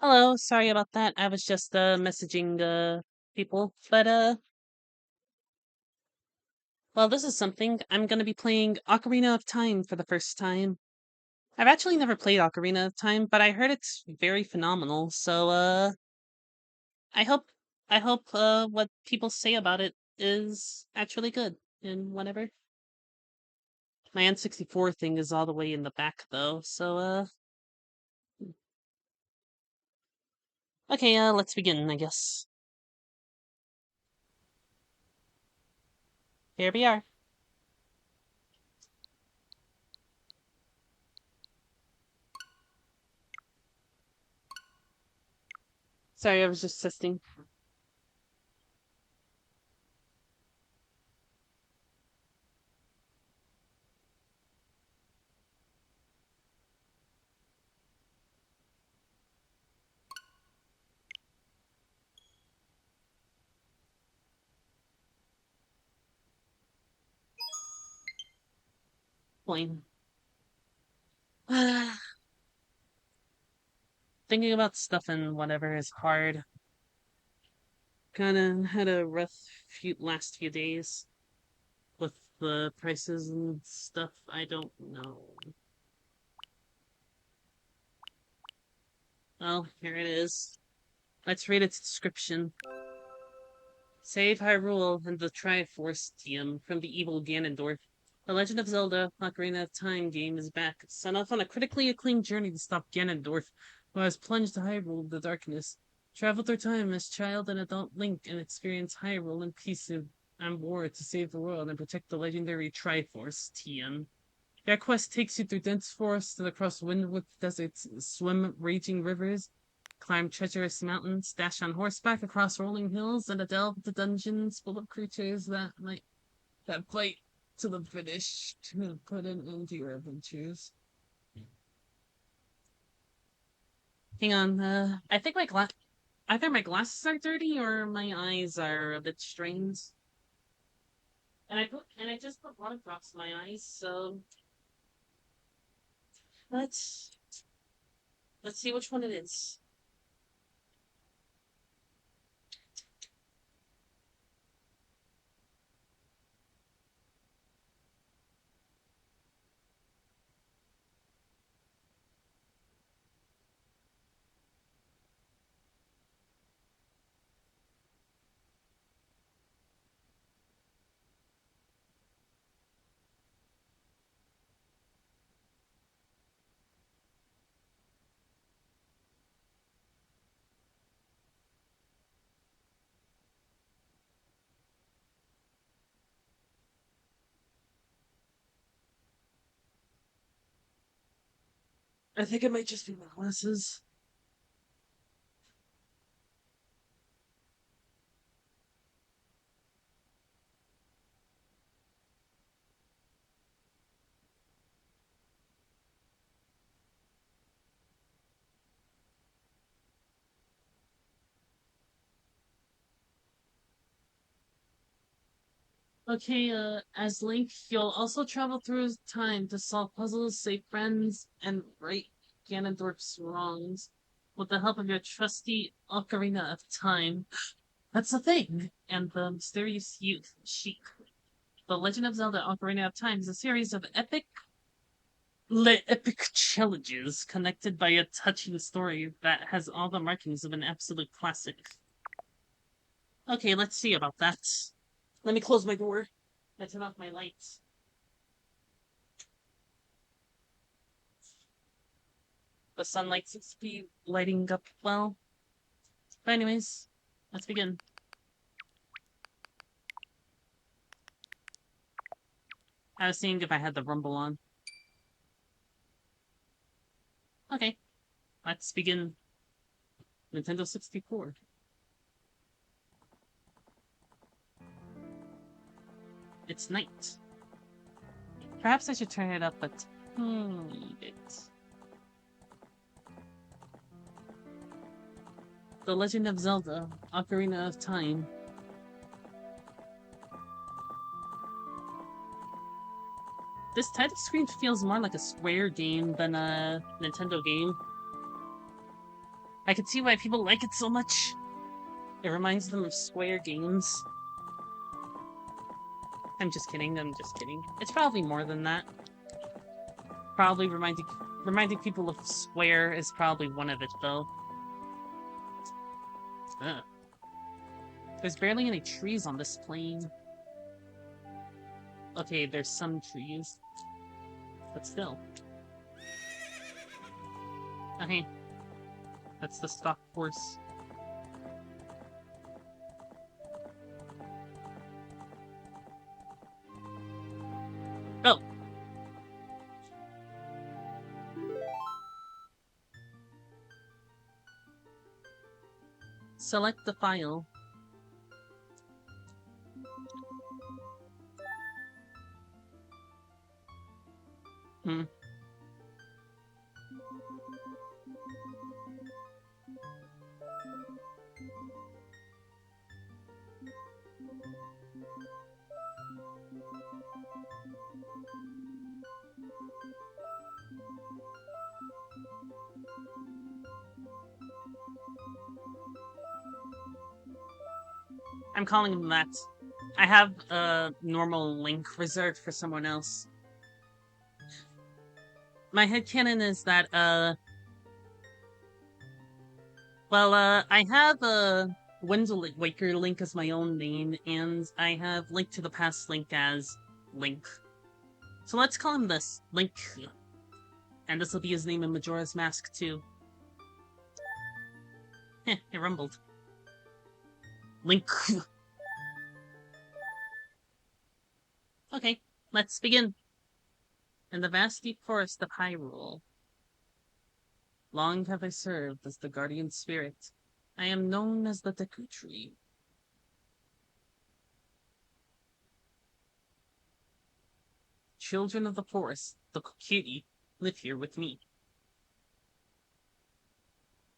Hello, sorry about that. I was just messaging people. Well, this is something. I'm gonna be playing Ocarina of Time for the first time. I've actually never played Ocarina of Time, but I heard it's very phenomenal. I hope I hope what people say about it is actually good and whatever. My N64 thing is all the way in the back though. Okay, let's begin, I guess. Here we are. Sorry, I was just testing. Plain. Thinking about stuff and whatever is hard. Kind of had a rough last few days with the prices and stuff. I don't know. Well, here it is. Let's read its description. Save Hyrule and the Triforce Team from the evil Ganondorf. The Legend of Zelda Ocarina of Time game is back. Set off on a critically acclaimed journey to stop Ganondorf, who has plunged Hyrule into darkness. Travel through time as child and adult Link and experience Hyrule and peace and war to save the world and protect the legendary Triforce TM. That quest takes you through dense forests and across windward deserts, swim raging rivers, climb treacherous mountains, dash on horseback across rolling hills, and delve into dungeons full of creatures that fight to the finish to put an end to your adventures. Hang on, I think either my glasses are dirty or my eyes are a bit strained. And I just put water drops in my eyes, so let's let's see which one it is. I think it might just be my glasses. Okay, as Link, you'll also travel through time to solve puzzles, save friends, and right Ganondorf's wrongs with the help of your trusty Ocarina of Time. That's the thing! And the mysterious youth, Sheik. The Legend of Zelda Ocarina of Time is a series of epic challenges connected by a touching story that has all the markings of an absolute classic. Okay, let's see about that. Let me close my door. I turn off my lights. The sunlight seems to be lighting up well. But anyways, let's begin. I was seeing if I had the rumble on. Okay, let's begin. Nintendo 64. It's night. Perhaps I should turn it up a tiny bit. The Legend of Zelda Ocarina of Time. This title screen feels more like a Square game than a Nintendo game. I can see why people like it so much. It reminds them of Square games. I'm just kidding, I'm just kidding. It's probably more than that. Probably reminding people of Square is probably one of it, though. Ugh. There's barely any trees on this plane. Okay, there's some trees. But still. Okay. That's the stock horse. Oh! Select the file. Hmm. I'm calling him that. I have a normal link reserved for someone else. My headcanon is that, I have a Wind Waker Link as my own name, and I have Link to the Past Link as Link. So let's call him this, Link. And this will be his name in Majora's Mask too. Heh, it rumbled. Link. Okay, let's begin. In the vast deep forest of Hyrule, long have I served as the guardian spirit. I am known as the Deku Tree. Children of the forest, the Kokiri, live here with me.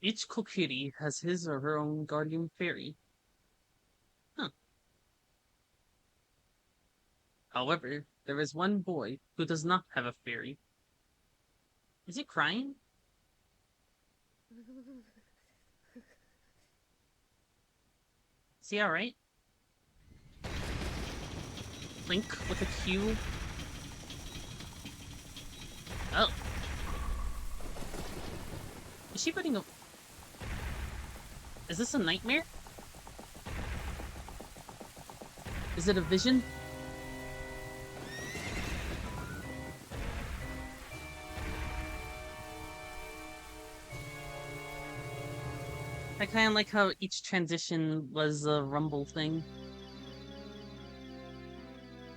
Each Kokiri has his or her own guardian fairy. Huh. However, there is one boy who does not have a fairy. Is he crying? Is he alright? Link with a Q. Oh. Is she putting a... Is this a nightmare? Is it a vision? I kinda like how each transition was a rumble thing.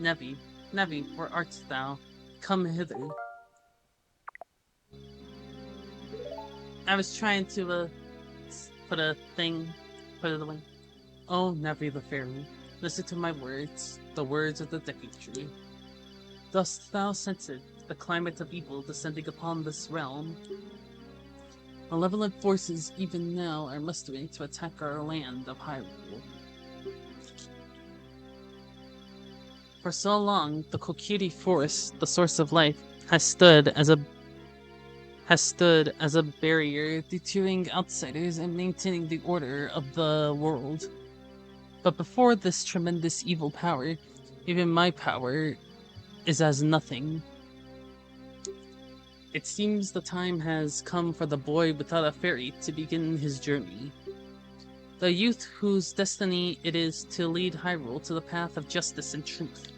Nevi, Nevi, where art thou? Come hither. I was trying to, put it away. Oh, Nevi the Fairy, listen to my words, the words of the Deku Tree. Dost thou sense it, the climate of evil descending upon this realm? Malevolent forces even now are mustering to attack our land of Hyrule. For so long, the Kokiri Forest, the source of life, has stood as a barrier, deterring outsiders and maintaining the order of the world. But before this tremendous evil power, even my power is as nothing. It seems the time has come for the boy without a fairy to begin his journey. The youth whose destiny it is to lead Hyrule to the path of justice and truth.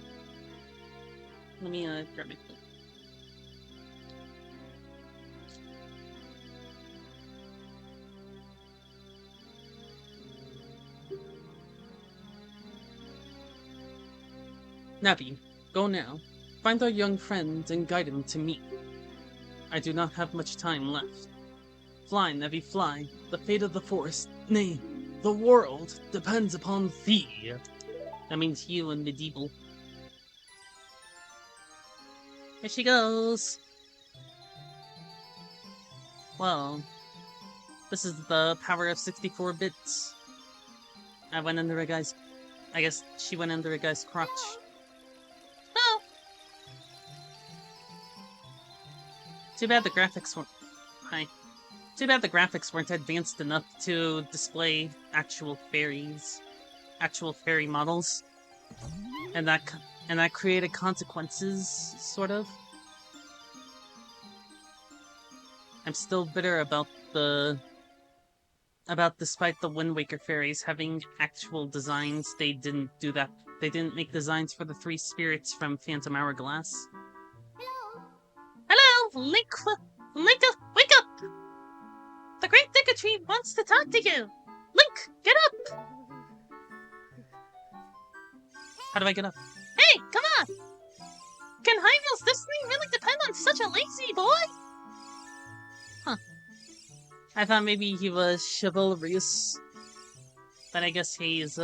Let me grab my book. Navi, go now. Find our young friend and guide him to me. I do not have much time left. Fly, Nevi, fly. The fate of the forest, nay, the world, depends upon thee. That means you and medieval. Here she goes. Well, this is the power of 64 bits. I guess she went under a guy's crotch. Oh! Too bad the graphics weren't high. Too bad the graphics weren't advanced enough to display actual fairy models, and that created consequences, sort of. I'm still bitter about despite the Wind Waker fairies having actual designs, they didn't do that. They didn't make designs for the three spirits from Phantom Hourglass. Hello, Link, wake up! The Great Tree wants to talk to you! Link, get up! How do I get up? Hey, come on! Can Hymel's destiny really depend on such a lazy boy? Huh. I thought maybe he was chivalrous. But I guess he's,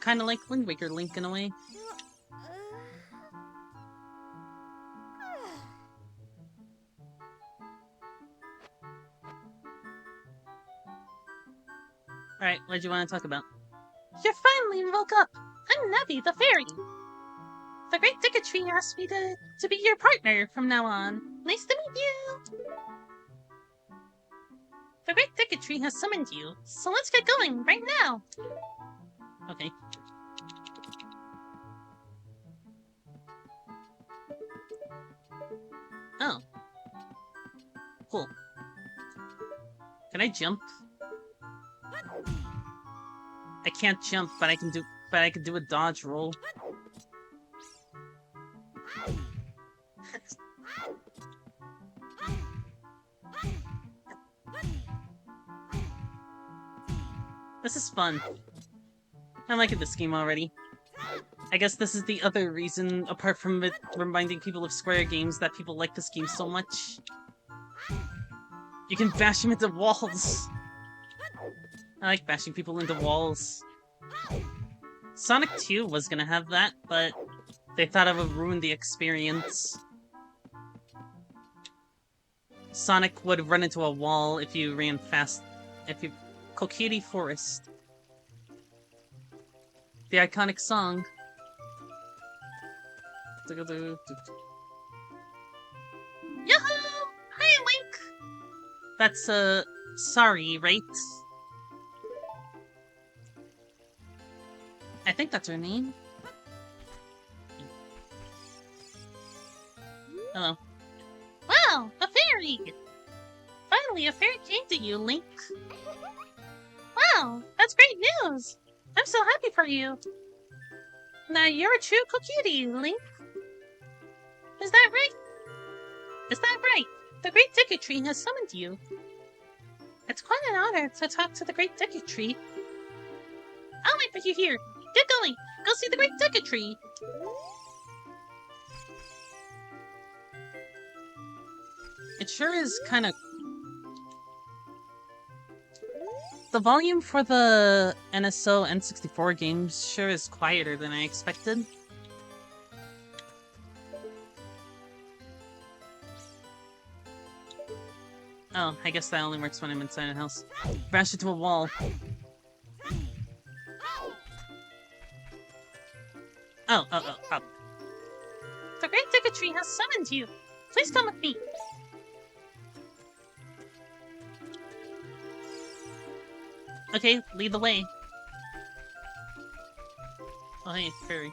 kinda like Wind Waker Link in a way. Alright, what do you want to talk about? You finally woke up! I'm Nebby the fairy! The Great Tree asked me to be your partner from now on. Nice to meet you! The Great Tree has summoned you, so let's get going right now! Okay. Oh. Cool. Can I jump? I can't jump, but I can do a dodge roll. This is fun. I'm liking this game already. I guess this is the other reason, apart from it reminding people of Square games, that people like this game so much. You can bash them into walls! I like bashing people into walls. Sonic 2 was gonna have that, but they thought it would ruin the experience. Sonic would run into a wall if you ran fast. Kokiri Forest. The iconic song. Yahoo! Hi, Link! That's, sorry, right? I think that's her name. Hello. Wow! A fairy! Finally, a fairy came to you, Link. Wow! That's great news! I'm so happy for you! Now you're a true Kokiri, Link. Is that right? Is that right? The Great Tree has summoned you. It's quite an honor to talk to the Great Tree. I'll wait for you here. Get going! Go see the Great Tree! It sure is kinda... The volume for the NSO N64 games sure is quieter than I expected. Oh, I guess that only works when I'm inside a house. Crash into a wall. Oh. The Great Tree has summoned you! Please come with me! Okay, lead the way. Oh hey, fairy.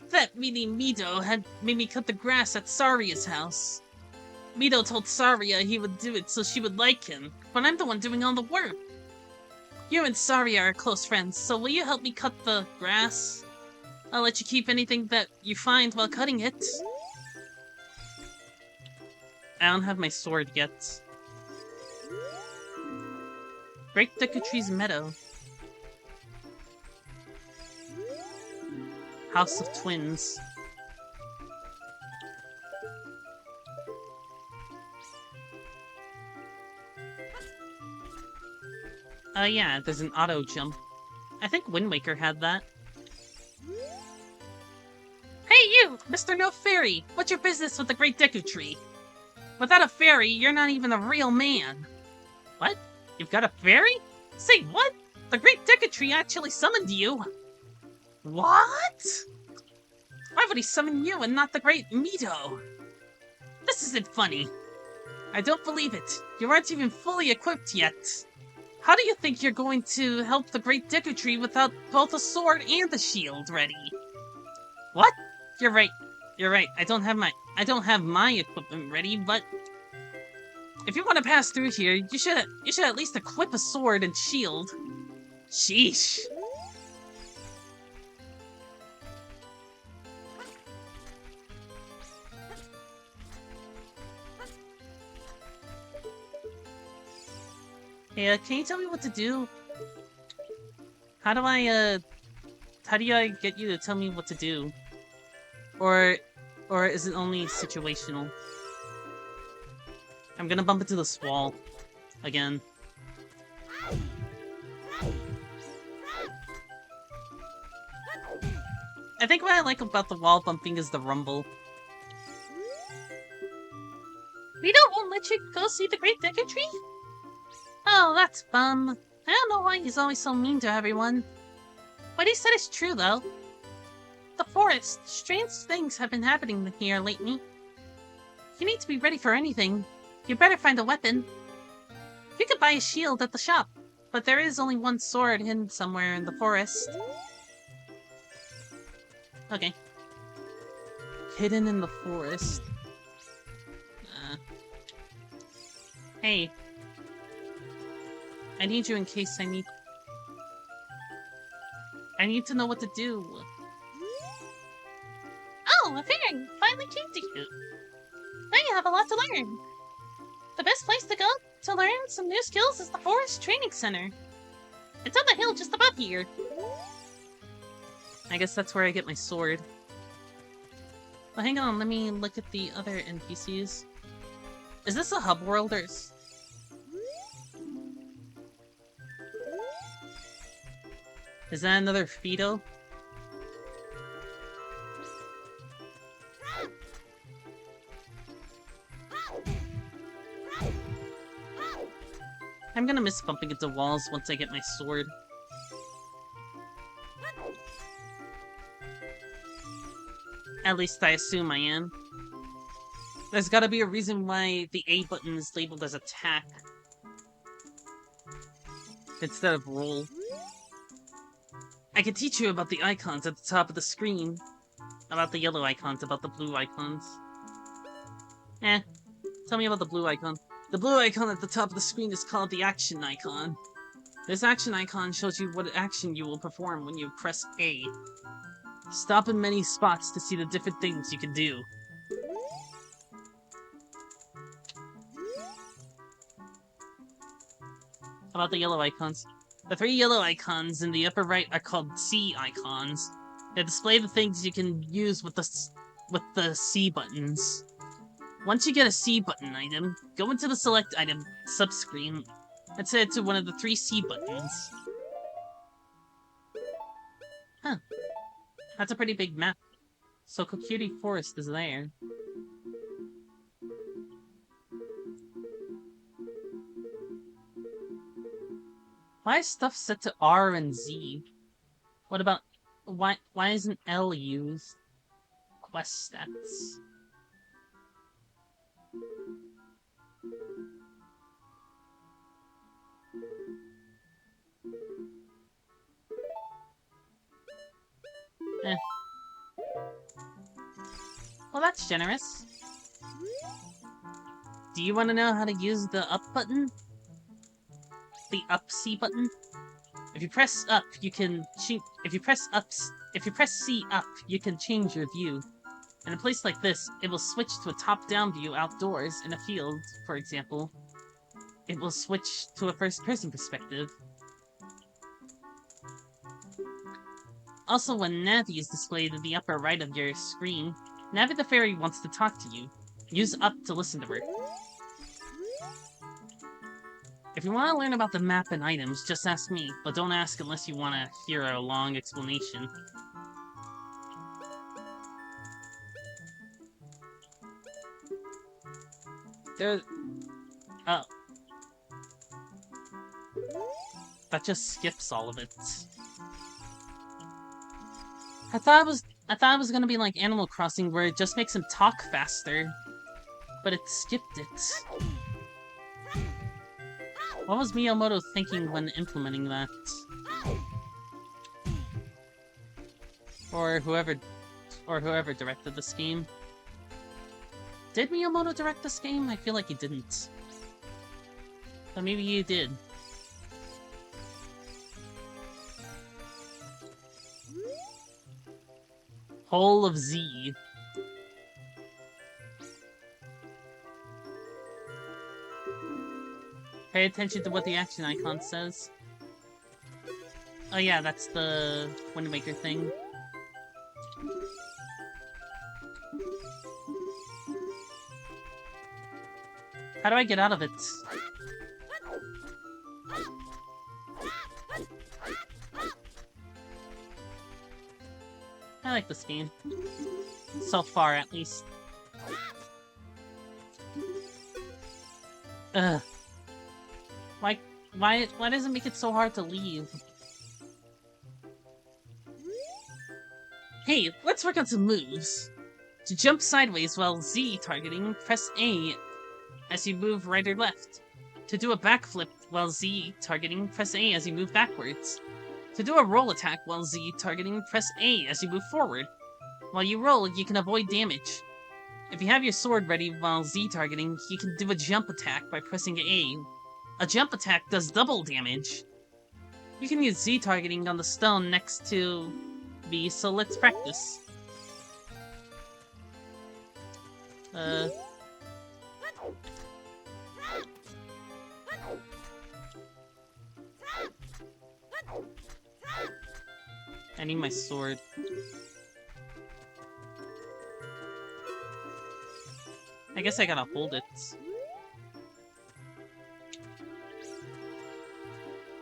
That meaning Mido had made me cut the grass at Saria's house. Mido told Saria he would do it so she would like him, but I'm the one doing all the work. You and Saria are close friends, so will you help me cut the grass? I'll let you keep anything that you find while cutting it. I don't have my sword yet. Great Tree's meadow. House of Twins. Yeah, there's an auto jump. I think Wind Waker had that. Hey you, Mr. No Fairy! What's your business with the Great Tree? Without a fairy, you're not even a real man. What? You've got a fairy? Say what? The Great Tree actually summoned you? What? gravity summoned you and not the great Mito. This isn't funny. I don't believe it. You aren't even fully equipped yet. How do you think you're going to help the Great Deku Tree without both a sword and a shield ready? What? You're right. You're right. I don't have my equipment ready, but if you want to pass through here, you should at least equip a sword and shield. Sheesh. Hey, can you tell me what to do? How do I get you to tell me what to do? Or is it only situational? I'm gonna bump into this wall. Again. I think what I like about the wall bumping is the rumble. Rito won't let you go see the Great Deku Tree? Oh, that's bum. I don't know why he's always so mean to everyone. What he said is true, though. The forest. Strange things have been happening here lately. You need to be ready for anything. You better find a weapon. You could buy a shield at the shop, but there is only one sword hidden somewhere in the forest. Okay. Hidden in the forest. Hey. I need you in case I need to know what to do. Oh, a fairy finally came to you. Now you have a lot to learn. The best place to go to learn some new skills is the Forest Training Center. It's on the hill just above here. I guess that's where I get my sword. Well, hang on, let me look at the other NPCs. Is this a hub world or is that another Fido? I'm gonna miss bumping into walls once I get my sword. At least I assume I am. There's gotta be a reason why the A button is labeled as attack instead of roll. I can teach you about the icons at the top of the screen. About the yellow icons, about the blue icons. Tell me about the blue icon. The blue icon at the top of the screen is called the action icon. This action icon shows you what action you will perform when you press A. Stop in many spots to see the different things you can do. About the yellow icons. The 3 yellow icons in the upper right are called C icons. They display the things you can use with the C buttons. Once you get a C button item, go into the select item subscreen and set it to one of the 3 C buttons. Huh. That's a pretty big map. So Kokiri Forest is there. Why is stuff set to R and Z? What about... Why isn't L used? Quest stats. Well, that's generous. Do you want to know how to use the up button? The up C button? If you press up, you can if you press C up, you can change your view. In a place like this, it will switch to a top-down view outdoors in a field, for example. It will switch to a first-person perspective. Also, when Navi is displayed in the upper right of your screen, Navi the fairy wants to talk to you. Use up to listen to her. If you want to learn about the map and items, just ask me, but don't ask unless you want to hear a long explanation. Oh. That just skips all of it. I I thought it was gonna be like Animal Crossing where it just makes him talk faster. But it skipped it. What was Miyamoto thinking when implementing that? Or whoever directed this game. Did Miyamoto direct this game? I feel like he didn't. But maybe he did. Whole of Z. Pay attention to what the action icon says. Oh yeah, that's the Wind Waker thing. How do I get out of it? I like this game. So far, at least. Ugh. Why does it make it so hard to leave? Hey, let's work on some moves. To jump sideways while Z targeting, press A as you move right or left. To do a backflip while Z targeting, press A as you move backwards. To do a roll attack while Z targeting, press A as you move forward. While you roll, you can avoid damage. If you have your sword ready while Z targeting, you can do a jump attack by pressing A. A jump attack does double damage. You can use Z targeting on the stone next to B, so let's practice. I need my sword. I guess I gotta hold it.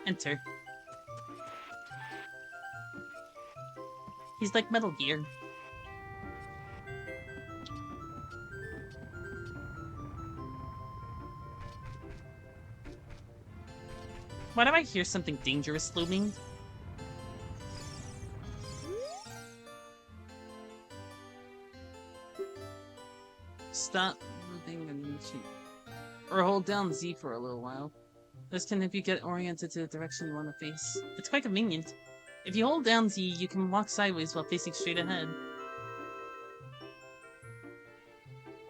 Enter. He's like Metal Gear. Why do I hear something dangerous looming? Stop moving and shoot. Or hold down Z for a little while. This can help you get oriented to the direction you want to face. It's quite convenient. If you hold down Z, you can walk sideways while facing straight ahead.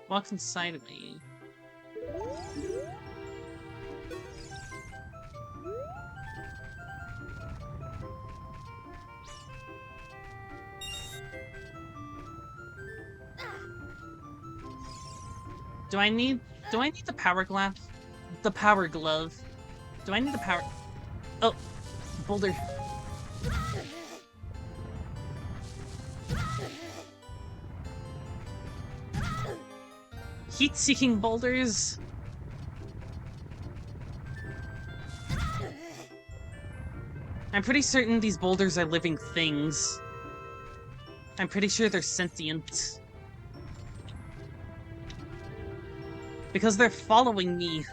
Walking sideways. Do I need the power glove? The power glove. Do I need the power? Oh, boulder. Heat-seeking boulders. I'm pretty certain these boulders are living things. I'm pretty sure they're sentient. Because they're following me.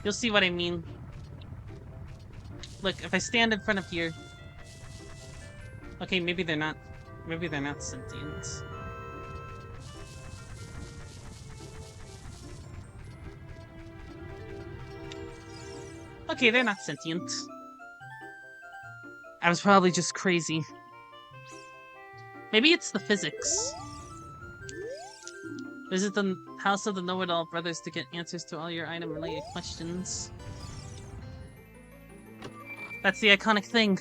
You'll see what I mean. Look, if I stand in front of here... Okay, maybe they're not... Maybe they're not sentient. Okay, they're not sentient. I was probably just crazy. Maybe it's the physics. Visit the House of the Know-It-All Brothers to get answers to all your item-related questions. That's the iconic thing.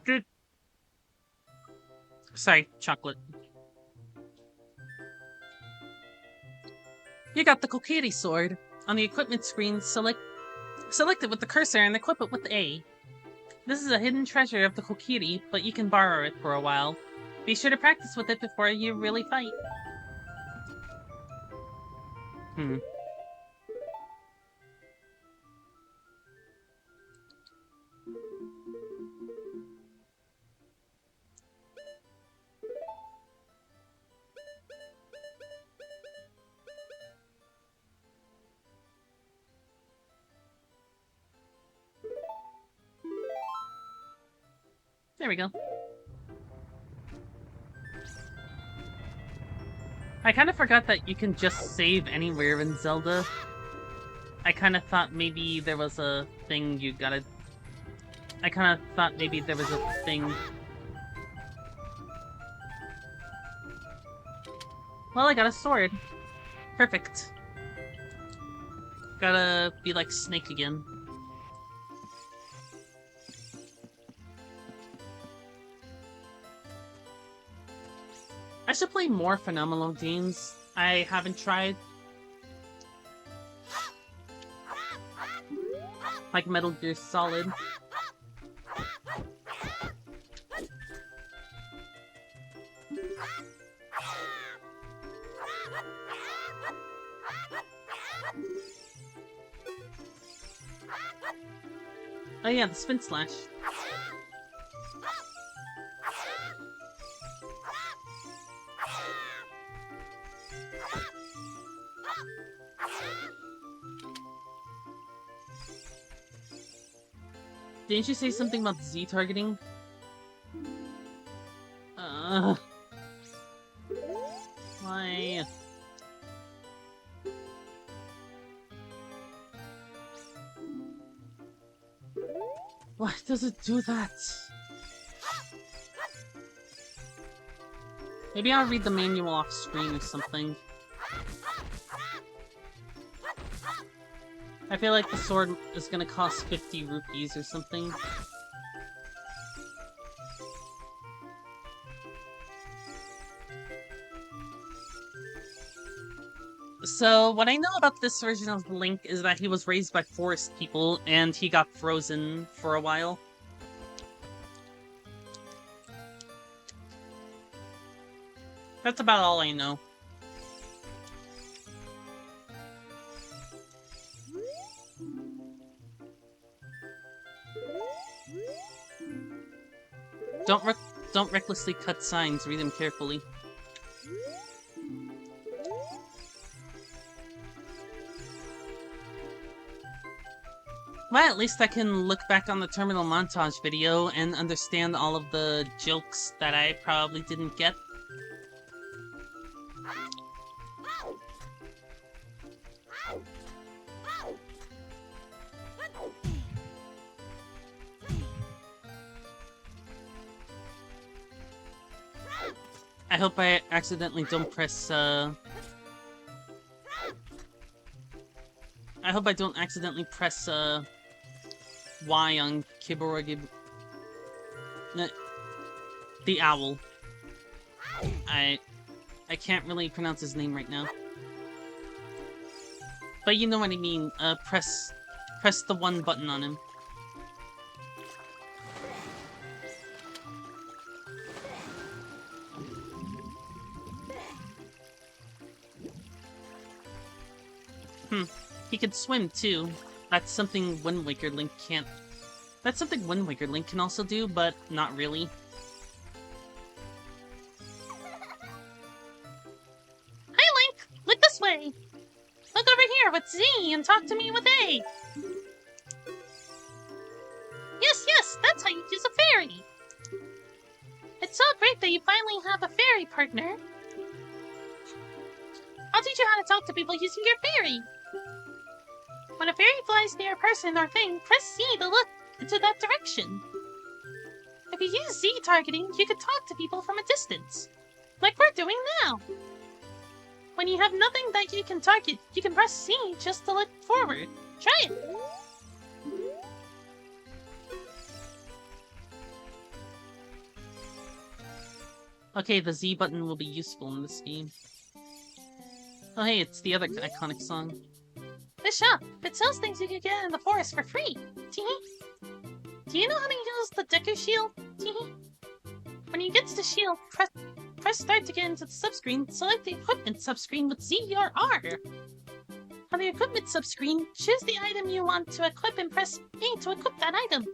Good. Sorry, chocolate. You got the Kokiri sword. On the equipment screen, select it with the cursor and equip it with A. This is a hidden treasure of the Kokiri, but you can borrow it for a while. Be sure to practice with it before you really fight. There we go. I kind of forgot that you can just save anywhere in Zelda. I kind of thought maybe there was a thing you gotta... I kind of thought maybe there was a thing... Well, I got a sword. Perfect. Gotta be like Snake again. I should play more phenomenal games. I haven't tried. Like Metal Gear Solid. Oh yeah, the Spin Slash. Didn't you say something about Z targeting? Why? Why does it do that? Maybe I'll read the manual off screen or something. I feel like the sword is gonna cost 50 rupees or something. So, what I know about this version of Link is that he was raised by forest people, and he got frozen for a while. That's about all I know. Don't recklessly cut signs, read them carefully. Well, at least I can look back on the terminal montage video and understand all of the jokes that I probably didn't get. I hope I accidentally don't press, I hope I don't accidentally press, Y on Kiborogib... The owl. I can't really pronounce his name right now. But you know what I mean, press the one button on him. He could swim, too. That's something Wind Waker Link can't... That's something Wind Waker Link can also do, but not really. Hi, Link! Look this way! Look over here with Z and talk to me with A! Yes, that's how you use a fairy! It's so great that you finally have a fairy partner! I'll teach you how to talk to people using your fairy! When a fairy flies near a person or thing, press C to look into that direction. If you use Z targeting, you can talk to people from a distance, like we're doing now. When you have nothing that you can target, you can press C just to look forward. Try it! Okay, the Z button will be useful in this game. Oh hey, it's the other iconic song. This shop, it sells things you can get in the forest for free. Teehee. Do you know how to use the Deku Shield? When you get to the shield, press start to get into the subscreen. Select the equipment subscreen with Z or R. On the equipment subscreen, choose the item you want to equip and press A to equip that item.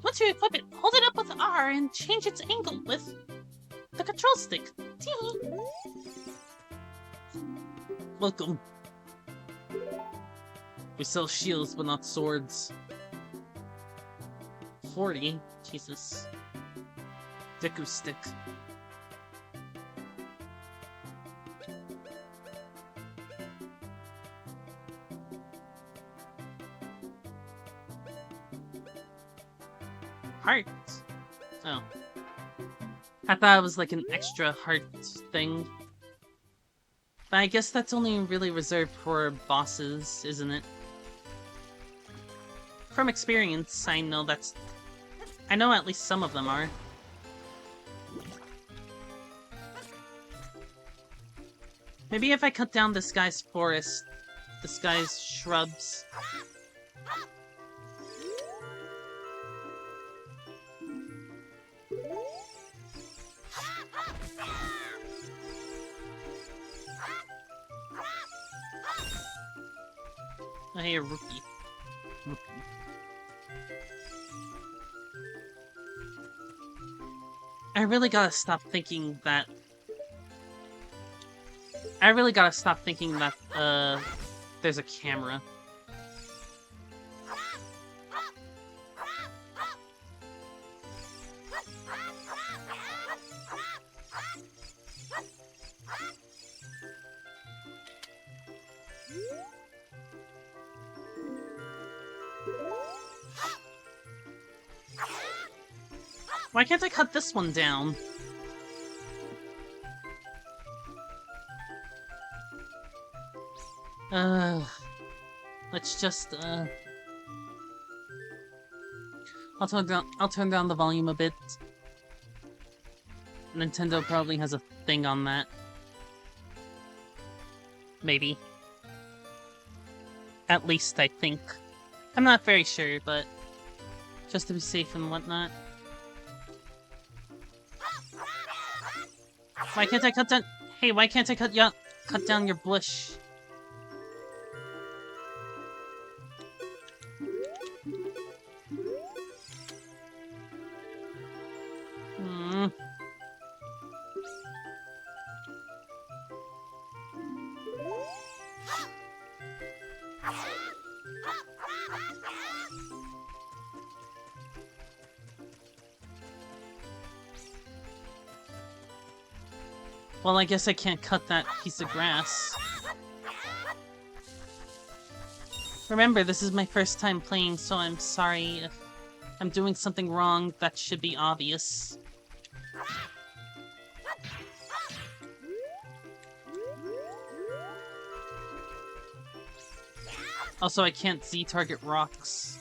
Once you equip it, hold it up with R and change its angle with the control stick. Welcome. We sell shields, but not swords. 40? Jesus. Deku stick. Heart? Oh. I thought it was like an extra heart thing. But I guess that's only really reserved for bosses, isn't it? From experience, I know at least some of them are. Maybe if I cut down this guy's forest, this guy's shrubs. Oh, hey, a rookie. I really gotta stop thinking that. There's a camera. Why can't I cut this one down? Let's just, I'll turn down the volume a bit. Nintendo probably has a thing on that. Maybe. At least I think. I'm not very sure, but just to be safe and whatnot. Why can't I cut down? Hey, why can't I cut down your bush? Well, I guess I can't cut that piece of grass. Remember, this is my first time playing, so I'm sorry if I'm doing something wrong that should be obvious. Also, I can't Z-target rocks.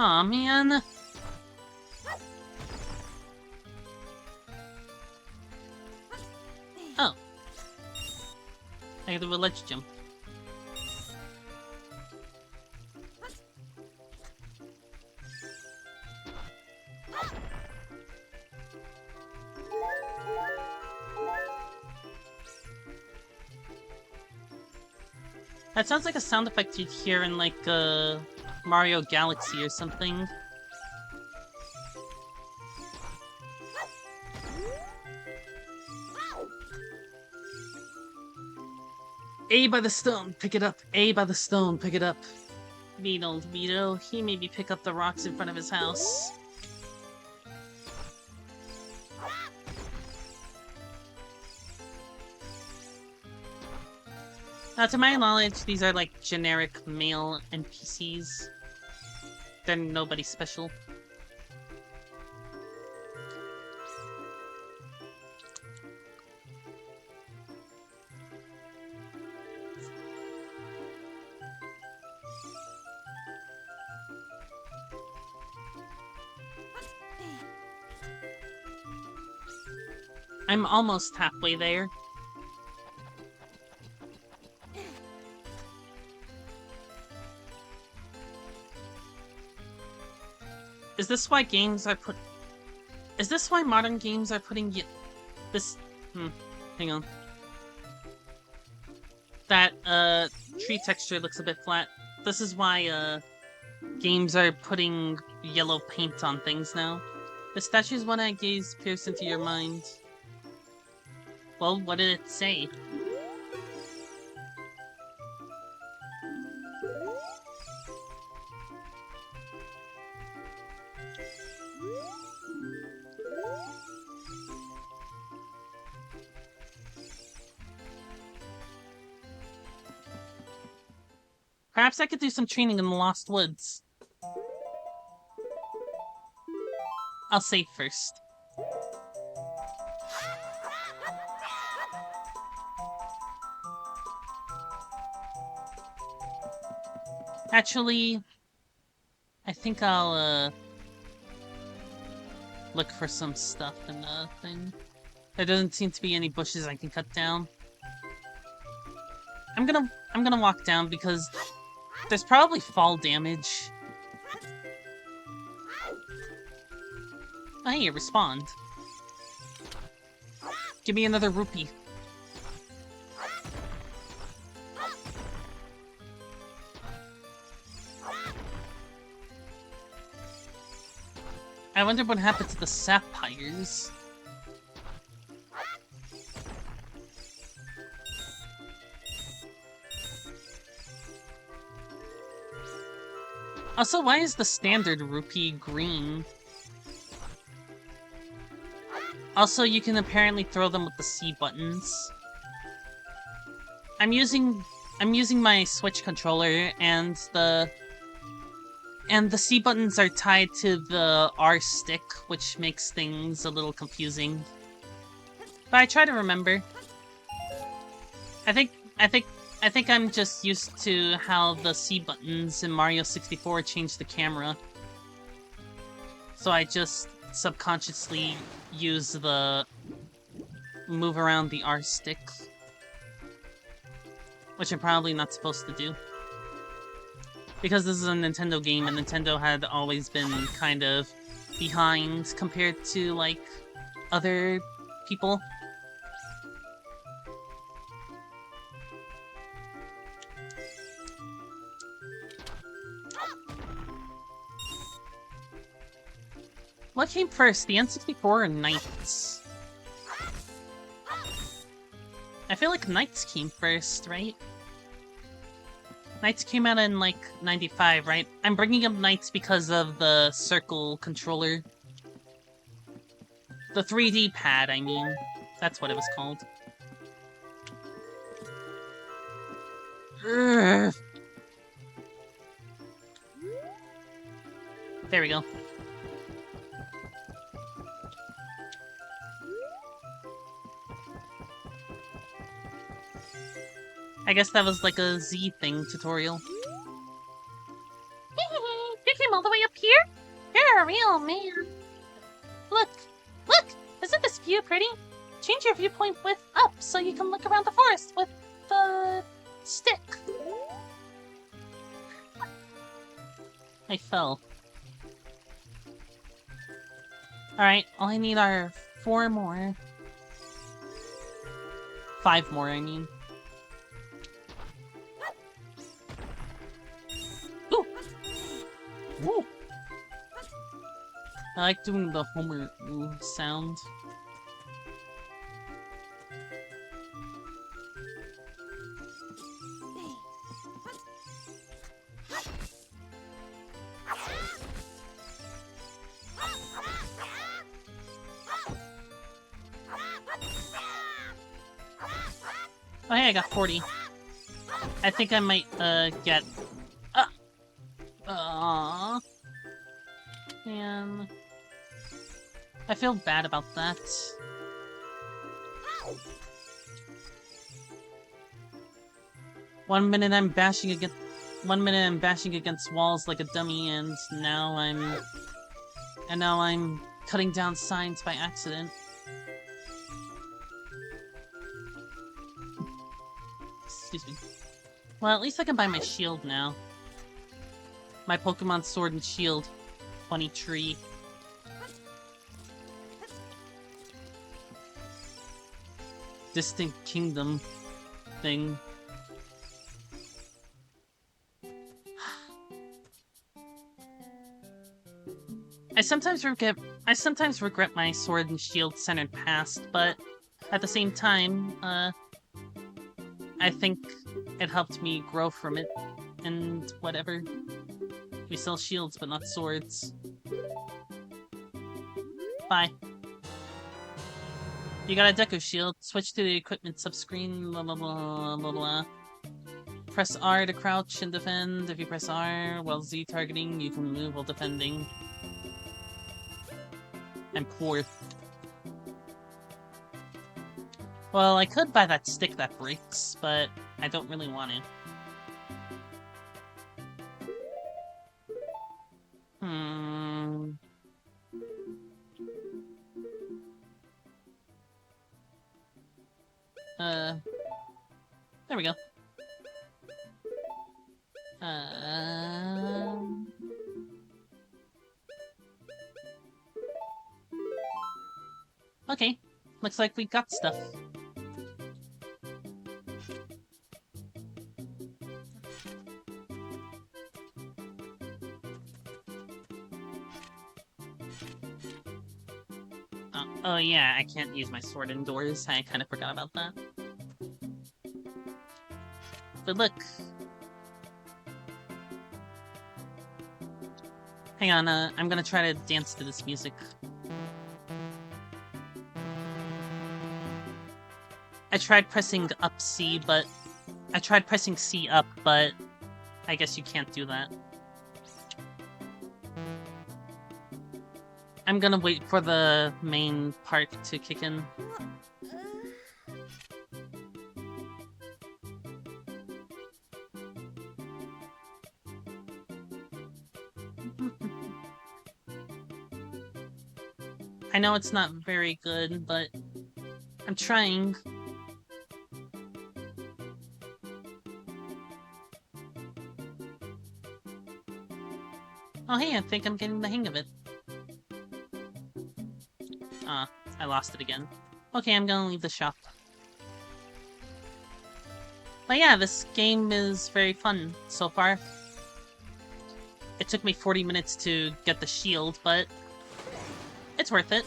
Aw, man. Oh. I gotta do a ledge jump. That sounds like a sound effect you'd hear in, like, Mario Galaxy or something. A by the stone, pick it up. A by the stone, pick it up. Mean old Vito, he made me pick up the rocks in front of his house. Now, to my knowledge, these are like generic male NPCs. They're nobody special. I'm almost halfway there. Is this why games are put... Is this why modern games are putting this... hang on. That, tree texture looks a bit flat. This is why, games are putting yellow paint on things now. The statue's one-eyed gaze pierced into your mind. Well, what did it say? Perhaps I could do some training in the Lost Woods. I'll save first. Actually, I think I'll, look for some stuff in the thing. There doesn't seem to be any bushes I can cut down. I'm gonna walk down because there's probably fall damage. Oh, hey, respond. Give me another rupee. I wonder what happened to the sapphires. Also, why is the standard rupee green? Also, you can apparently throw them with the C buttons. I'm using my Switch controller, and the C buttons are tied to the R stick, which makes things a little confusing. But I try to remember. I think I'm just used to how the C buttons in Mario 64 change the camera. So I just subconsciously use the move around the R stick, which I'm probably not supposed to do. Because this is a Nintendo game, and Nintendo had always been kind of behind compared to, like, other people. What came first, the N64 or Knights? I feel like Knights came first, right? Knights came out in, like, 95, right? I'm bringing up Knights because of the circle controller. The 3D pad, I mean. That's what it was called. Urgh. There we go. I guess that was like a Z thing tutorial. You came all the way up here? You're a real man. Look! Look! Isn't this view pretty? Change your viewpoint width up so you can look around the forest with the stick. I fell. Alright, all I need are 4 more. 5 more, I mean. Ooh! Woo! I like doing the Homer sound. Oh hey, I got 40. I think I might, get... Man... I feel bad about that. One minute I'm bashing against walls like a dummy, and now I'm cutting down signs by accident. Well, at least I can buy my shield now. My Pokemon Sword and Shield. 23. Distant Kingdom thing. I sometimes regret my Sword and Shield centered past, but at the same time, I think it helped me grow from it, and whatever. We sell shields, but not swords. Bye. You got a Deku Shield. Switch to the equipment subscreen. Blah blah blah blah blah. Press R to crouch and defend. If you press R while Z targeting, you can move while defending. I'm poor. Well, I could buy that stick that breaks, but I don't really want it. There we go. Okay. Looks like we got stuff. Oh yeah, I can't use my sword indoors. I kind of forgot about that. But look. Hang on, I'm gonna try to dance to this music. I tried pressing C up, but I guess you can't do that. I'm gonna wait for the main part to kick in. I know it's not very good, but I'm trying. Oh hey, I think I'm getting the hang of it. I lost it again. Okay, I'm gonna leave the shop. But yeah, this game is very fun so far. It took me 40 minutes to get the shield, but it's worth it.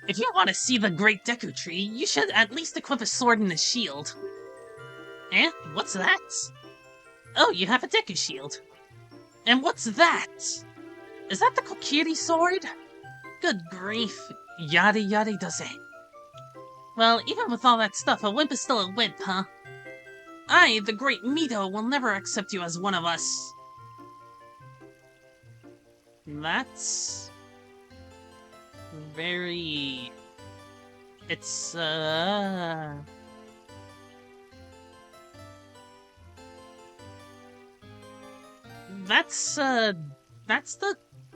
If you want to see the Great Deku Tree, you should at least equip a sword and a shield. Eh? What's that? Oh, you have a Deku Shield. And what's that? Is that the Kokiri sword? Good grief. Yada yada does it. Well, even with all that stuff, a wimp is still a wimp, huh? I, the great Mito, will never accept you as one of us. That's... very... It's,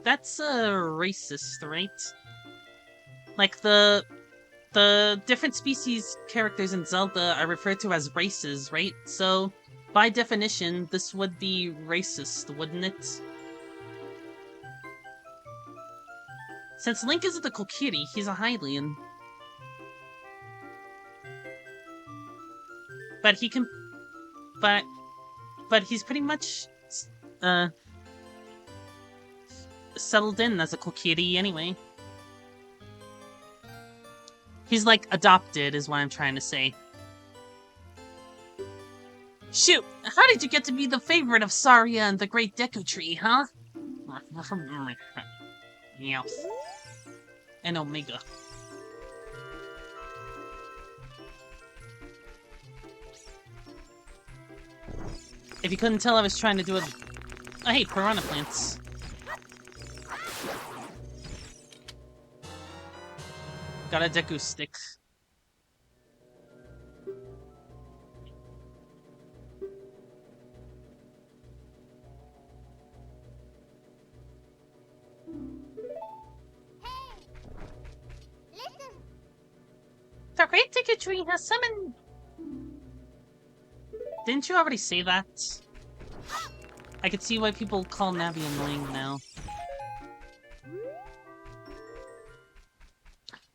That's racist, right? Like, the different species characters in Zelda are referred to as races, right? So, by definition, this would be racist, wouldn't it? Since Link isn't a Kokiri, he's a Hylian. But he can... But he's pretty much... settled in as a Kokiri anyway. He's like adopted is what I'm trying to say. Shoot, how did you get to be the favorite of Saria and the Great Deku Tree, huh? And Omega. If you couldn't tell, I was trying to do it. Oh, hey, piranha plants. Got a Deku stick. Great Ticket Tree has summoned... Didn't you already say that? I could see why people call Navi annoying now.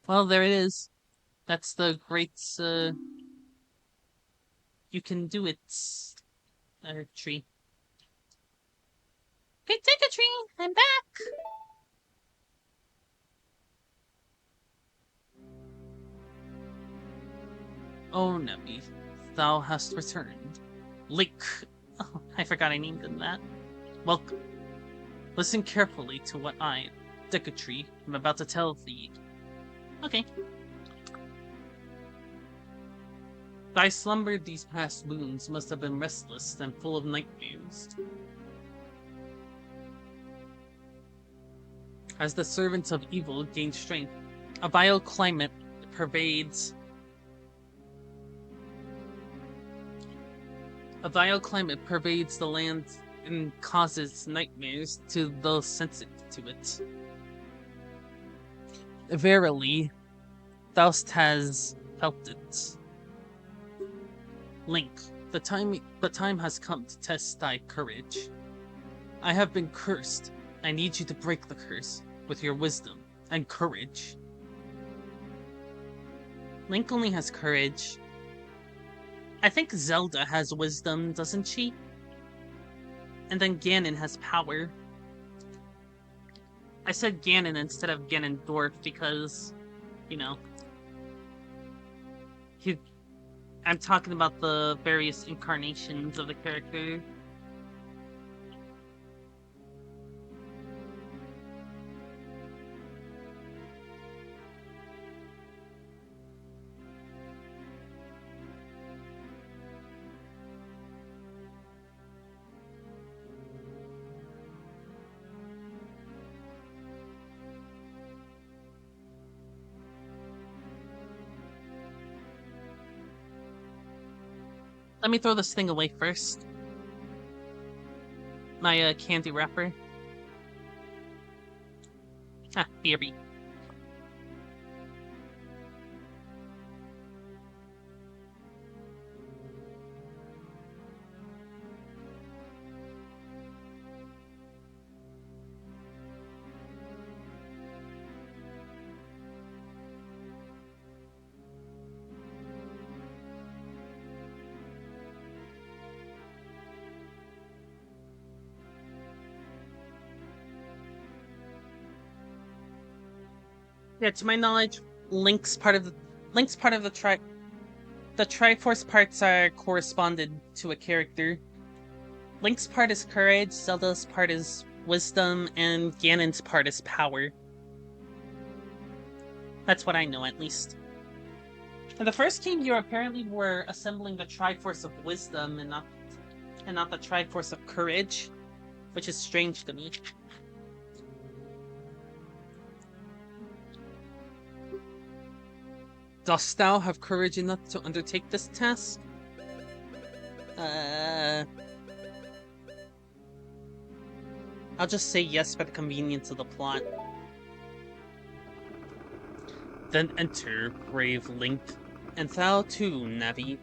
Well, there it is. That's the great, you can do it, tree. Great Ticket Tree, I'm back! Oh, Navi, thou hast returned. Link. Oh, I forgot I named him that. Welcome. Listen carefully to what I, Decatry, am about to tell thee. Okay. Thy slumber these past moons must have been restless and full of nightmares. As the servants of evil gain strength, a vile climate pervades the land and causes nightmares to those sensitive to it. Verily, thou hast felt it. Link, the time has come to test thy courage. I have been cursed. I need you to break the curse with your wisdom and courage. Link only has courage. I think Zelda has wisdom, doesn't she? And then Ganon has power. I said Ganon instead of Ganondorf because, you know, I'm talking about the various incarnations of the character. Let me throw this thing away first. My candy wrapper. Ah, BRB. Yeah, to my knowledge, Link's part of the Triforce parts are corresponded to a character. Link's part is courage, Zelda's part is wisdom, and Ganon's part is power. That's what I know, at least. In the first game, you apparently were assembling the Triforce of wisdom and not the Triforce of courage, which is strange to me. Dost thou have courage enough to undertake this task? I'll just say yes for the convenience of the plot. Then enter, brave Link, and thou too, Navi.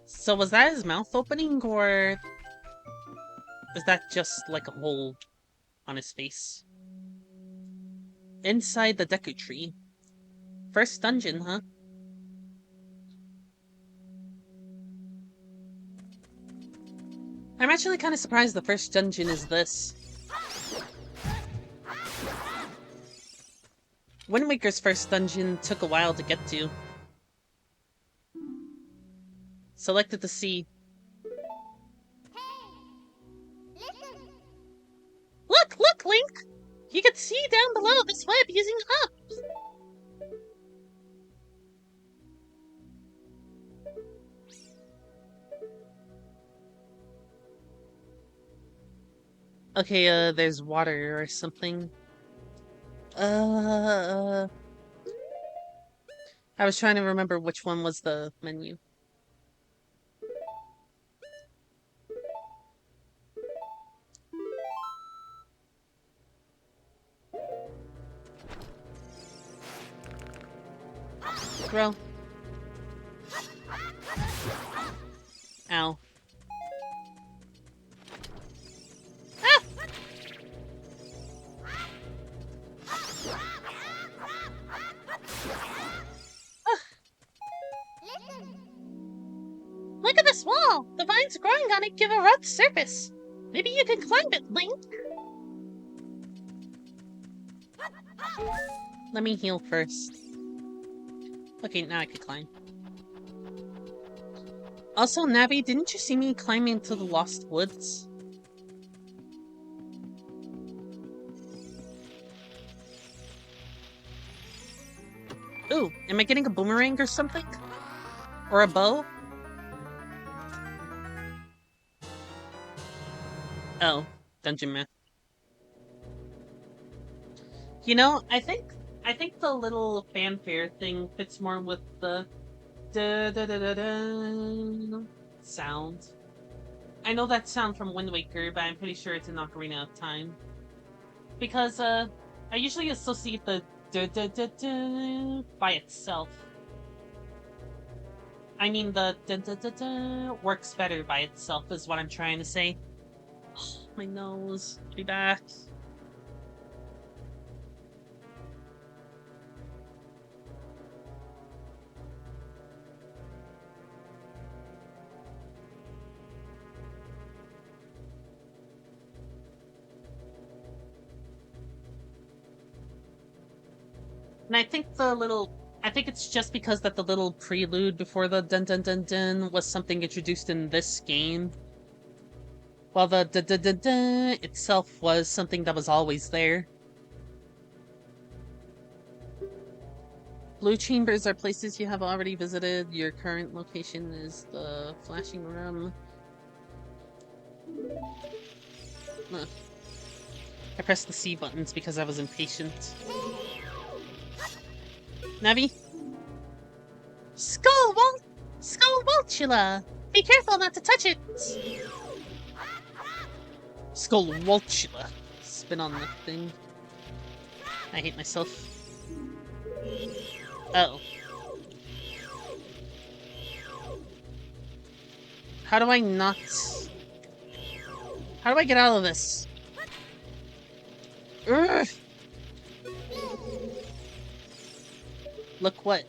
So was that his mouth opening, or is that just like a hole on his face? Inside the Deku Tree. First dungeon, huh? I'm actually kind of surprised the first dungeon is this. Wind Waker's first dungeon took a while to get to. Selected to see. Look, Link! You can see down below this web using hubs! Okay, there's water or something. Uh, I was trying to remember which one was the menu. Throw. Ow. Ah! Look at this wall! The vines growing on it give a rough surface. Maybe you can climb it, Link. Let me heal first. Okay, now I can climb. Also, Navi, didn't you see me climbing into the Lost Woods? Ooh, am I getting a boomerang or something? Or a bow? Oh, dungeon math. You know, I think the little fanfare thing fits more with the da da da da da sound. I know that sound from Wind Waker, but I'm pretty sure it's in Ocarina of Time. Because I usually associate the da da da da by itself. I mean the da da da da works better by itself is what I'm trying to say. My nose. Be back. And I think it's just because that the little prelude before the dun dun dun dun was something introduced in this game, while the dun dun dun dun itself was something that was always there. Blue chambers are places you have already visited. Your current location is the flashing room. Huh. I pressed the C buttons because I was impatient. Navi? Skullwultula! Be careful not to touch it! Skullwultula. Spin on the thing. I hate myself. Oh. How do I not... How do I get out of this? Urgh! Look what?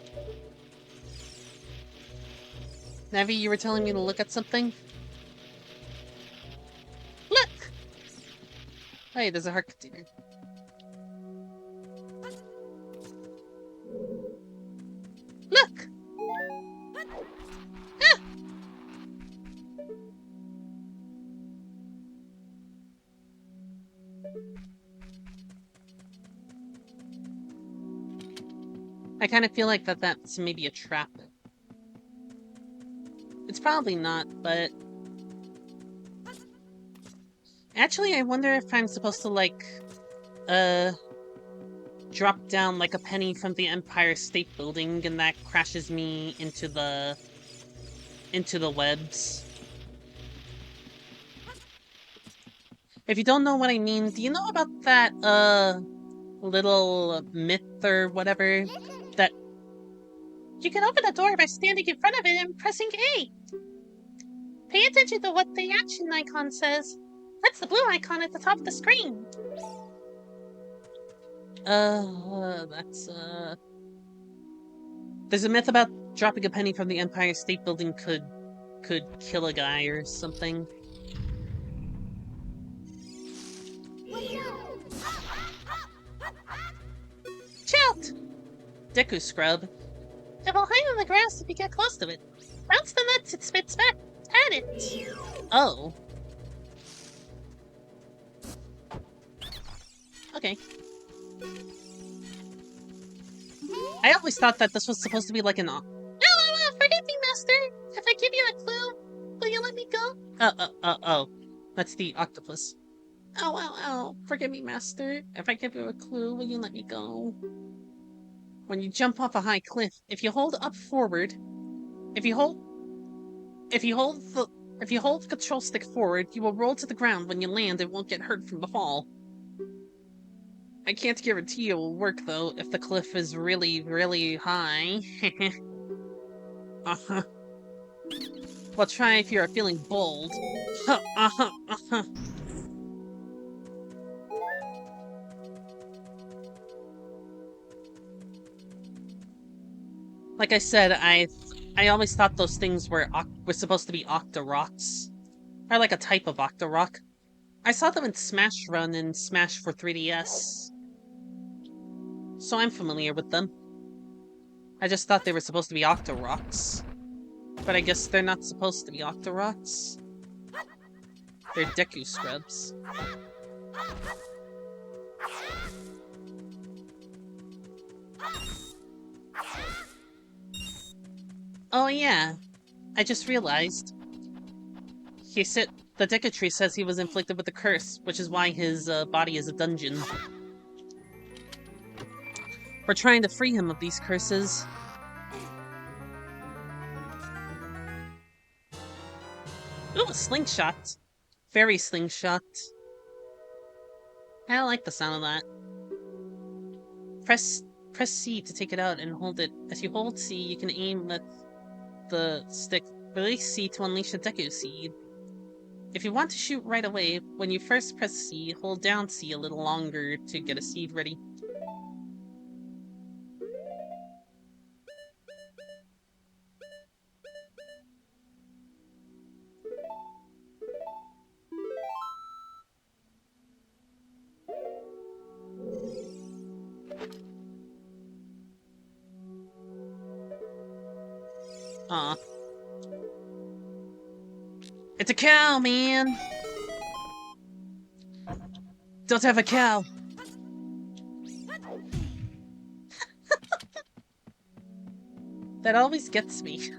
Navi, you were telling me to look at something? Look! Hey, there's a heart container. Look! Ah! I kind of feel like that's maybe a trap. It's probably not, but... Actually, I wonder if I'm supposed to, like, drop down like a penny from the Empire State Building and that crashes me into the webs. If you don't know what I mean, do you know about that, little myth or whatever that you can open a door by standing in front of it and pressing A? Pay attention to what the action icon says. That's the blue icon at the top of the screen. That's, There's a myth about dropping a penny from the Empire State Building could kill a guy or something. Shout! Deku Scrub. It will hide in the grass if you get close to it. Bounce the nuts it spits back at it. Oh. Okay. I always thought that this was supposed to be like an... No, forgive me, Master. If I give you a clue, will you let me go? Oh. That's the octopus. Ow, ow, ow. Forgive me, master. If I give you a clue, will you let me go? When you jump off a high cliff, if you hold up forward, if you hold if you hold the if you hold the control stick forward, you will roll to the ground. When you land, it won't get hurt from the fall. I can't guarantee it will work though if the cliff is really, really high. Uh-huh. Well, try if you are feeling bold. Huh, uh-huh, uh-huh. Like I said, I always thought those things were supposed to be Octorocks. Or like a type of Octorok. I saw them in Smash Run and Smash for 3DS. So I'm familiar with them. I just thought they were supposed to be Octorocks. But I guess they're not supposed to be Octorocks. They're Deku Scrubs. Oh yeah, I just realized. He said the Deku Tree says he was inflicted with a curse, which is why his body is a dungeon. We're trying to free him of these curses. Ooh, a slingshot. Fairy slingshot. I like the sound of that. Press C to take it out and hold it. As you hold C, you can aim with the stick. Release C to unleash a Deku Seed. If you want to shoot right away, when you first press C, hold down C a little longer to get a seed ready. Aw. It's a cow, man! Don't have a cow! That always gets me.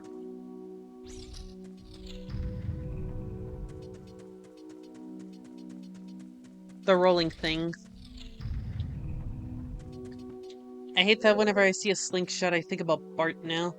The rolling thing. I hate that whenever I see a slingshot, I think about Bart now.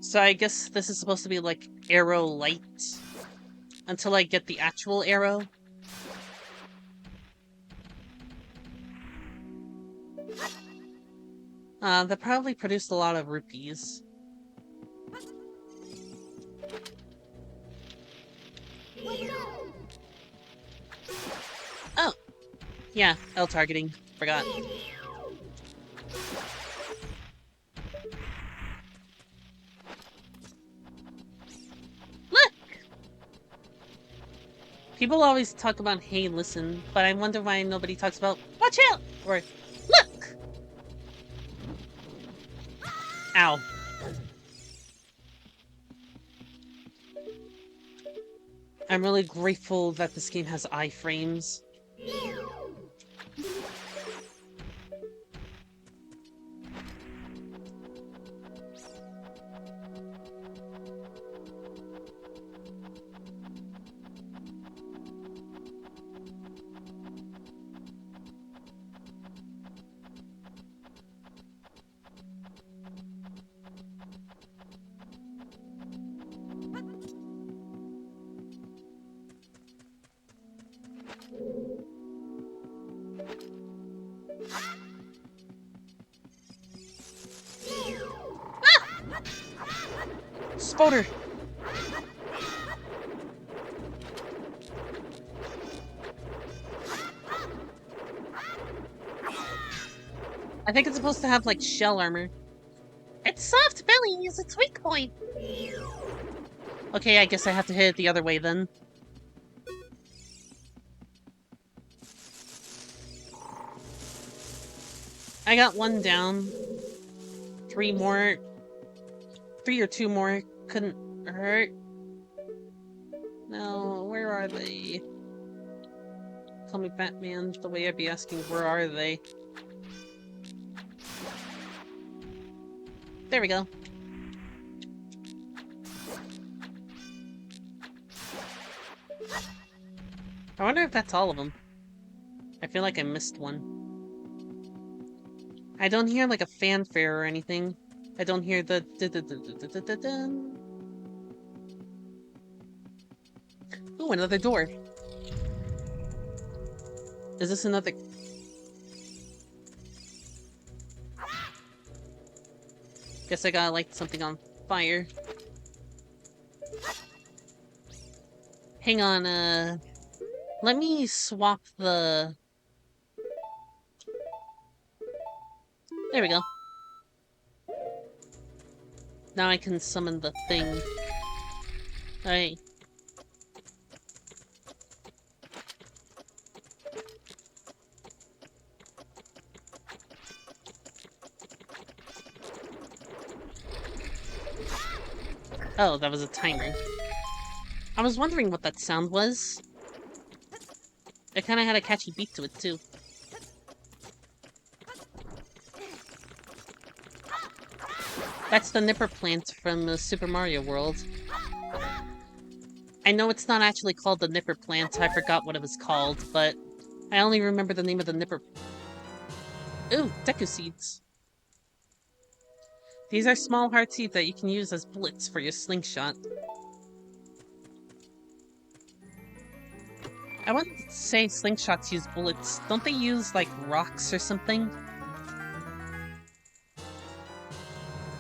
So I guess this is supposed to be like arrow light until I get the actual arrow. That probably produced a lot of rupees. Oh! Yeah, L targeting. Forgot. Look! People always talk about hey, listen, but I wonder why nobody talks about watch out! Or look! Ow. I'm really grateful that this game has iframes. Spoder! I think it's supposed to have, like, shell armor. Its soft belly is its weak point! Okay, I guess I have to hit it the other way then. I got one down. 3 more. 3 or 2 more couldn't hurt. No, where are they? call me Batman the way I'd be asking, where are they? There we go. I wonder if that's all of them. I feel like I missed one. I don't hear like a fanfare or anything. I don't hear the dun. Ooh, another door. Is this another? Guess I gotta light something on fire. Hang on, let me swap the... There we go. Now I can summon the thing. Alright. Oh, that was a timer. I was wondering what that sound was. It kinda had a catchy beat to it, too. That's the Nipper plant from Super Mario World. I know it's not actually called the Nipper plant, I forgot what it was called, but I only remember the name of the Nipper... Ooh, Deku Seeds. These are small heart seeds that you can use as bullets for your slingshot. I wouldn't say slingshots use bullets. Don't they use, like, rocks or something?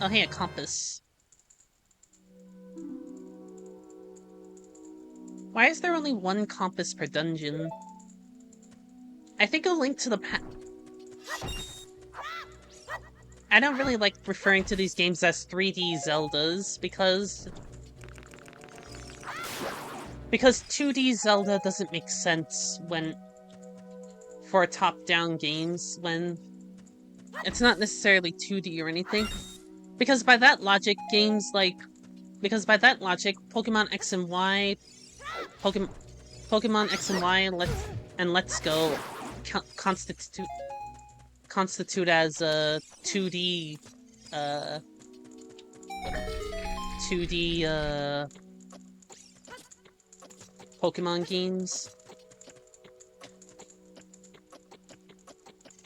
Oh, hey, a compass. Why is there only one compass per dungeon? I think a link to the I don't really like referring to these games as 3D Zeldas, because 2D Zelda doesn't make sense for top-down games, when it's not necessarily 2D or anything. Because by that logic, Pokemon X and Y, Pokemon X and Y and Let's Go constitute as 2D Pokemon games.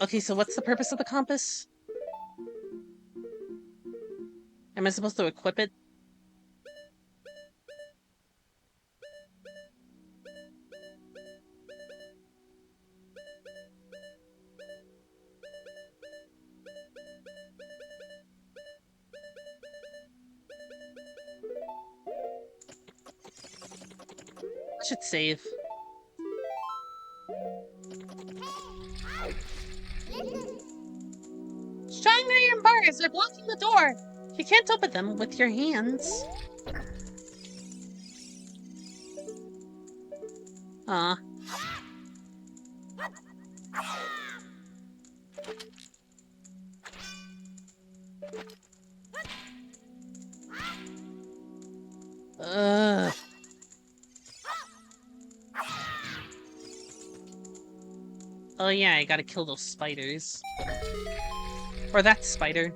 Okay, so what's the purpose of the compass? Am I supposed to equip it? I should save. Strong iron bars are blocking the door. You can't open them with your hands. Aw. Ugh. Oh yeah, I gotta kill those spiders. Or that spider.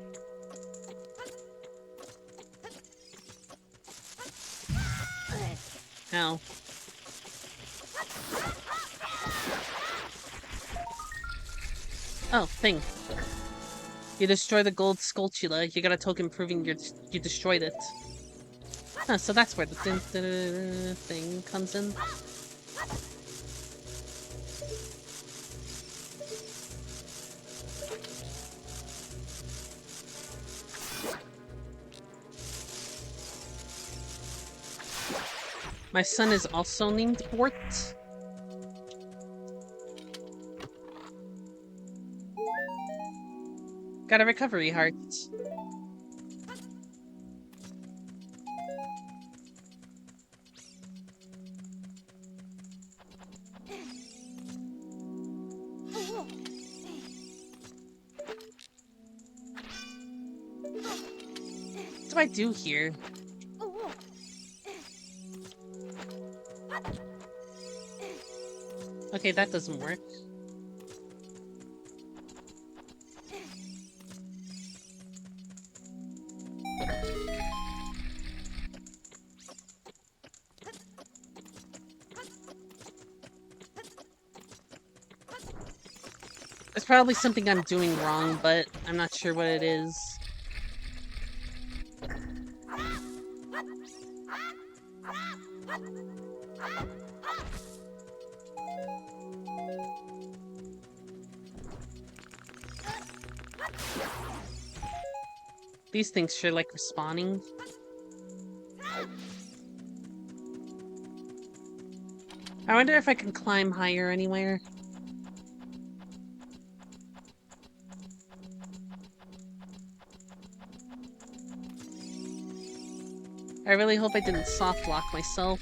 Ow. Oh, thing. You destroy the gold Skulltula, you got a token proving you destroyed it. Oh, so that's where the thing comes in. My son is also named Bort. Got a recovery heart. What do I do here? Okay, that doesn't work. There's probably something I'm doing wrong, but I'm not sure what it is. These things sure like respawning. I wonder if I can climb higher anywhere. I really hope I didn't soft lock myself.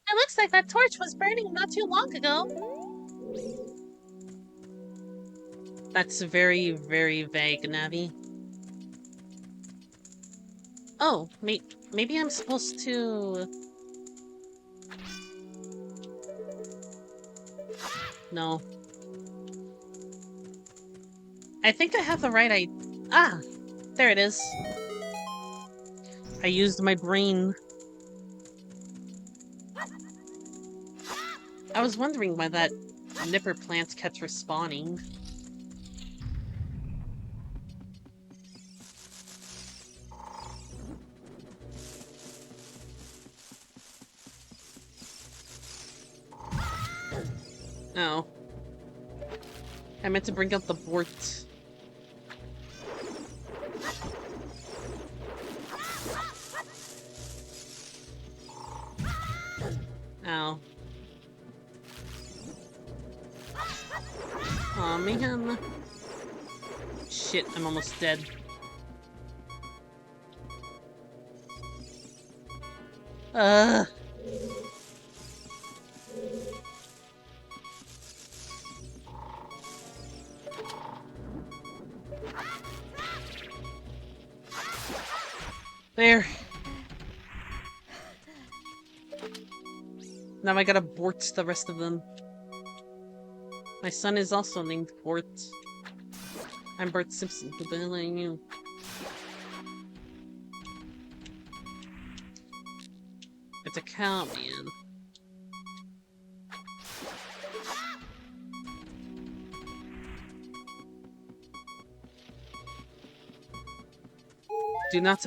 It looks like that torch was burning not too long ago. That's very, very vague, Navi. Oh, maybe I'm supposed to... No. I think I have the right Ah! There it is. I used my brain. I was wondering why that nipper plant kept respawning. Oh. I meant to bring up the bort. Ow. Aw, man. Shit, I'm almost dead. Ugh. There. Now I gotta bort the rest of them. My son is also named Bort. I'm Bart Simpson. Who the hell are you? It's a cow, man. Do not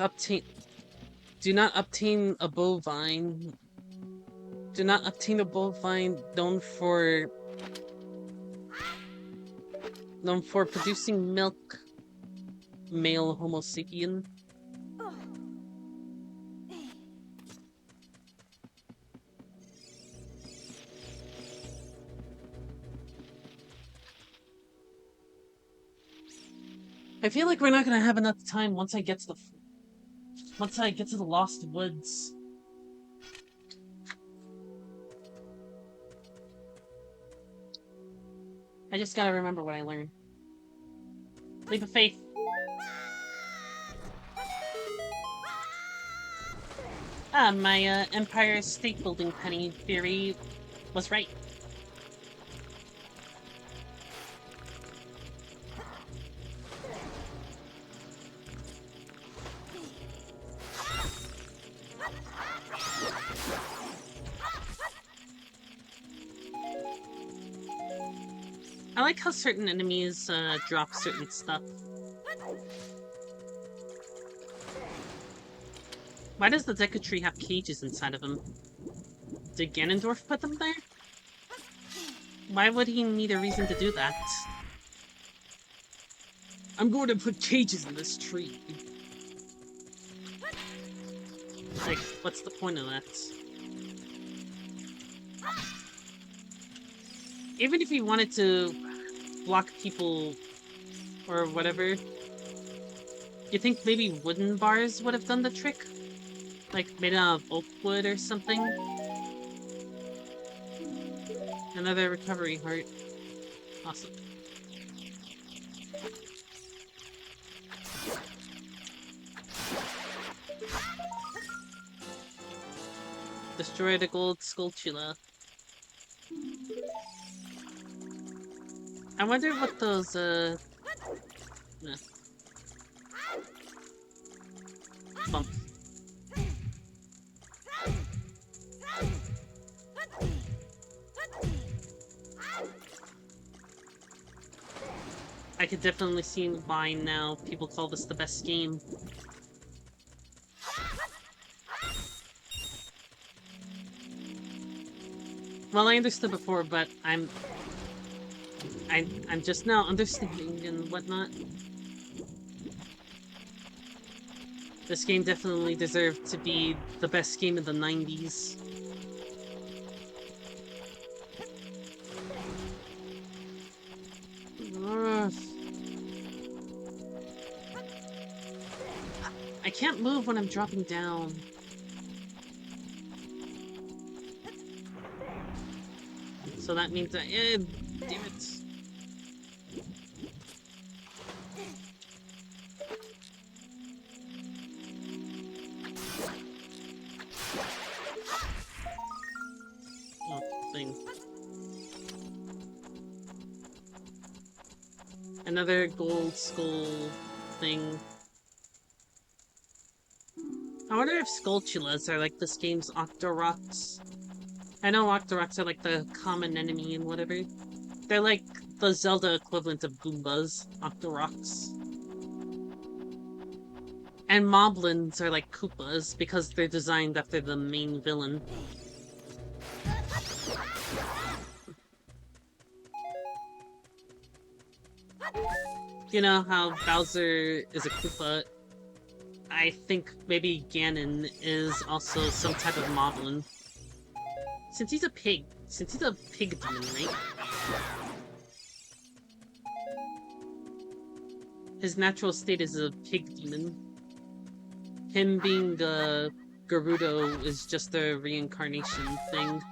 obtain a bovine. Do not obtain a bovine known for producing milk. Male Homo sapien. I feel like we're not gonna have enough time once I get to the Lost Woods. I just gotta remember what I learned. Leap of faith. Ah, my Empire State Building penny theory was right. I like how certain enemies drop certain stuff. Why does the Deku Tree have cages inside of him? Did Ganondorf put them there? Why would he need a reason to do that? I'm going to put cages in this tree. Like, what's the point of that? Even if he wanted to block people or whatever, you think maybe wooden bars would have done the trick? Like, made out of oak wood or something. Another recovery heart. Awesome. Destroy the gold skulltula. I wonder what those, nah, bump. I could definitely see why now people call this the best game. Well, I understood before, but I'm just now understanding and whatnot. This game definitely deserved to be the best game of the 90s. Ugh. I can't move when I'm dropping down. So that means that, damn it. Oh, thing. Another gold skull thing. I wonder if Skulltulas are like this game's Octoroks. I know Octoroks are like the common enemy and whatever. They're like the Zelda equivalent of Goombas, Octoroks. And Moblins are like Koopas because they're designed after the main villain. You know how Bowser is a Koopa? I think maybe Ganon is also some type of Moblin. Since he's a pig demon, right? His natural state is a pig demon. Him being a Gerudo is just a reincarnation thing.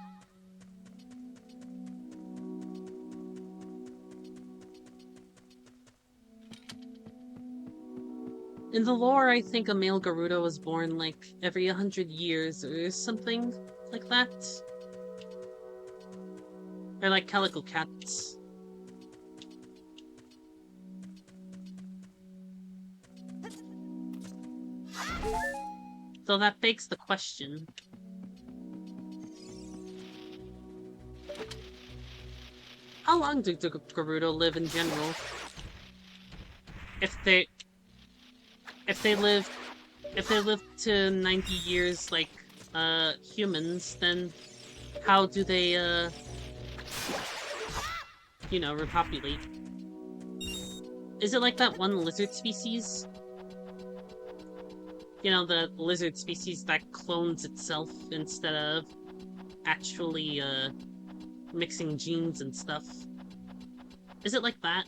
In the lore, I think a male Gerudo was born like every 100 years or something like that. Or like calico cats. So that begs the question. How long do Gerudo live in general? If they live to 90 years like humans, then how do they you know, repopulate? Is it like that one lizard species? You know, the lizard species that clones itself instead of actually mixing genes and stuff. Is it like that?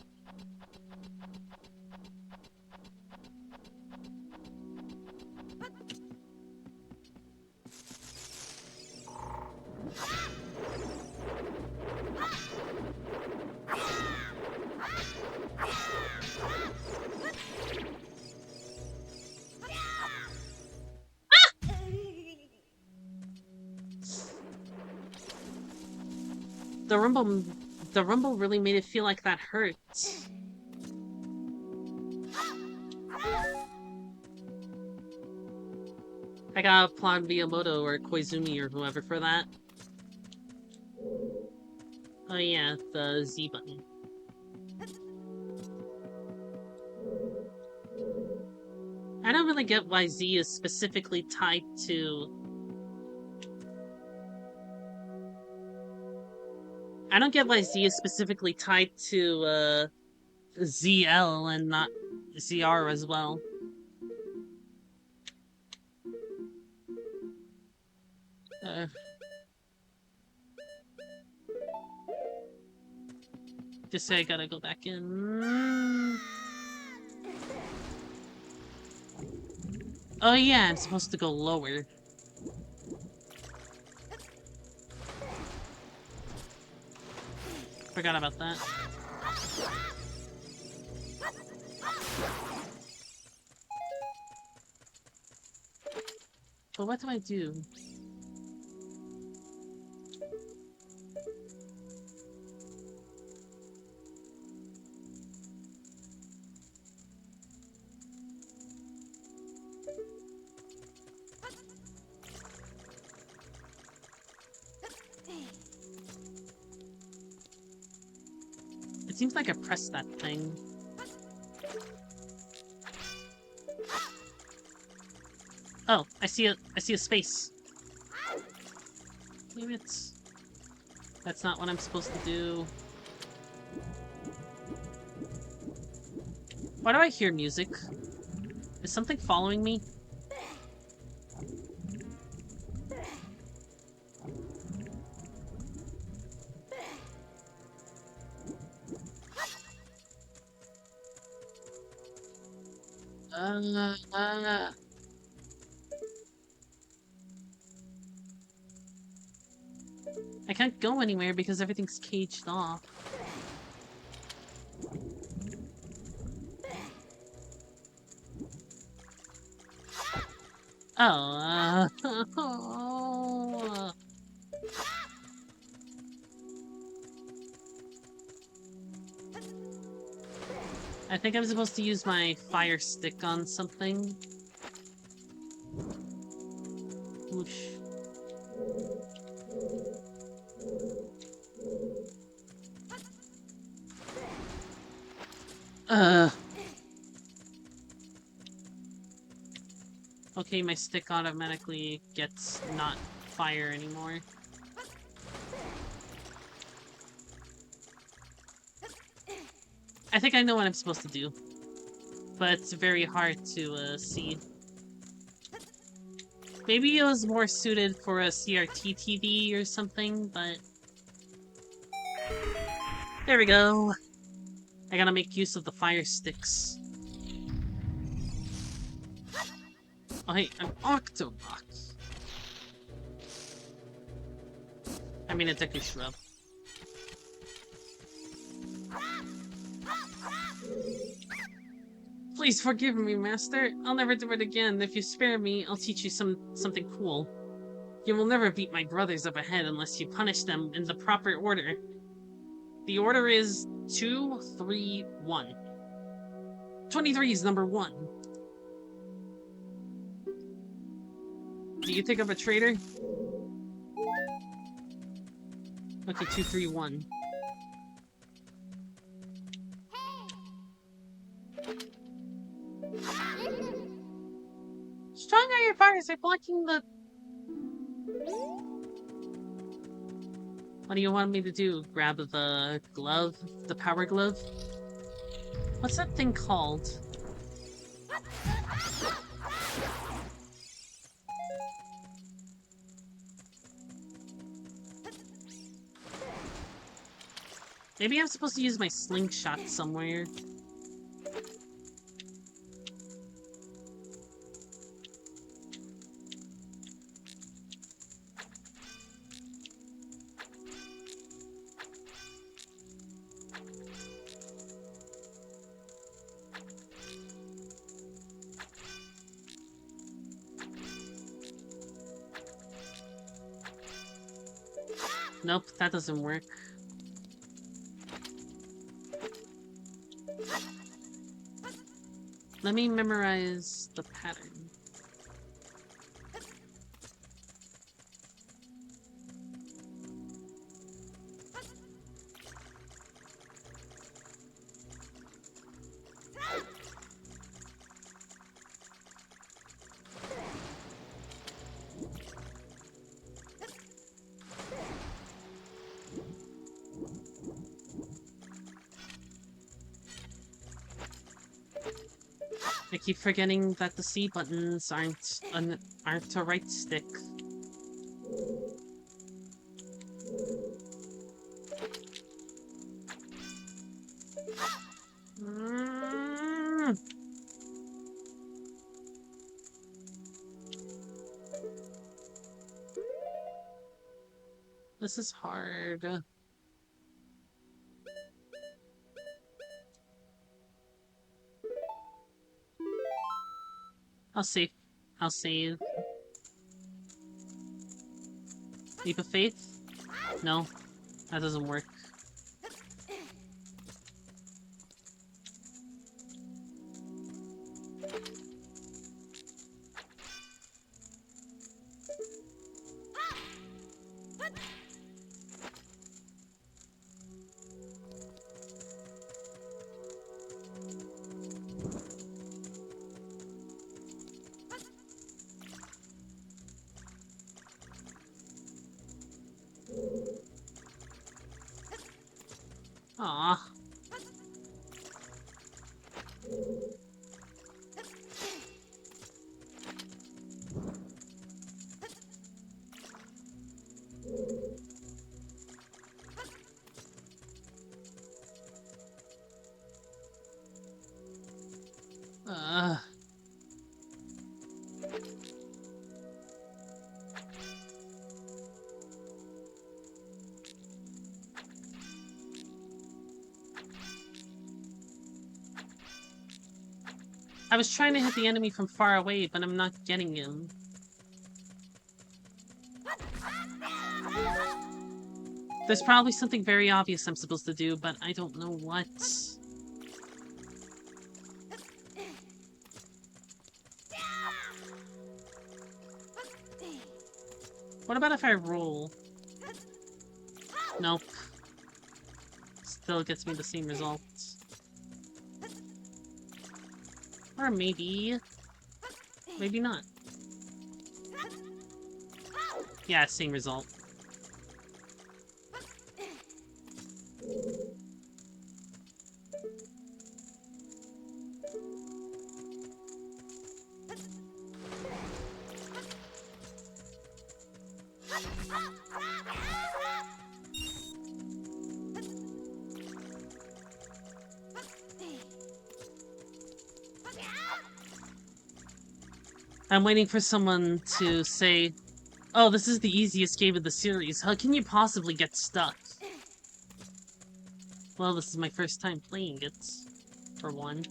The rumble really made it feel like that hurt. I gotta applaud Miyamoto or Koizumi or whoever for that. Oh yeah, the Z button. I don't really get why Z is specifically tied to... I don't get why Z is specifically tied to, ZL and not ZR as well. Just say I gotta go back in. Oh yeah, I'm supposed to go lower. Forgot about that. But what do I do? It seems like I pressed that thing. Oh, I see a space. Damn it. That's not what I'm supposed to do. Why do I hear music? Is something following me? I can't go anywhere because everything's caged off. Oh, I think I'm supposed to use my fire stick on something. Whoosh. Okay, my stick automatically gets not fire anymore. I think I know what I'm supposed to do. But it's very hard to see. Maybe it was more suited for a CRT TV or something, but... There we go! I gotta make use of the fire sticks. Oh hey, an Octobot! I mean a Deku Shrub. Please forgive me, Master. I'll never do it again. If you spare me, I'll teach you something cool. You will never beat my brothers up ahead unless you punish them in the proper order. The order is 2, 3, 1. 23 is number 1. Do you think I'm a traitor? Okay, 2, 3, 1. Strong are your fires are blocking the... What do you want me to do? Grab the glove? The power glove? What's that thing called? Maybe I'm supposed to use my slingshot somewhere. Nope, that doesn't work. Let me memorize the pattern. I keep forgetting that the C buttons aren't a right stick. This is hard. I'll save. I'll save. Leap of faith? No, that doesn't work. Aww. I was trying to hit the enemy from far away, but I'm not getting him. There's probably something very obvious I'm supposed to do, but I don't know what. What about if I roll? Nope. Still gets me the same result. Or maybe... maybe not. Yeah, same result. I'm waiting for someone to say, oh, this is the easiest game of the series. How can you possibly get stuck? Well, this is my first time playing it, for one.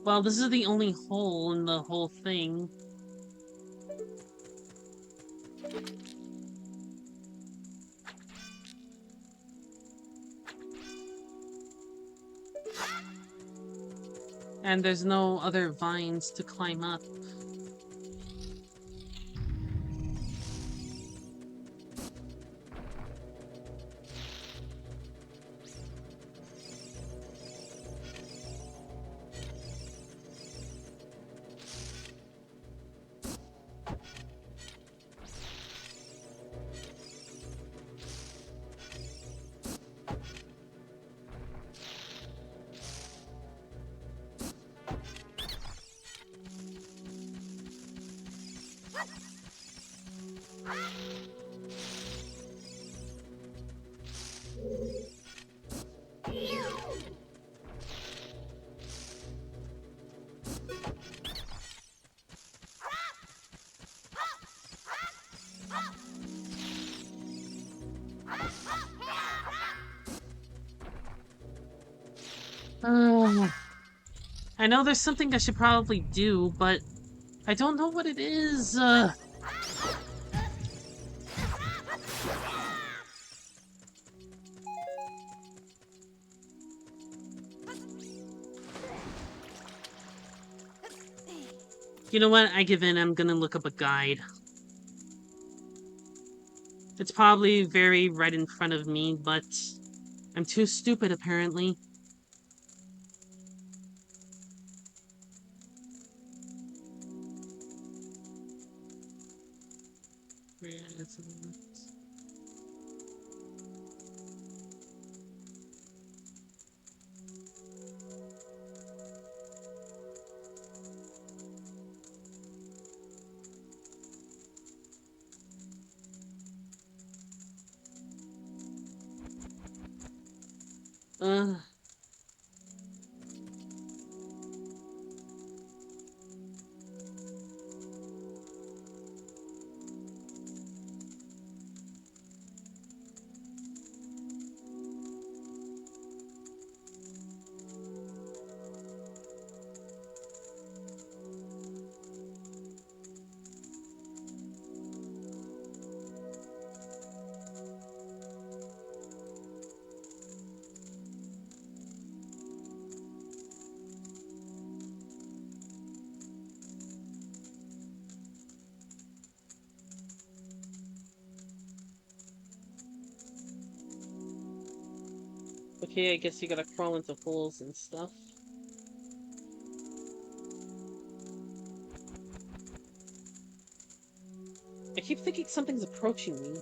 Well, this is the only hole in the whole thing. And there's no other vines to climb up. I know there's something I should probably do, but I don't know what it is. You know what? I give in. I'm gonna look up a guide. It's probably very right in front of me, but I'm too stupid, apparently. Where is it? Uh, okay, I guess you gotta crawl into holes and stuff. I keep thinking something's approaching me.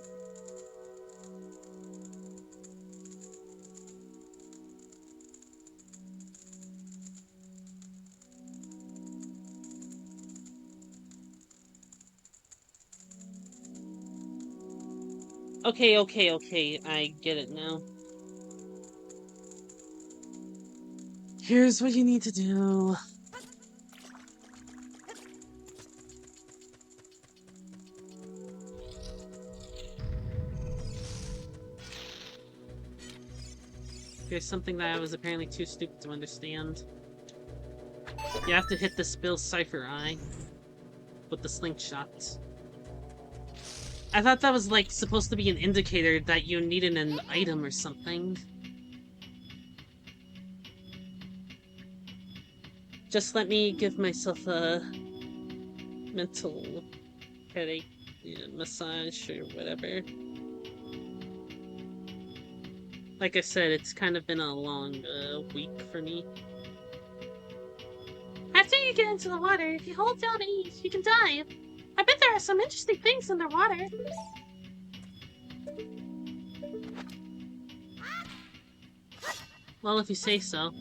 Okay, I get it now. Here's what you need to do. Here's something that I was apparently too stupid to understand. You have to hit the spill cipher eye with the slingshot. I thought that was like supposed to be an indicator that you needed an item or something. Just let me give myself a mental headache massage or whatever. Like I said, it's kind of been a long week for me. After you get into the water, if you hold down E, you can dive. I bet there are some interesting things underwater. Well, if you say so.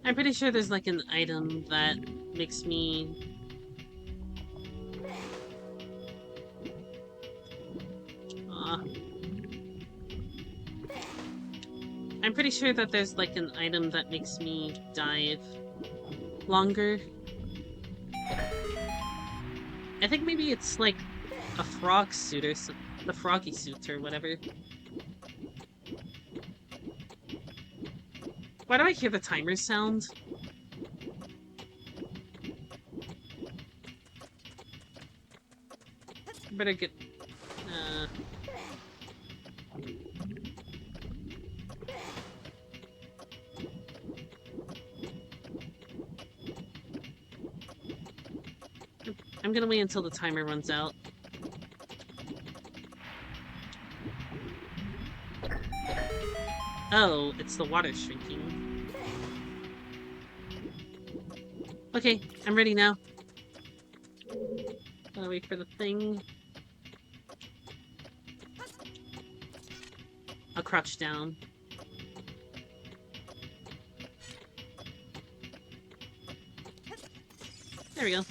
I'm pretty sure there's like an item that makes me... I'm pretty sure that there's like an item that makes me dive longer. I think maybe it's like a frog suit or the froggy suit or whatever. Why do I hear the timer sound? Better get... I'm gonna wait until the timer runs out. Oh, it's the water shrinking. Okay, I'm ready now. Gotta wait for the thing. I'll crouch down. There we go.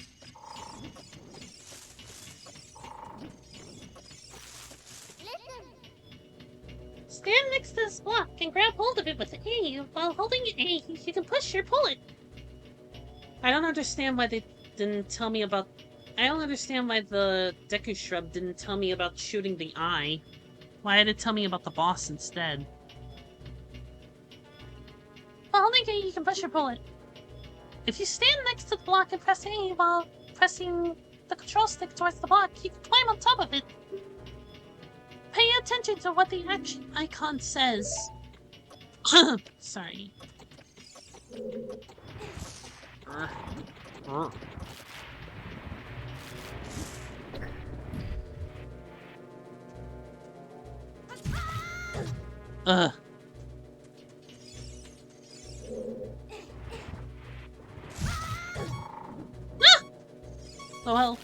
Stand next to this block and grab hold of it with A. While holding A, you can push or pull it. I don't understand why they didn't tell me about... I don't understand why the Deku Shrub didn't tell me about shooting the eye. Why did it tell me about the boss instead? While holding A, you can push or pull it. If you stand next to the block and press A while pressing the control stick towards the block, you can climb on top of it. Pay attention to what the action icon says. Sorry. Ugh. Ah! Oh well.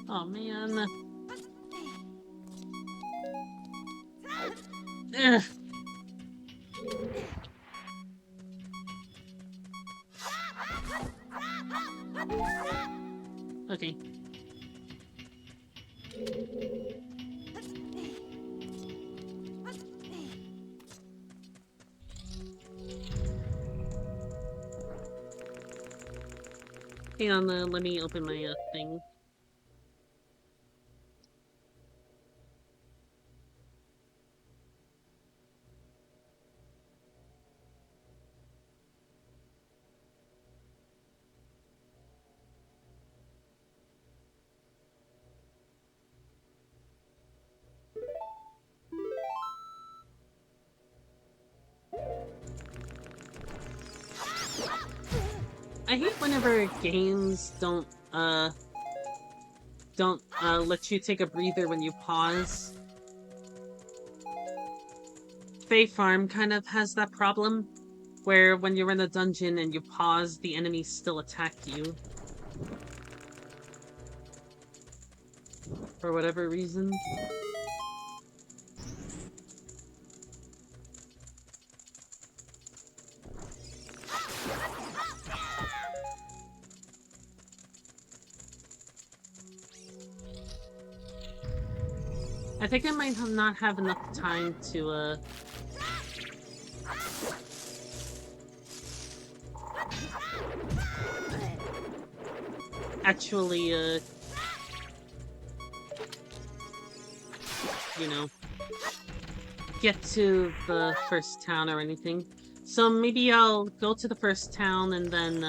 Oh man. Ugh. Okay. Hang on, let me open my thing. I hate whenever games don't let you take a breather when you pause. Fae Farm kind of has that problem, where when you're in a dungeon and you pause, the enemies still attack you. For whatever reason. I think I might not have enough time to, actually, you know, get to the first town or anything. So maybe I'll go to the first town and then,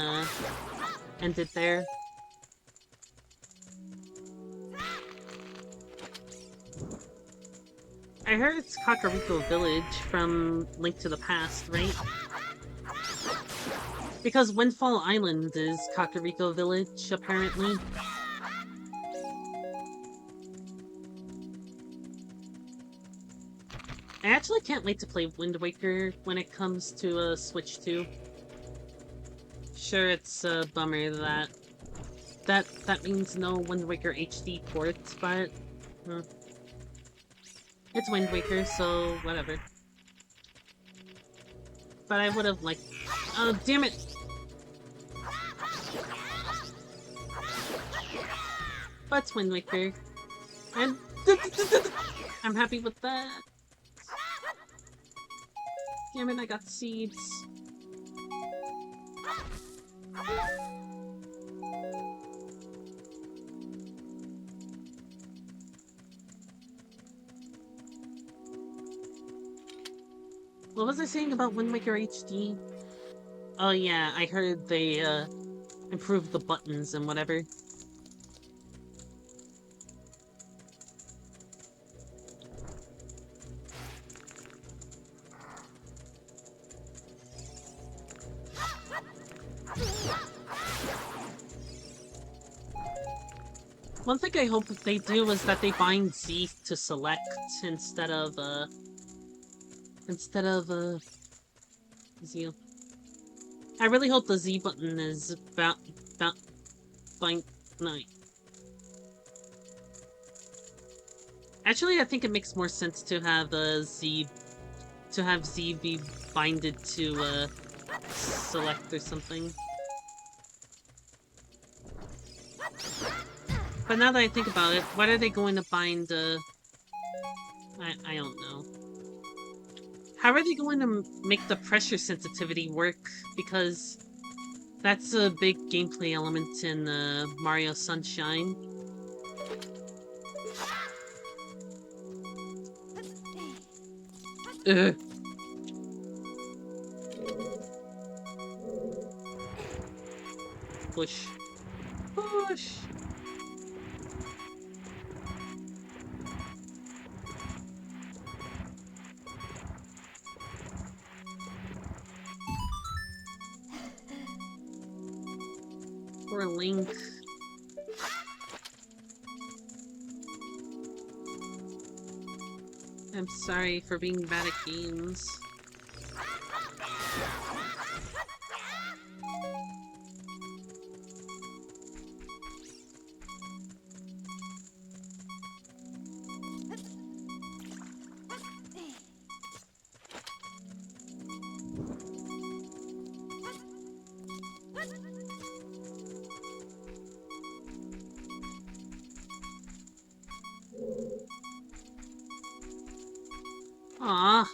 end it there. I heard it's Kakariko Village from Link to the Past, right? Because Windfall Island is Kakariko Village, apparently. I actually can't wait to play Wind Waker when it comes to Switch 2. Sure, it's a bummer that means no Wind Waker HD ports, but it's Wind Waker, so whatever. But I would have liked. Oh, damn it! But it's Wind Waker, and I'm happy with that. Damn it! I got seeds. What was I saying about Wind Waker HD? Oh yeah, I heard they improved the buttons and whatever. One thing I hope they do is that they bind Z to select instead of Z. I really hope the Z button is bind. No. Actually, I think it makes more sense to have Z be binded to select or something. But now that I think about it, what are they going to bind, I don't know. How are they going to make the pressure sensitivity work? Because that's a big gameplay element in, Mario Sunshine. Ugh. Push. Push! Poor Link. I'm sorry for being bad at games. Aw.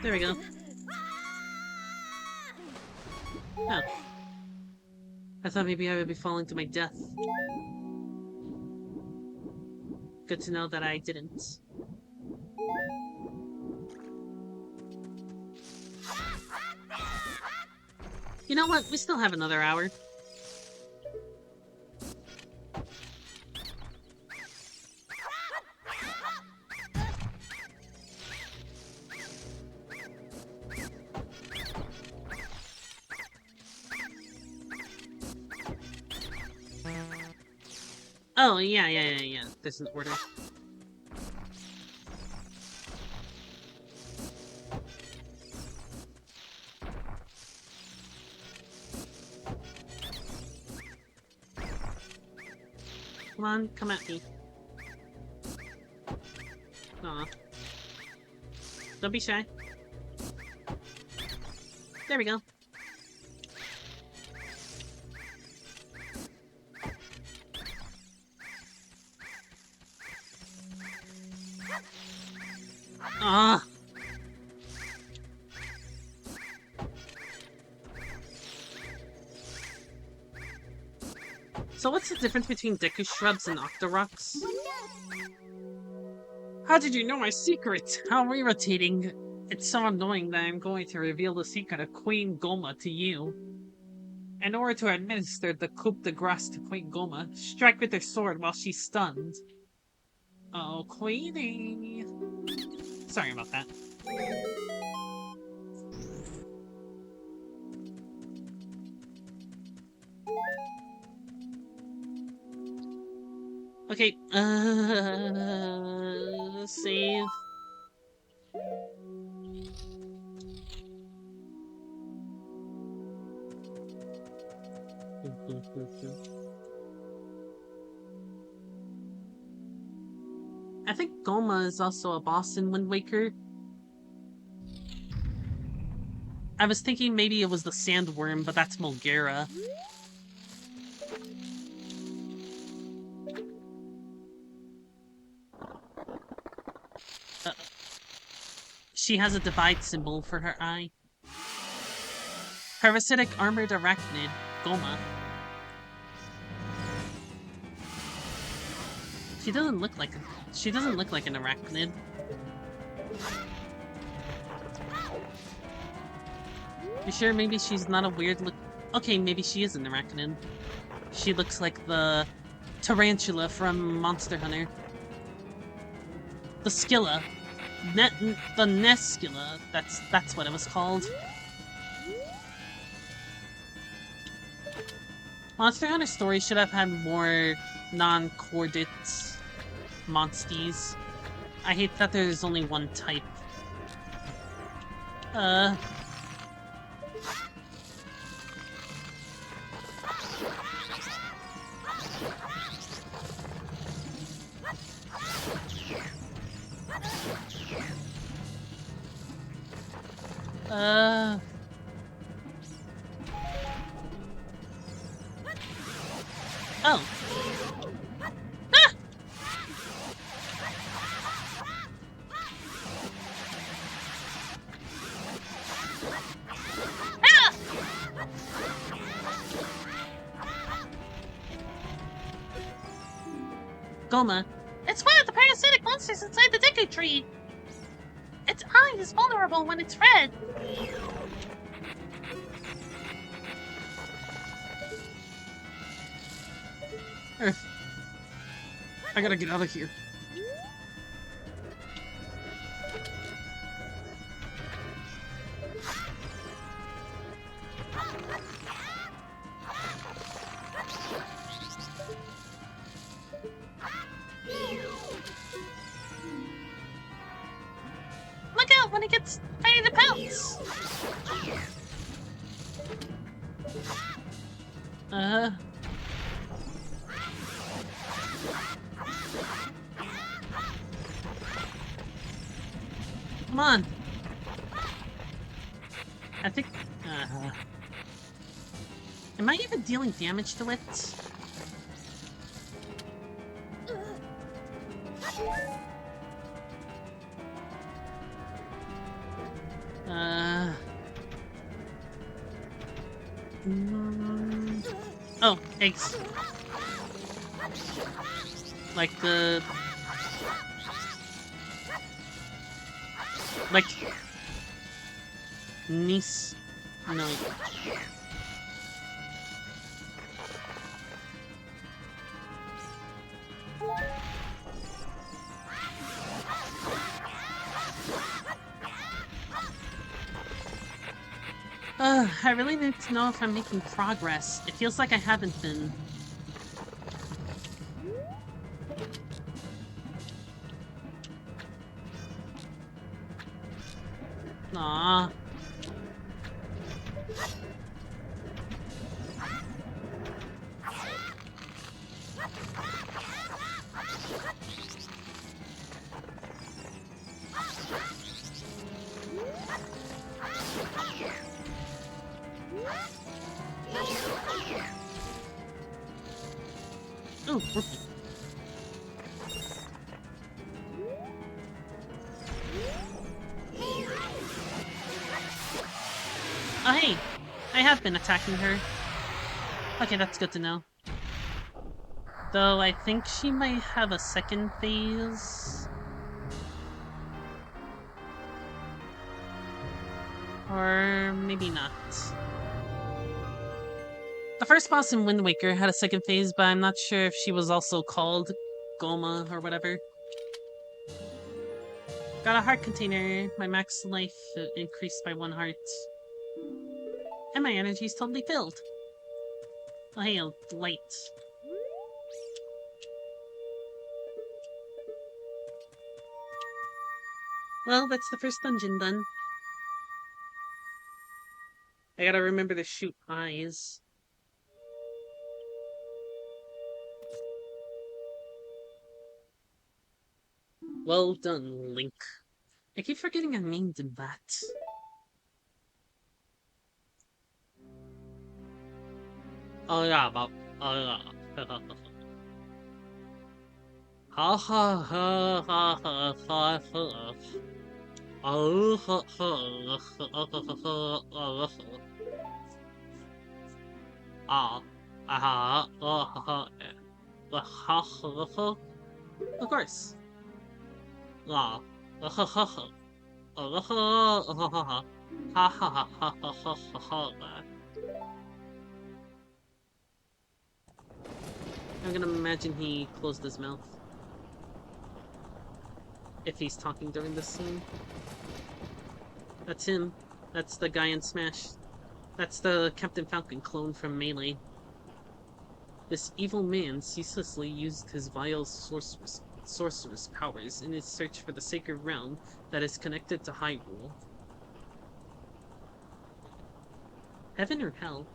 There we go. Oh. I thought maybe I would be falling to my death. Good to know that I didn't. You know what? We still have another hour. Oh, yeah. There's an order. Come on, come at me. Aw. Don't be shy. There we go. Ah. So what's the difference between Deku shrubs and Octoroks? How did you know my secret? How irritating. It's so annoying that I'm going to reveal the secret of Queen Goma to you. In order to administer the coup de grace to Queen Goma, strike with her sword while she's stunned. Oh, Queenie. Sorry about that. Okay, save. I think Goma is also a boss in Wind Waker. I was thinking maybe it was the Sandworm, but that's Mulgara. She has a divide symbol for her eye. Parasitic armored arachnid, Goma. She doesn't look like an arachnid. You sure maybe she's not a weird look? Okay, maybe she is an arachnid. She looks like the tarantula from Monster Hunter. The Skilla. The Neskilla. That's what it was called. Monster Hunter story should have had more non-coordinate monsties. I hate that there's only one type. Oh. Ah! Ah! Goma. It's one of the parasitic monsters inside the Deku Tree. Its eye is vulnerable when it's red. I gotta get out of here. Look out when it gets ready to pounce! on! I think... am I even dealing damage to it? Oh, eggs. Like the... Like... Niece... No. I really need to know if I'm making progress. It feels like I haven't been. Aww. Ooh, whoopee. Oh, hey! I have been attacking her. Okay, that's good to know. Though I think she might have a second phase. Or maybe not. The first boss in Wind Waker had a second phase, but I'm not sure if she was also called Goma or whatever. Got a heart container. My max life increased by 1 heart. And my energy is totally filled. Oh, hey, light. Well, that's the first dungeon done. I gotta remember to shoot eyes. Well done, Link. I keep forgetting I named him that. Oh yeah, but oh yeah. Ha ha ha ha ha ha ha. Oh ha ha ha ha ha. Ah, of course. Ah, I'm gonna imagine he closed his mouth. If he's talking during this scene. That's him. That's the guy in Smash. That's the Captain Falcon clone from Melee. This evil man ceaselessly used his vile sorceress powers in his search for the sacred realm that is connected to Hyrule. Heaven or hell?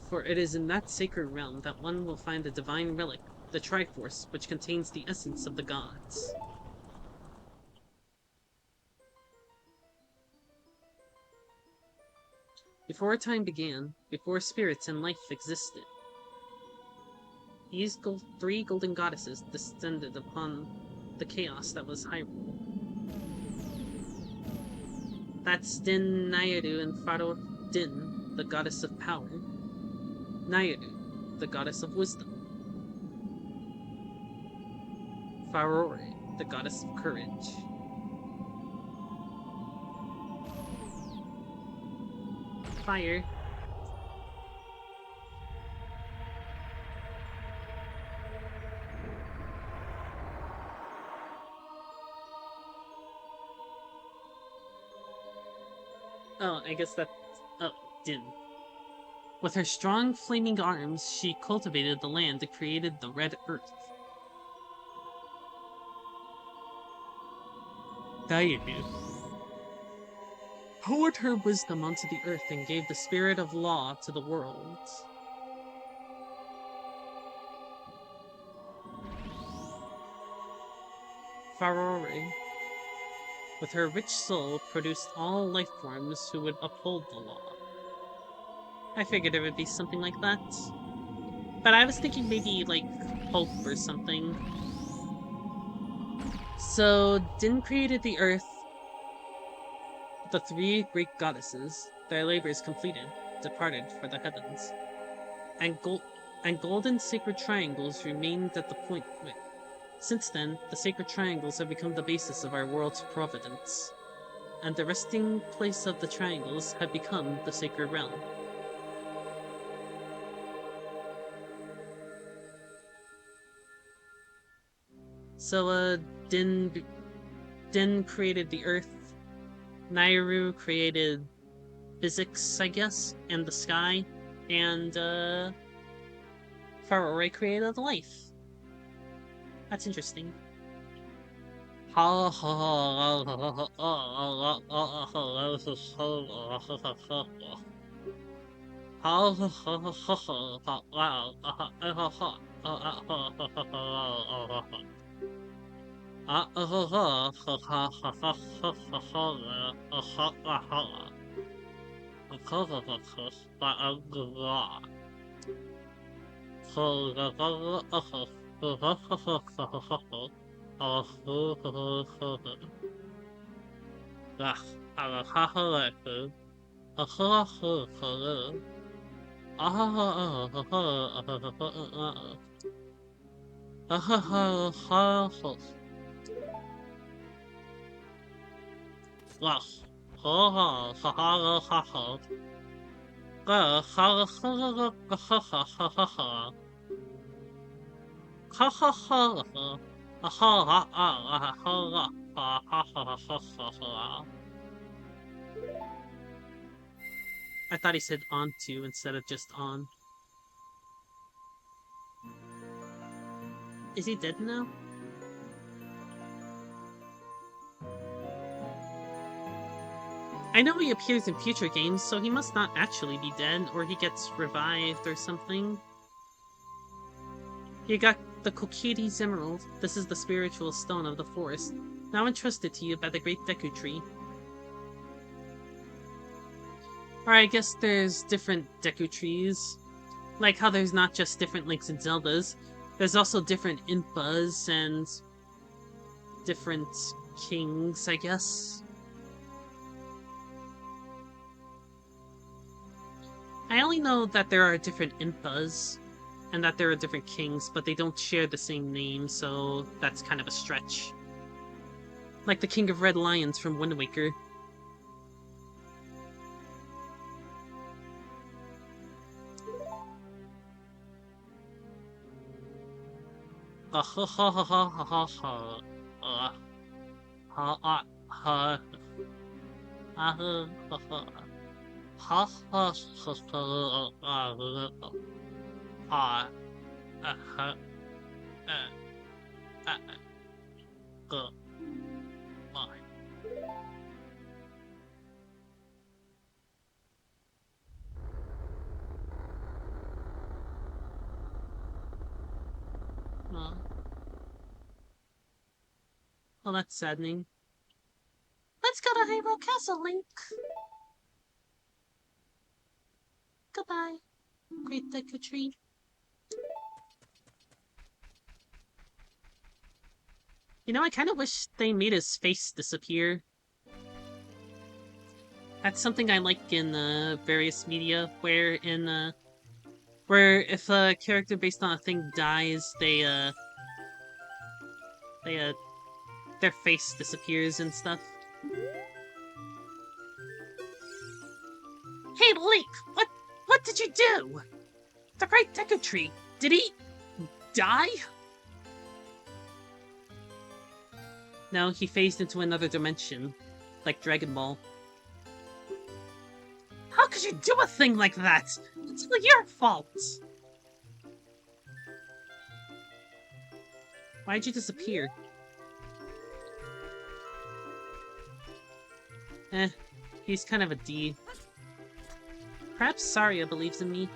For it is in that sacred realm that one will find the divine relic, the Triforce, which contains the essence of the gods. Before time began, before spirits and life existed, these 3 golden goddesses descended upon the chaos that was Hyrule. That's Din, Nayadu, and Faro Din, the goddess of power. Nayadu, the goddess of wisdom. Farore, the goddess of courage. Fire. Oh, I guess that... Oh, Din. With her strong, flaming arms, she cultivated the land and created the Red Earth. Daiyu poured her wisdom onto the earth and gave the spirit of law to the world. Farore with her rich soul, produced all life forms who would uphold the law. I figured it would be something like that. But I was thinking maybe, like, hope or something. So, Din created the earth, the three great goddesses, their labors completed, departed for the heavens. And, and golden sacred triangles remained at the point. Since then, the sacred triangles have become the basis of our world's providence, and the resting place of the triangles have become the sacred realm. So, Din created the earth, Nairu created physics, I guess, and the sky, and, Farore created life. That's interesting. I thought he said onto instead of just on. Is he dead now? I know he appears in future games, so he must not actually be dead, or he gets revived or something. You got the Kokiri's Emerald. This is the spiritual stone of the forest, now entrusted to you by the Great Deku Tree. Or I guess there's different Deku Trees. Like how there's not just different Links and Zeldas, there's also different Impas and different kings, I guess. I only know that there are different Impas and that there are different kings, but they don't share the same name, so that's kind of a stretch. Like the King of Red Lions from Wind Waker. Well, that's saddening. Let's go to Hyrule Castle, Link. Goodbye, Great Deku Tree. You know, I kind of wish they made his face disappear. That's something I like in various media, where if a character based on a thing dies, their face disappears and stuff. Hey, Link! What did you do? The Great Deku Tree, did he die? No, he phased into another dimension, like Dragon Ball. How could you do a thing like that? It's all your fault! Why'd you disappear? He's kind of a D. Perhaps Saria believes in me.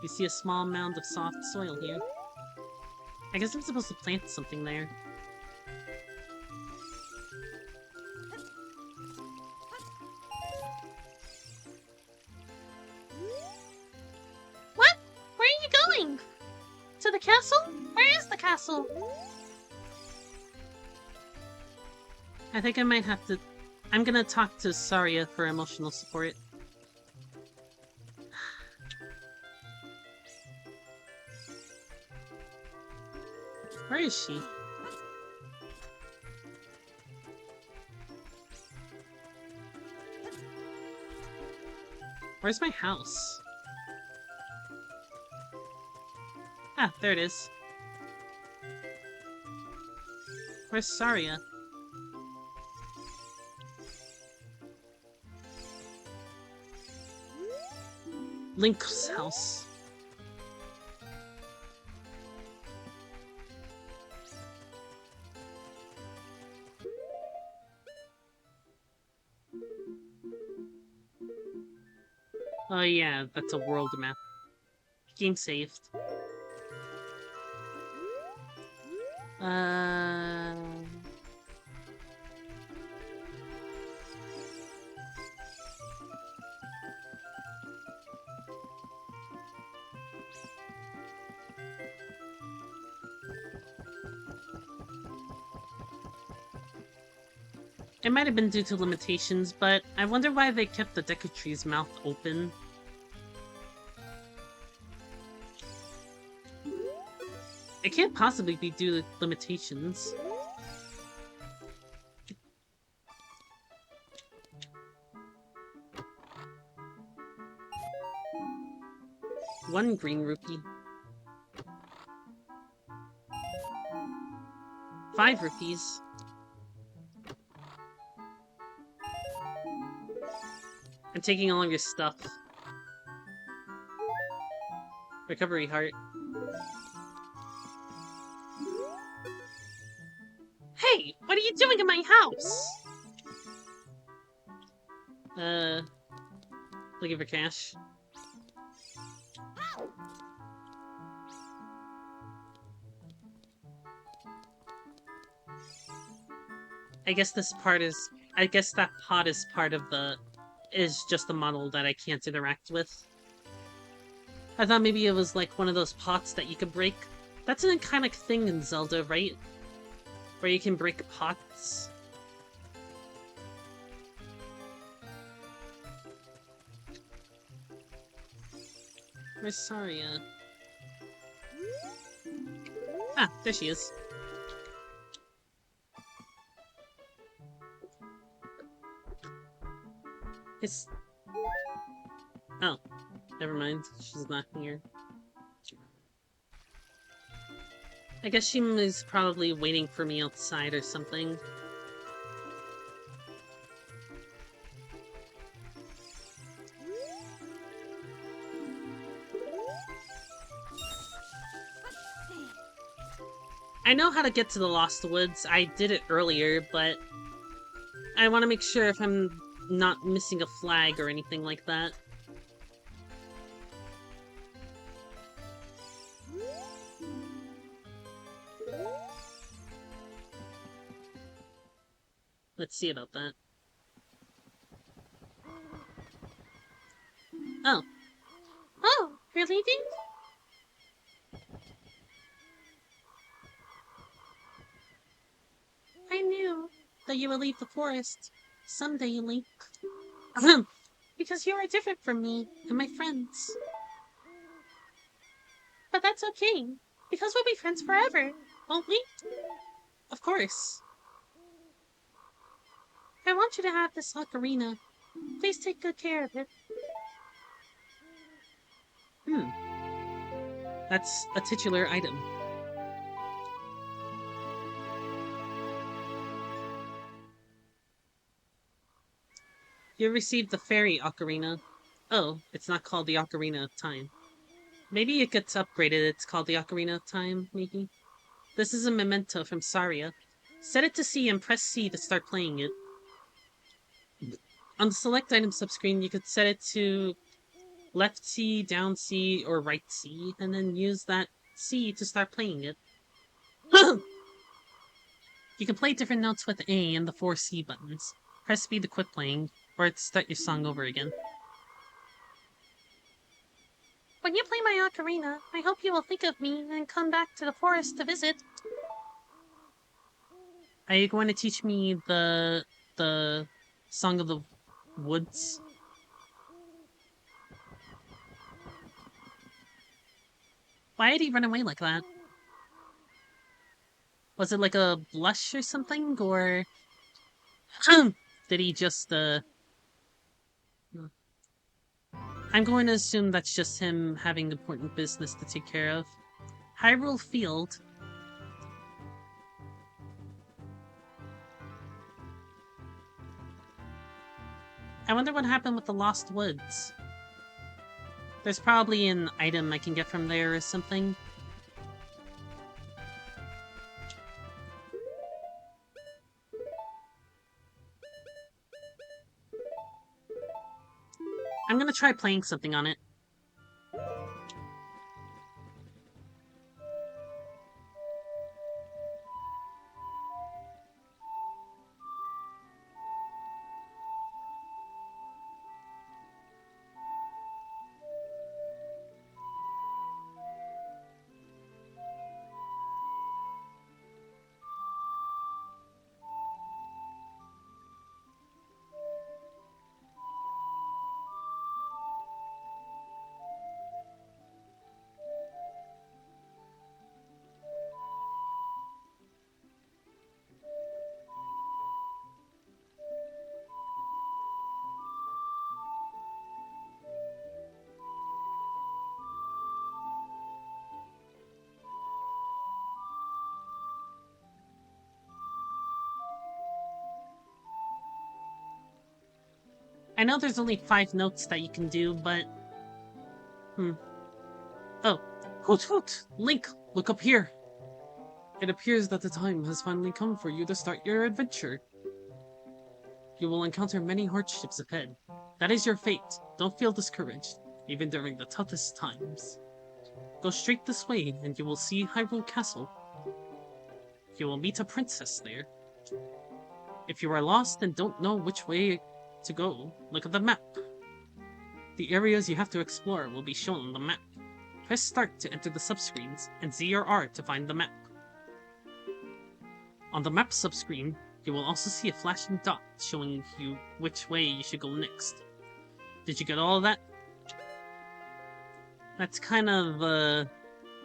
You see a small mound of soft soil here. I guess I'm supposed to plant something there. castle? Where is the castle? I think I might have to... I'm gonna talk to Saria for emotional support. Where is she? Where's my house? Ah, there it is. Where's Saria? Link's house. Oh yeah, that's a world map. Game saved. It might have been due to limitations, but I wonder why they kept the Decatree's mouth open. It can't possibly be due to limitations. One green rupee. 5 rupees. I'm taking all of your stuff. Recovery heart. Hey! What are you doing in my house? Looking for cash. I guess that pot is part of the... is just a model that I can't interact with. I thought maybe it was like one of those pots that you could break. That's an iconic thing in Zelda, right? Where you can break pots. Where's Saria? Ah, there she is. It's... Oh, never mind. She's not here. I guess she was probably waiting for me outside or something. I know how to get to the Lost Woods. I did it earlier, but I want to make sure if I'm not missing a flag or anything like that. Let's see about that. Oh. Oh, you're leaving? I knew that you would leave the forest someday, Link. Because you are different from me and my friends. But that's okay, because we'll be friends forever, won't we? Of course. I want you to have this ocarina. Please take good care of it. That's a titular item. You received the fairy ocarina. Oh, it's not called the Ocarina of Time. Maybe it gets upgraded, it's called the Ocarina of Time, maybe? This is a memento from Saria. Set it to C and press C to start playing it. On the select item subscreen, you could set it to left C, down C, or right C, and then use that C to start playing it. You can play different notes with A and the 4 C buttons. Press B to quit playing, or to start your song over again. When you play my ocarina, I hope you will think of me and come back to the forest to visit. Are you going to teach me the Song of the Woods? Why did he run away like that? Was it like a blush or something, or did he just I'm going to assume that's just him having important business to take care of. Hyrule Field. I wonder what happened with the Lost Woods. There's probably an item I can get from there or something. I'm gonna try playing something on it. I know there's only 5 notes that you can do, but... Oh. Hoot hoot! Link, look up here! It appears that the time has finally come for you to start your adventure. You will encounter many hardships ahead. That is your fate. Don't feel discouraged, even during the toughest times. Go straight this way, and you will see Hyrule Castle. You will meet a princess there. If you are lost and don't know which way to go, look at the map. The areas you have to explore will be shown on the map. Press start to enter the subscreens, and Z or R to find the map. On the map subscreen, you will also see a flashing dot showing you which way you should go next. Did you get all of that? That's kind of,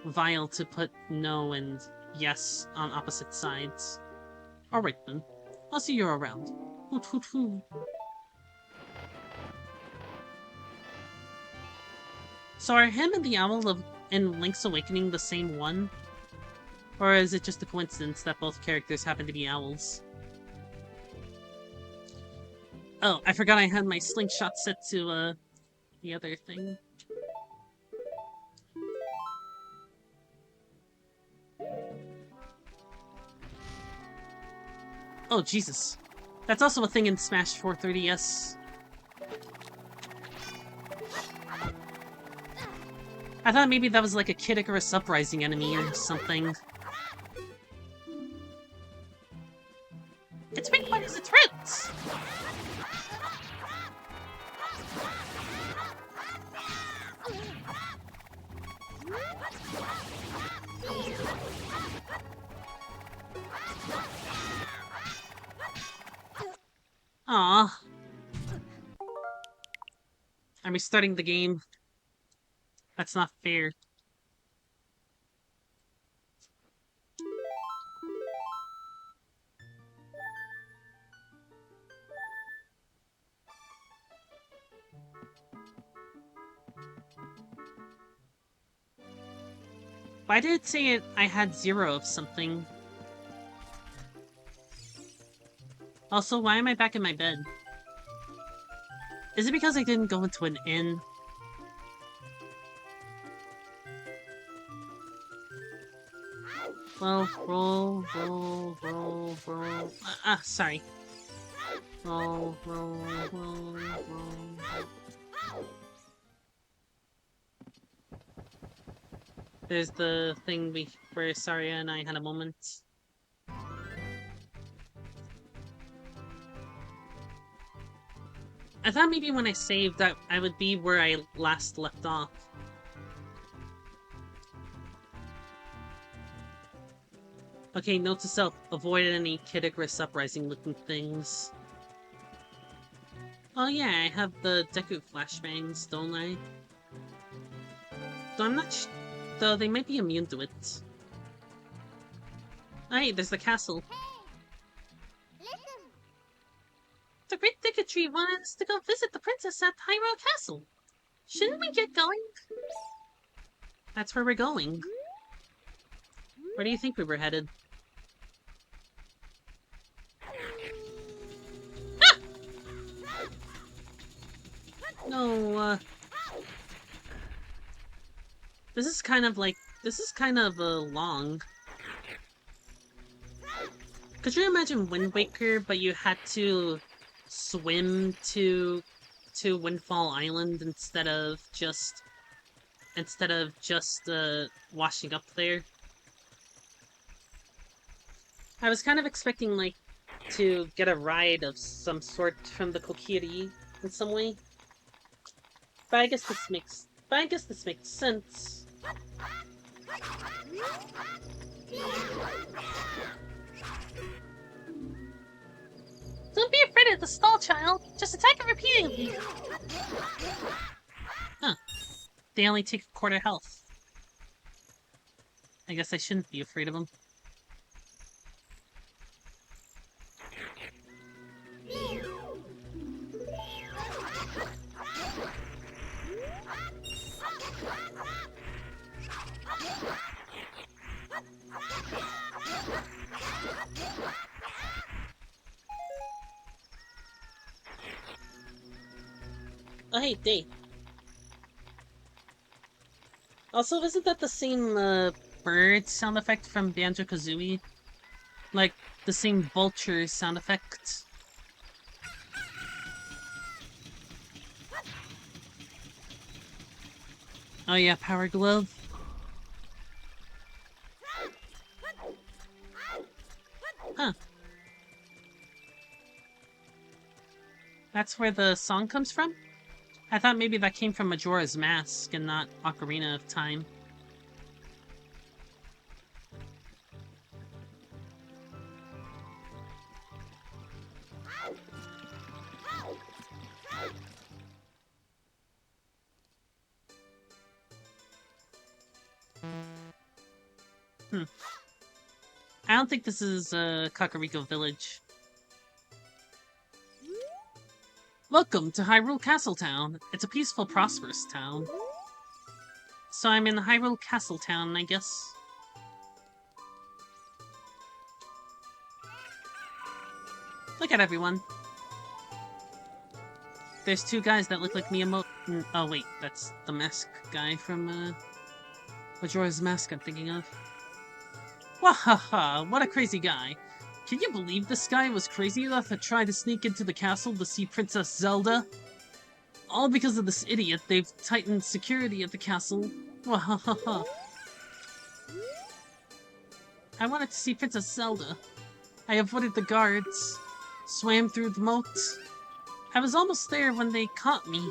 vile to put no and yes on opposite sides. Alright then, I'll see you around. Hoot hoot hoot. So are him and the owl in Link's Awakening the same one? Or is it just a coincidence that both characters happen to be owls? Oh, I forgot I had my slingshot set to, the other thing. Oh, Jesus. That's also a thing in Smash 4 3DS. I thought maybe that was like a Kid Icarus Uprising enemy or something. It's big buddies, it's Roots! Aww. I'm restarting the game. That's not fair. Why did it say I had 0 of something? Also, why am I back in my bed? Is it because I didn't go into an inn? Well, roll. Sorry. Roll. There's the thing where Saria and I had a moment. I thought maybe when I saved that I would be where I last left off. Okay, note to self, avoid any Kid Icarus Uprising looking things. Oh yeah, I have the Deku flashbangs, don't I? Though I'm not though they might be immune to it. Oh, hey, there's the castle. Listen. The Great Tree wanted us to go visit the princess at Hyrule Castle. Shouldn't we get going? That's where we're going. Where do you think we were headed? Ah! No, this is kind of long. Could you imagine Wind Waker, but you had to swim to Windfall Island instead of just washing up there? I was kind of expecting like to get a ride of some sort from the Kokiri in some way. But I guess this makes sense. Don't be afraid of the stall, child. Just attack it repeatedly. Huh. They only take a quarter health. I guess I shouldn't be afraid of them. Oh, hey, Day. Also, isn't that the same bird sound effect from Banjo-Kazooie? Like, the same vulture sound effect? Oh yeah, Power Glove. Huh. That's where the song comes from? I thought maybe that came from Majora's Mask and not Ocarina of Time. Hmm. I don't think this is Kakariko Village. Welcome to Hyrule Castle Town. It's a peaceful, prosperous town. So I'm in Hyrule Castle Town, I guess. Look at everyone. There's two guys that look like Miyamoto. Oh wait, that's the mask guy from Majora's Mask I'm thinking of. Wahaha, what a crazy guy. Can you believe this guy was crazy enough to try to sneak into the castle to see Princess Zelda? All because of this idiot, they've tightened security at the castle. Wahaha. I wanted to see Princess Zelda. I avoided the guards, swam through the moat. I was almost there when they caught me.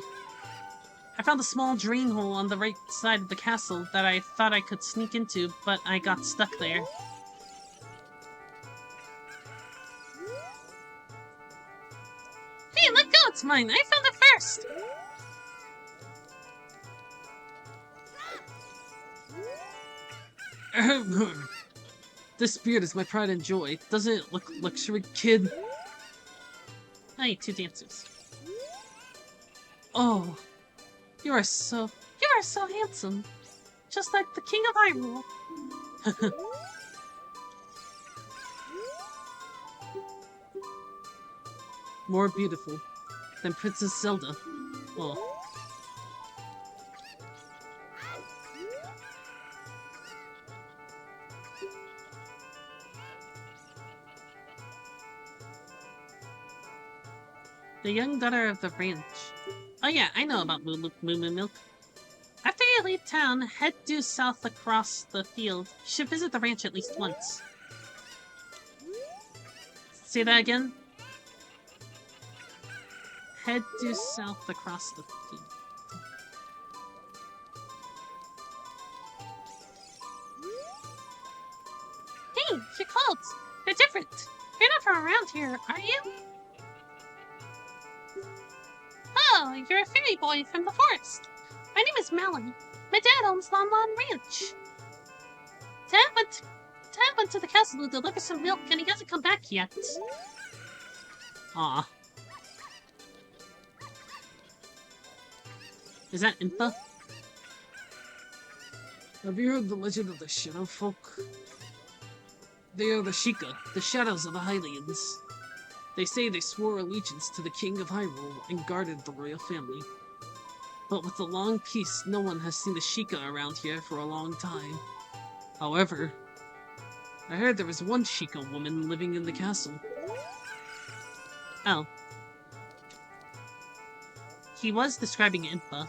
I found a small drain hole on the right side of the castle that I thought I could sneak into, but I got stuck there. Hey, let go! It's mine! I found it first! This beard is my pride and joy. Doesn't it look luxury, kid? Hey, two dancers. Oh, you are so handsome. Just like the King of Hyrule. More beautiful than Princess Zelda. Oh. The young daughter of the ranch. Oh yeah, I know about Moo Moo Milk. After you leave town, head due south across the field. You should visit the ranch at least once. Say that again? Head due south across the field. Hey, you're clothes. They're different. You're not from around here, are you? Oh, you're a fairy boy from the forest. My name is Mallory. My dad owns Lon Lon Ranch. Dad went, Dad went to the castle to deliver some milk, and he hasn't come back yet. Aw. Is that Impa? Have you heard the legend of the Shadow Folk? They are the Sheikah, the shadows of the Hylians. They say they swore allegiance to the King of Hyrule and guarded the royal family. But with the long peace, no one has seen the Sheikah around here for a long time. However, I heard there was one Sheikah woman living in the castle. Oh. He was describing Impa.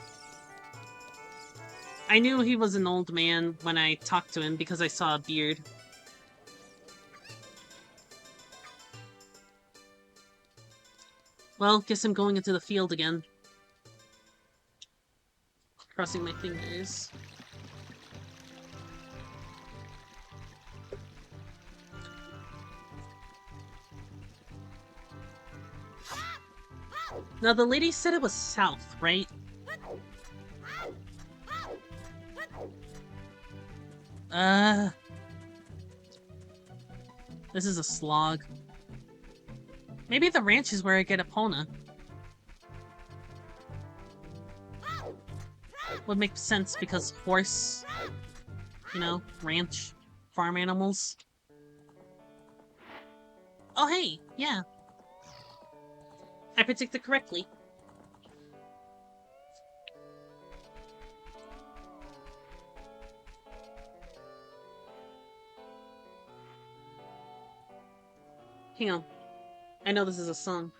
I knew he was an old man when I talked to him because I saw a beard. Well, guess I'm going into the field again. Crossing my fingers. Now, the lady said it was south, right? This is a slog. Maybe the ranch is where I get Epona. Would make sense because horse, you know, ranch, farm animals. Oh hey, yeah. I predicted correctly. Hang on. I know this is a song.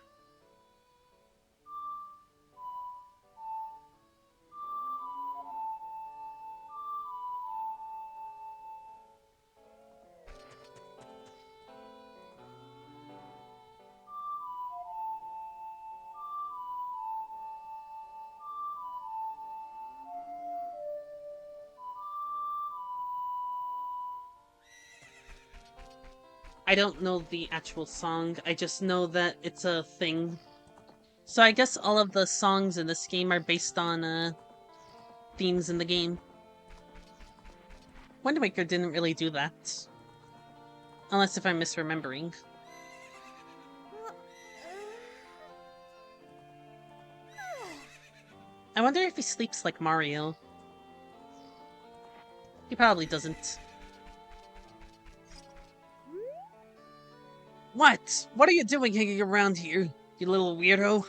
I don't know the actual song, I just know that it's a thing. So I guess all of the songs in this game are based on, themes in the game. Wind Waker didn't really do that. Unless if I'm misremembering. I wonder if he sleeps like Mario. He probably doesn't. What? What are you doing hanging around here, you little weirdo?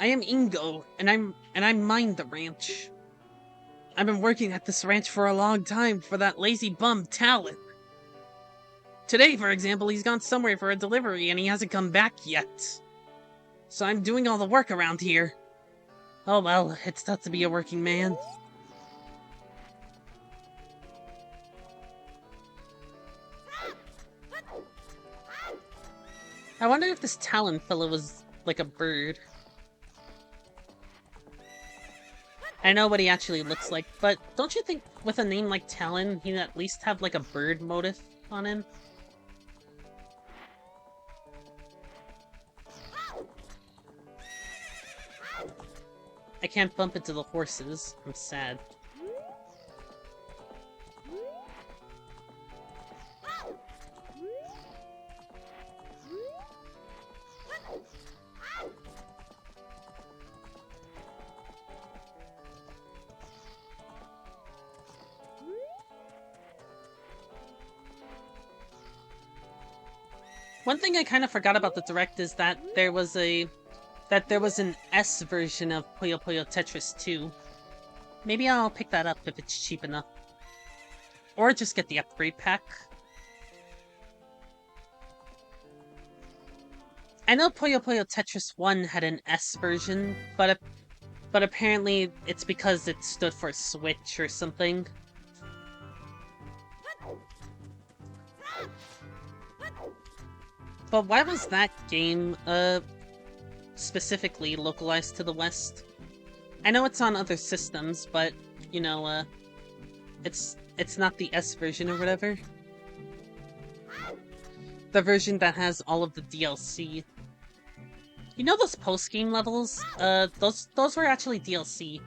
I am Ingo, and I mind the ranch. I've been working at this ranch for a long time for that lazy bum Talon. Today, for example, he's gone somewhere for a delivery and he hasn't come back yet. So I'm doing all the work around here. Oh well, it's tough to be a working man. I wonder if this Talon fellow was like a bird. I know what he actually looks like, but don't you think with a name like Talon, he'd at least have like a bird motif on him? I can't bump into the horses. I'm sad. One thing I kind of forgot about the Direct is that there was an S version of Puyo Puyo Tetris 2. Maybe I'll pick that up if it's cheap enough. Or just get the upgrade pack. I know Puyo Puyo Tetris 1 had an S version, but apparently it's because it stood for Switch or something. But why was that game, specifically localized to the West? I know it's on other systems, but, you know, it's not the S version or whatever. The version that has all of the DLC. You know those post-game levels? Those were actually DLC.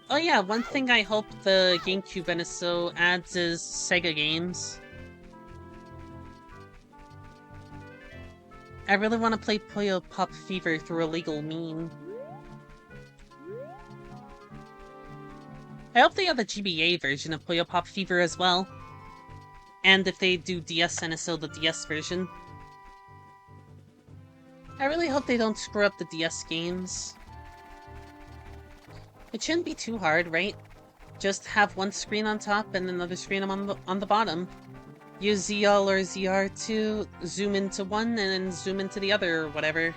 Oh yeah, one thing I hope the GameCube NSO adds is Sega games. I really want to play Puyo Pop Fever through a legal mean. I hope they have a GBA version of Puyo Pop Fever as well. And if they do DS NSO, the DS version. I really hope they don't screw up the DS games. It shouldn't be too hard, right? Just have one screen on top and another screen on the bottom. Use ZL or ZR to zoom into one and then zoom into the other or whatever.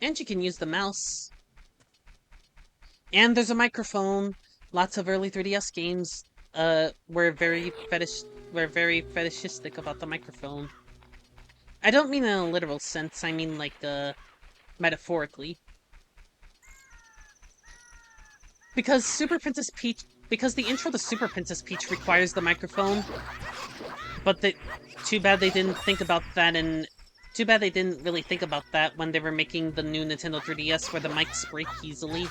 And you can use the mouse. And there's a microphone. Lots of early 3DS games were very fetishistic about the microphone. I don't mean in a literal sense, I mean like metaphorically. Because the intro to Super Princess Peach requires the microphone, but too bad they didn't think about that too bad they didn't really think about that when they were making the new Nintendo 3DS where the mics break easily.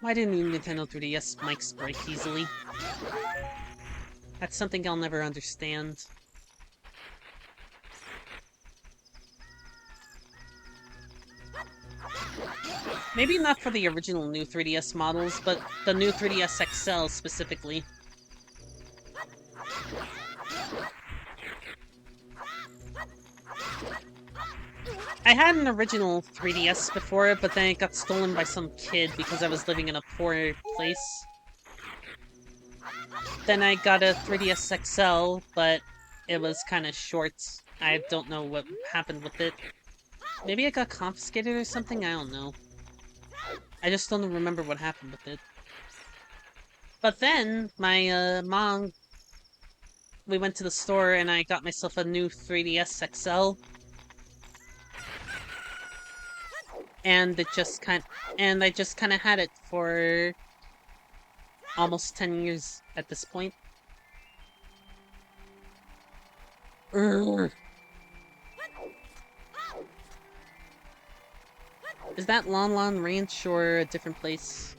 Why didn't new Nintendo 3DS mics break easily? That's something I'll never understand. Maybe not for the original new 3DS models, but the new 3DS XL specifically. I had an original 3DS before, but then it got stolen by some kid because I was living in a poor place. Then I got a 3DS XL, but it was kind of short. I don't know what happened with it. Maybe it got confiscated or something? I don't know. I just don't remember what happened with it. But then, my mom... We went to the store and I got myself a new 3DS XL. And I just kind of had it for almost 10 years at this point. Urgh. Is that Lon Lon Ranch or a different place?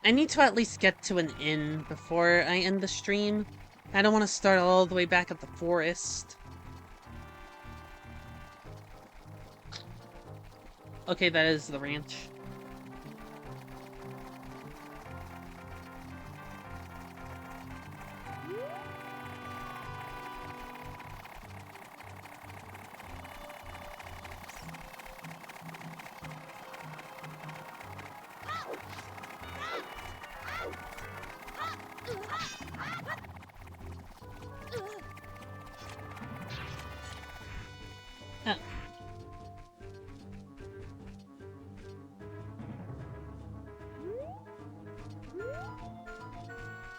I need to at least get to an inn before I end the stream. I don't want to start all the way back at the forest. Okay, that is the ranch.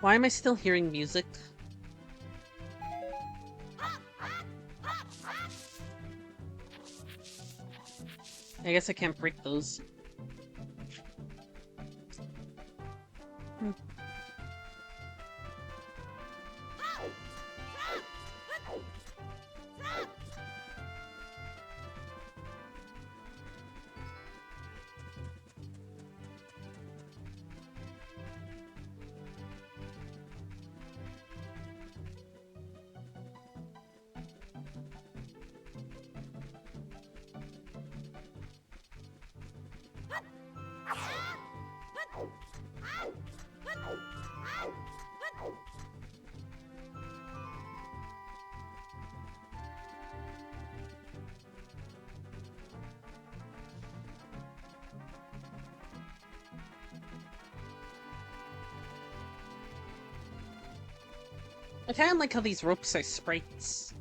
Why am I still hearing music? I guess I can't break those. I kinda like how these ropes are sprites.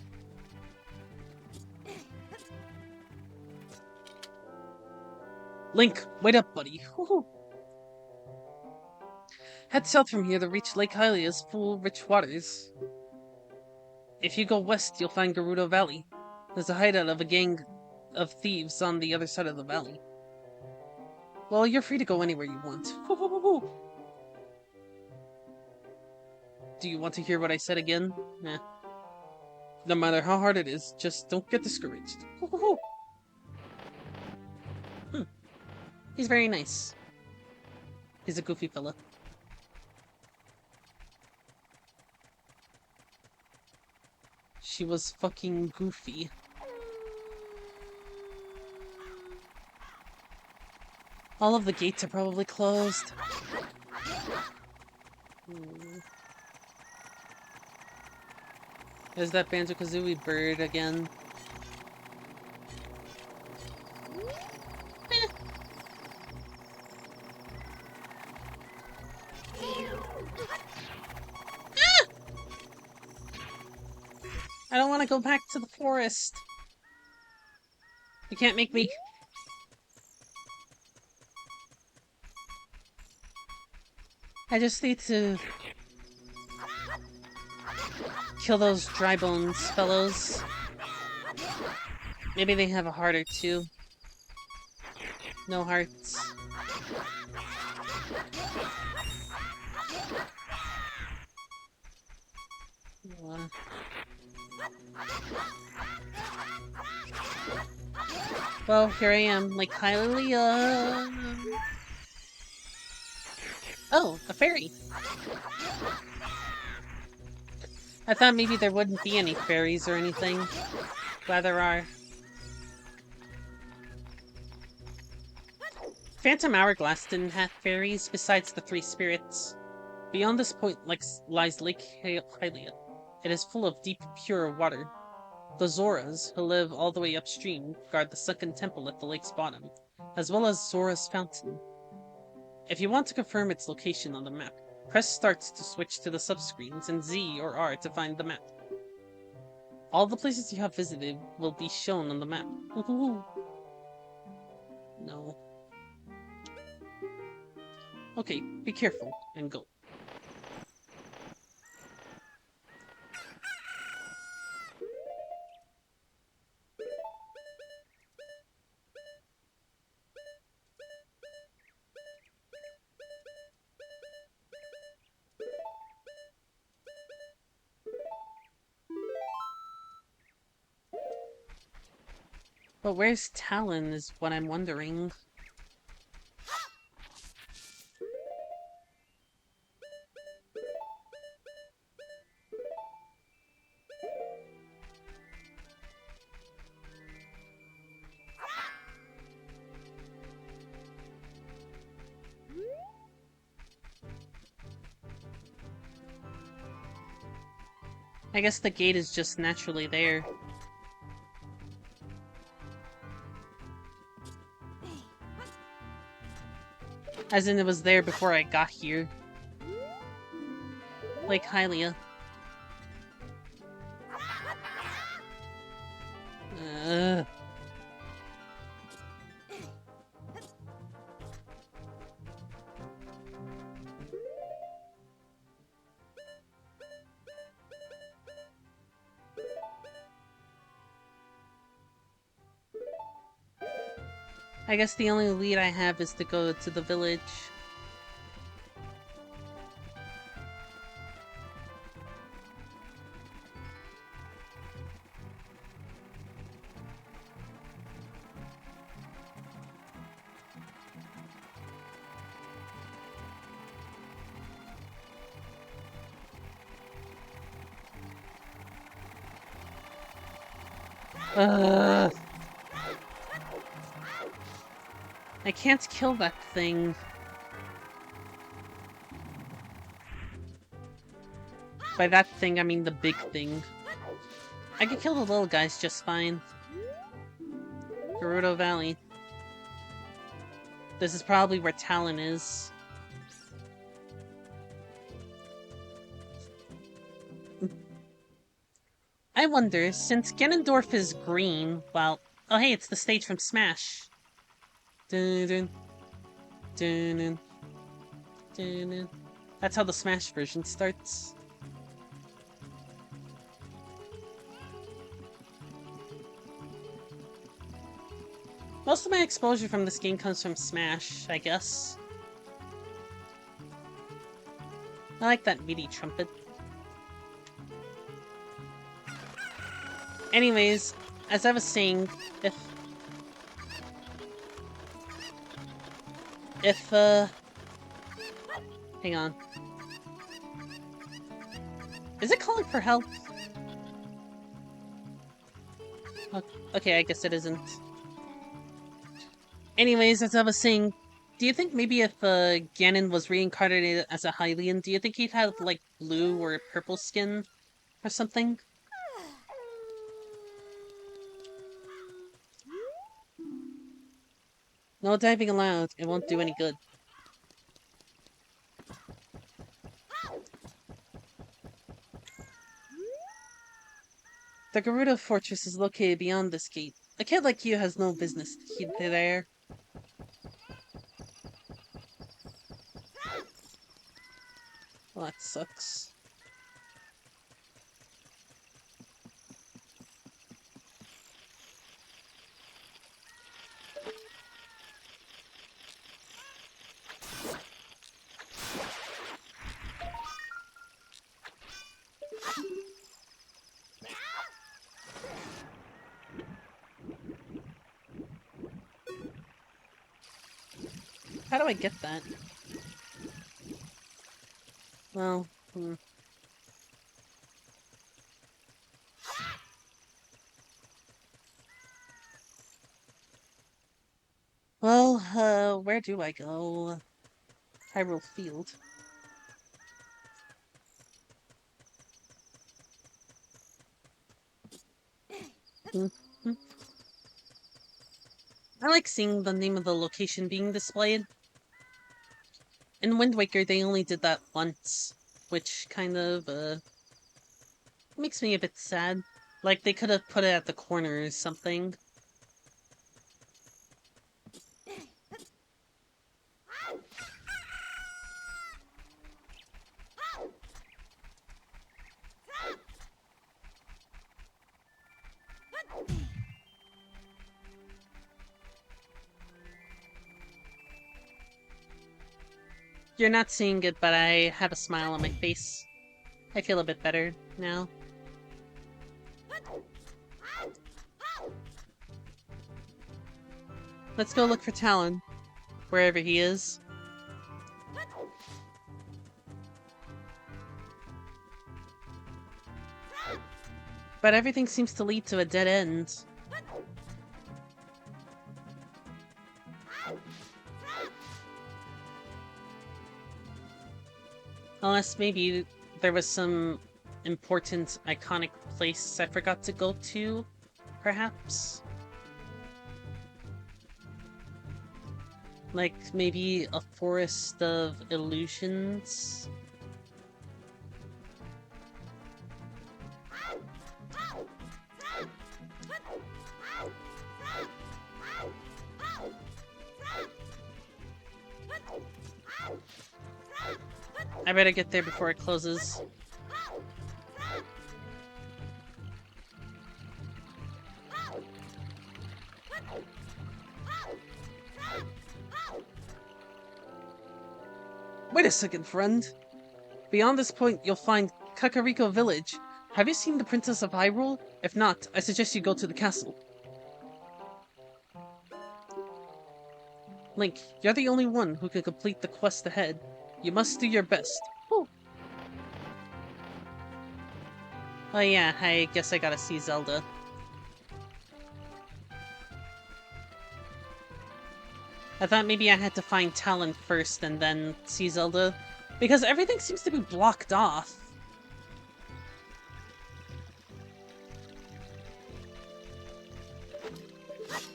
Link, wait up, buddy. Woohoo. Head south from here to reach Lake Hylia's full, rich waters. If you go west, you'll find Gerudo Valley. There's a hideout of a gang of thieves on the other side of the valley. Well, you're free to go anywhere you want. Do you want to hear what I said again? Nah. No matter how hard it is, just don't get discouraged. He's very nice. He's a goofy fella. She was fucking goofy. All of the gates are probably closed. There's that Banjo-Kazooie bird again. I don't want to go back to the forest. You can't make me. I just need to kill those dry bones fellows. Maybe they have a heart or two. No hearts. Well, here I am, like Hylia. Oh, a fairy. I thought maybe there wouldn't be any fairies or anything. Glad there are. Phantom Hourglass didn't have fairies besides the three spirits. Beyond this point lies Lake Hylia. It is full of deep, pure water. The Zoras, who live all the way upstream, guard the sunken temple at the lake's bottom, as well as Zora's fountain. If you want to confirm its location on the map, press Start to switch to the subscreens and Z or R to find the map. All the places you have visited will be shown on the map. No. Okay, be careful and go. But where's Talon is what I'm wondering. I guess the gate is just naturally there. As in it was there before I got here. Like Hylia. I guess the only lead I have is to go to the village. I can't kill that thing. By that thing, I mean the big thing. I can kill the little guys just fine. Gerudo Valley. This is probably where Talon is. I wonder, since Ganondorf is green, well... Oh hey, it's the stage from Smash. Dun dun. Dun dun. Dun dun. That's how the Smash version starts. Most of my exposure from this game comes from Smash, I guess. I like that MIDI trumpet. Anyways, as I was saying, if hang on. Is it calling for help? Okay, I guess it isn't. Anyways, as I was saying, do you think maybe if Ganon was reincarnated as a Hylian, do you think he'd have like blue or purple skin or something? No diving allowed. It won't do any good. The Gerudo Fortress is located beyond this gate. A kid like you has no business to be there. Well, that sucks. How do I get that? Well, Well, where do I go? Hyrule Field. Hmm. I like seeing the name of the location being displayed. In Wind Waker, they only did that once, which kind of, makes me a bit sad. Like, they could have put it at the corner or something. You're not seeing it, but I have a smile on my face. I feel a bit better now. Let's go look for Talon, wherever he is. But everything seems to lead to a dead end. Unless maybe there was some important, iconic place I forgot to go to, perhaps? Like, maybe a forest of illusions? I better get there before it closes. Wait a second, friend. Beyond this point, you'll find Kakariko Village. Have you seen the Princess of Hyrule? If not, I suggest you go to the castle. Link, you're the only one who can complete the quest ahead. You must do your best. Oh. Oh yeah, I guess I gotta see Zelda. I thought maybe I had to find Talon first and then see Zelda, because everything seems to be blocked off.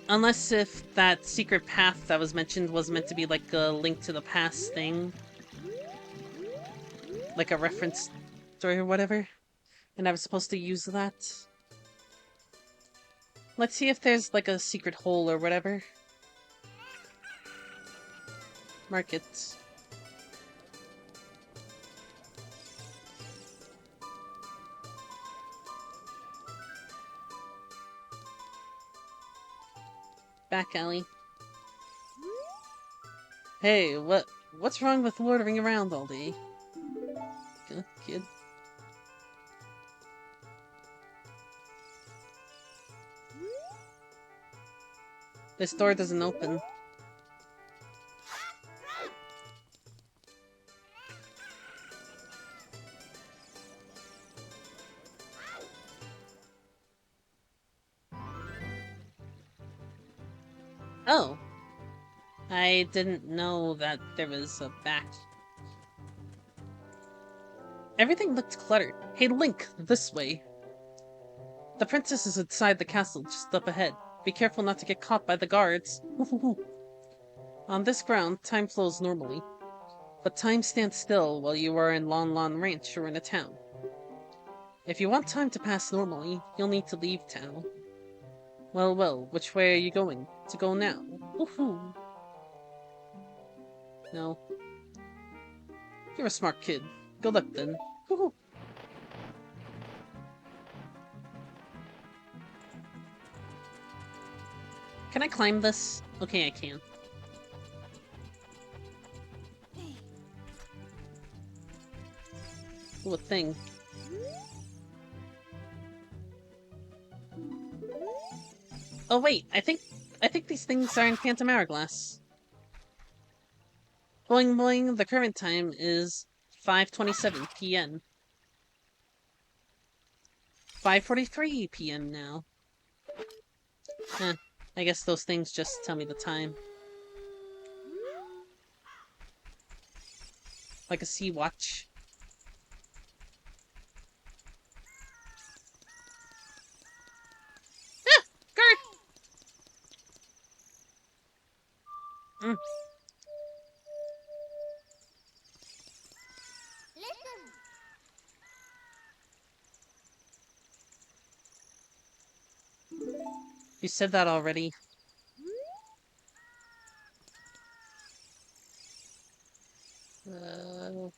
Unless if that secret path that was mentioned was meant to be like a Link to the Past thing. Like a reference story or whatever. And I was supposed to use that. Let's see if there's like a secret hole or whatever. Mark it. Back alley. Hey, what's wrong with loitering around all day? Kid. This door doesn't open. Oh. I didn't know that there was a back. Everything looked cluttered. Hey, Link, this way. The princess is inside the castle, just up ahead. Be careful not to get caught by the guards. On this ground, time flows normally. But time stands still while you are in Lon Lon Ranch or in a town. If you want time to pass normally, you'll need to leave town. Well, which way are you going? To go now? Woohoo! No. You're a smart kid. Good luck then. Woohoo! Can I climb this? Okay, I can. Ooh, a thing. Oh wait, I think these things are in Phantom Hourglass. Boing boing, the current time is 5:27 p.m. 5:43 p.m. now. I guess those things just tell me the time. Like a sea watch. Ah! Guard! Mm. You said that already. Uh...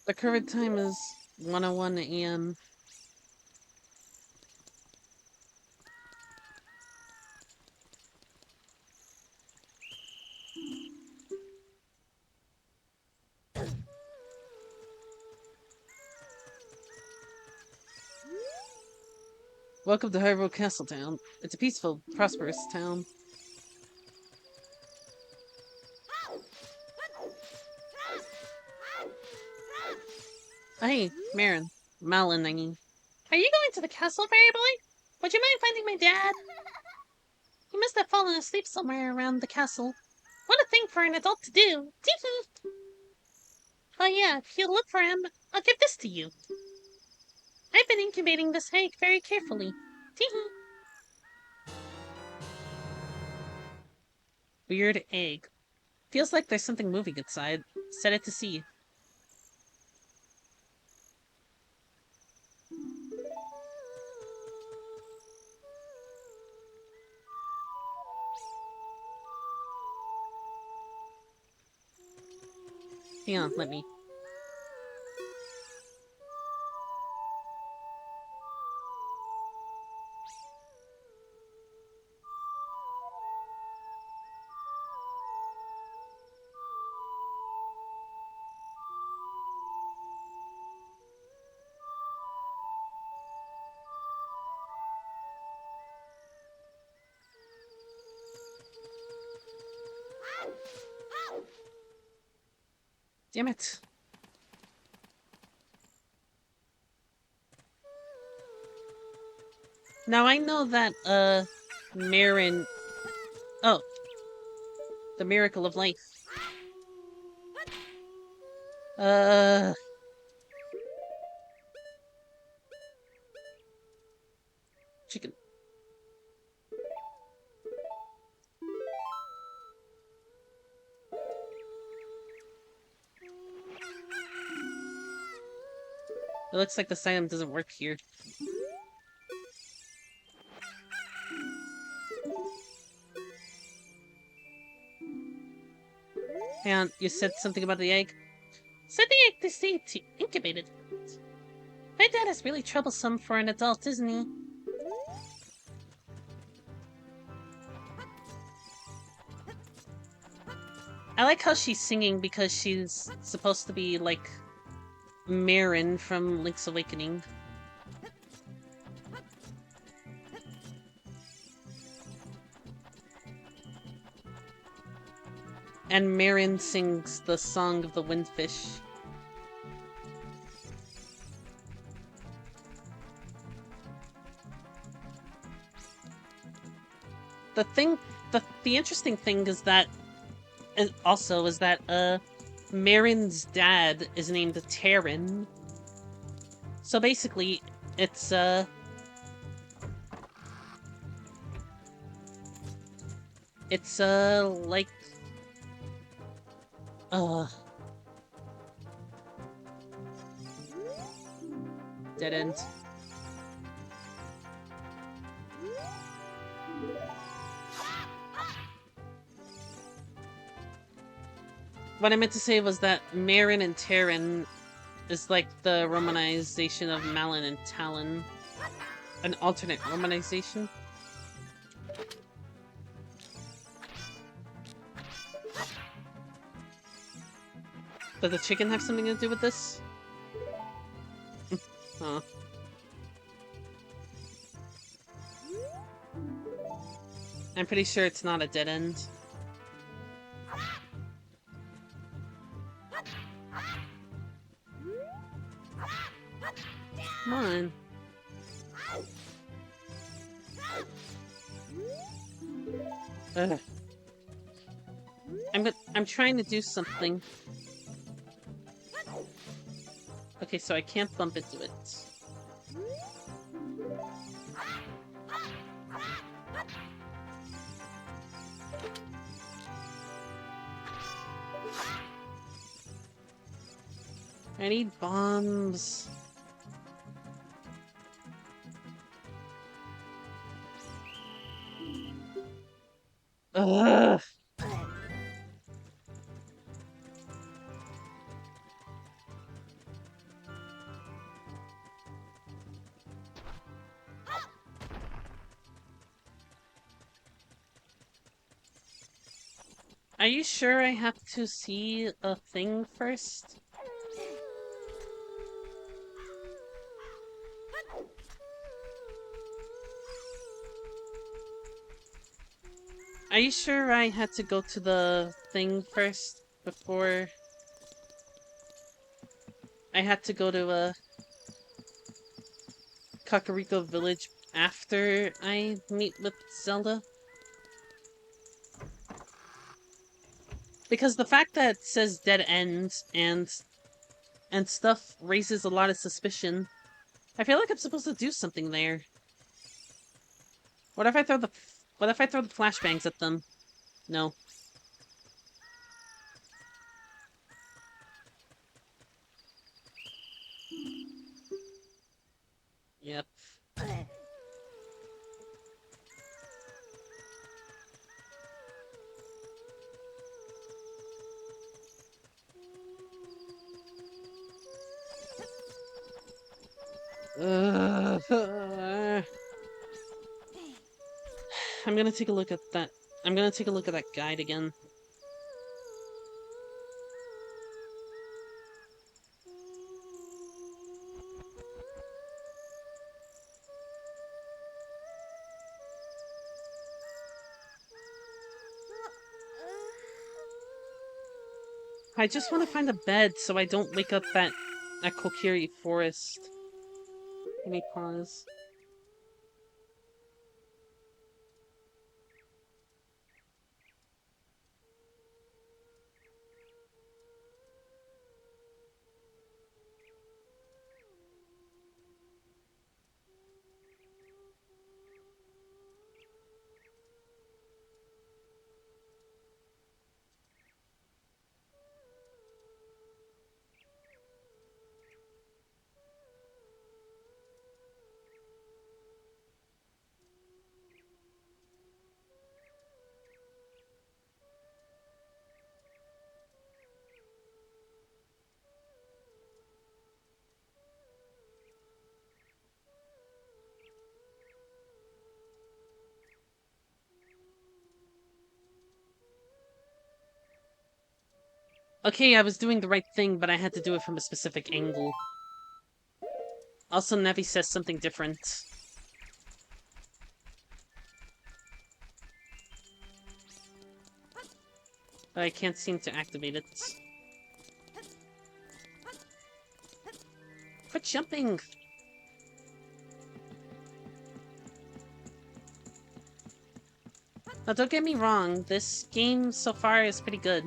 The current time is 1:01 a.m. Welcome to Hyrule Castletown. It's a peaceful, prosperous town. Oh, hey, Marin. Malin, I mean. Are you going to the castle, fairy boy? Would you mind finding my dad? He must have fallen asleep somewhere around the castle. What a thing for an adult to do! Tee-hee! Oh yeah, if you look for him, I'll give this to you. I've been incubating this egg very carefully. Tee-hee! Weird egg. Feels like there's something moving inside. Set it to see. Hang on, let me. Damn it. Now I know that, Marin... Oh. The miracle of life. Uh... Chicken. It looks like this item doesn't work here. Hang on, you said something about the egg? Said the egg to stay incubated. My dad is really troublesome for an adult, isn't he? I like how she's singing because she's supposed to be like Marin from Link's Awakening. And Marin sings the Song of the Windfish. The thing, the interesting thing is that, also, is that, Marin's dad is named Terran. So basically, it's, like, uh, dead end. What I meant to say was that Marin and Terran is like the romanization of Malin and Talon. An alternate romanization. Does the chicken have something to do with this? Huh. I'm pretty sure it's not a dead end. Come on. Ugh. I'm trying to do something. Okay, so I can't bump into it. I need bombs. Ugh. Are you sure I have to see a thing first? Are you sure I had to go to the thing first before I had to go to a Kakariko village after I meet with Zelda? Because the fact that it says dead end and stuff raises a lot of suspicion. I feel like I'm supposed to do something there. What if I throw the flashbangs at them? No. Yep. I'm gonna take a look at that. I'm gonna take a look at that guide again. I just want to find a bed so I don't wake up that Kokiri forest. Let me pause. Okay, I was doing the right thing, but I had to do it from a specific angle. Also, Nevi says something different. But I can't seem to activate it. Quit jumping! Now, don't get me wrong, this game so far is pretty good.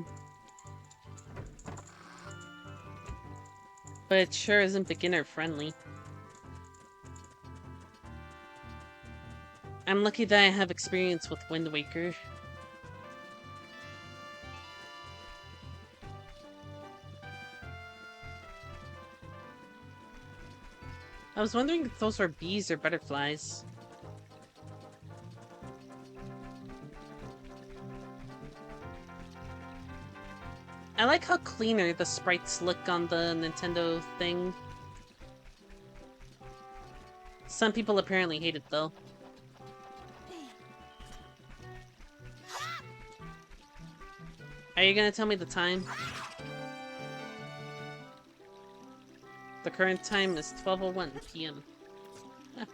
But it sure isn't beginner-friendly. I'm lucky that I have experience with Wind Waker. I was wondering if those were bees or butterflies. I like how cleaner the sprites look on the Nintendo thing. Some people apparently hate it though. Are you gonna tell me the time? The current time is 12:01 p.m. Huh.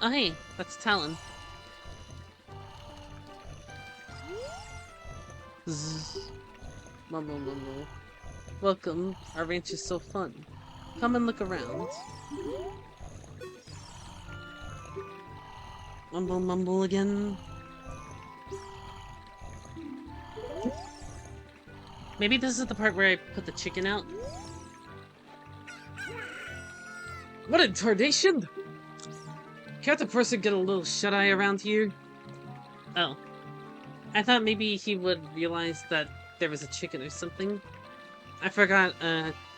Oh hey, that's Talon. Zzz. Mumble mumble. Welcome, our ranch is so fun. Come and look around. Mumble mumble again. Maybe this is the part where I put the chicken out? What in tarnation? Can't a person get a little shut-eye around here? Oh. I thought maybe he would realize that there was a chicken or something. I forgot,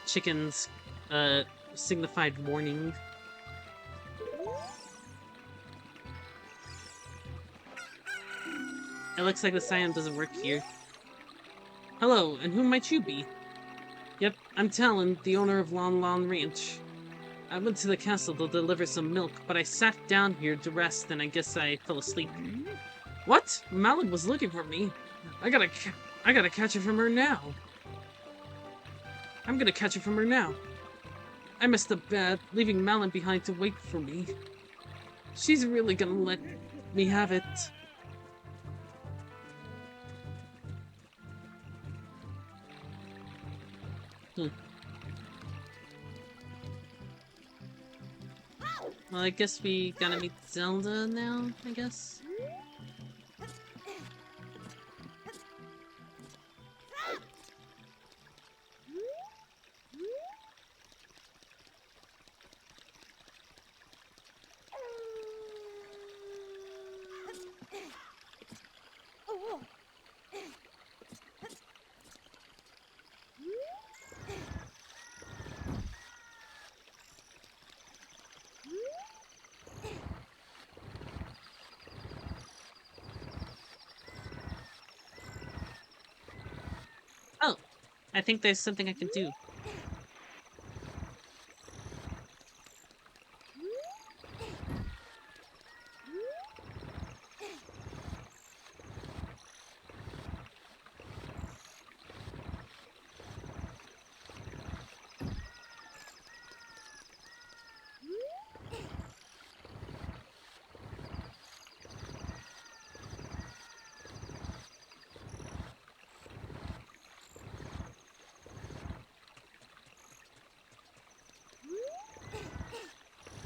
chickens, signified warning. It looks like the sign doesn't work here. Hello, and who might you be? Yep, I'm Talon, the owner of Lon Lon Ranch. I went to the castle to deliver some milk, but I sat down here to rest and I guess I fell asleep. What? Malin was looking for me. I gotta catch it from her now. I'm gonna catch it from her now. I messed up bad, leaving Malin behind to wait for me. She's really gonna let me have it. Well, I guess we gotta meet Zelda now, I guess? Oh, I think there's something I can do.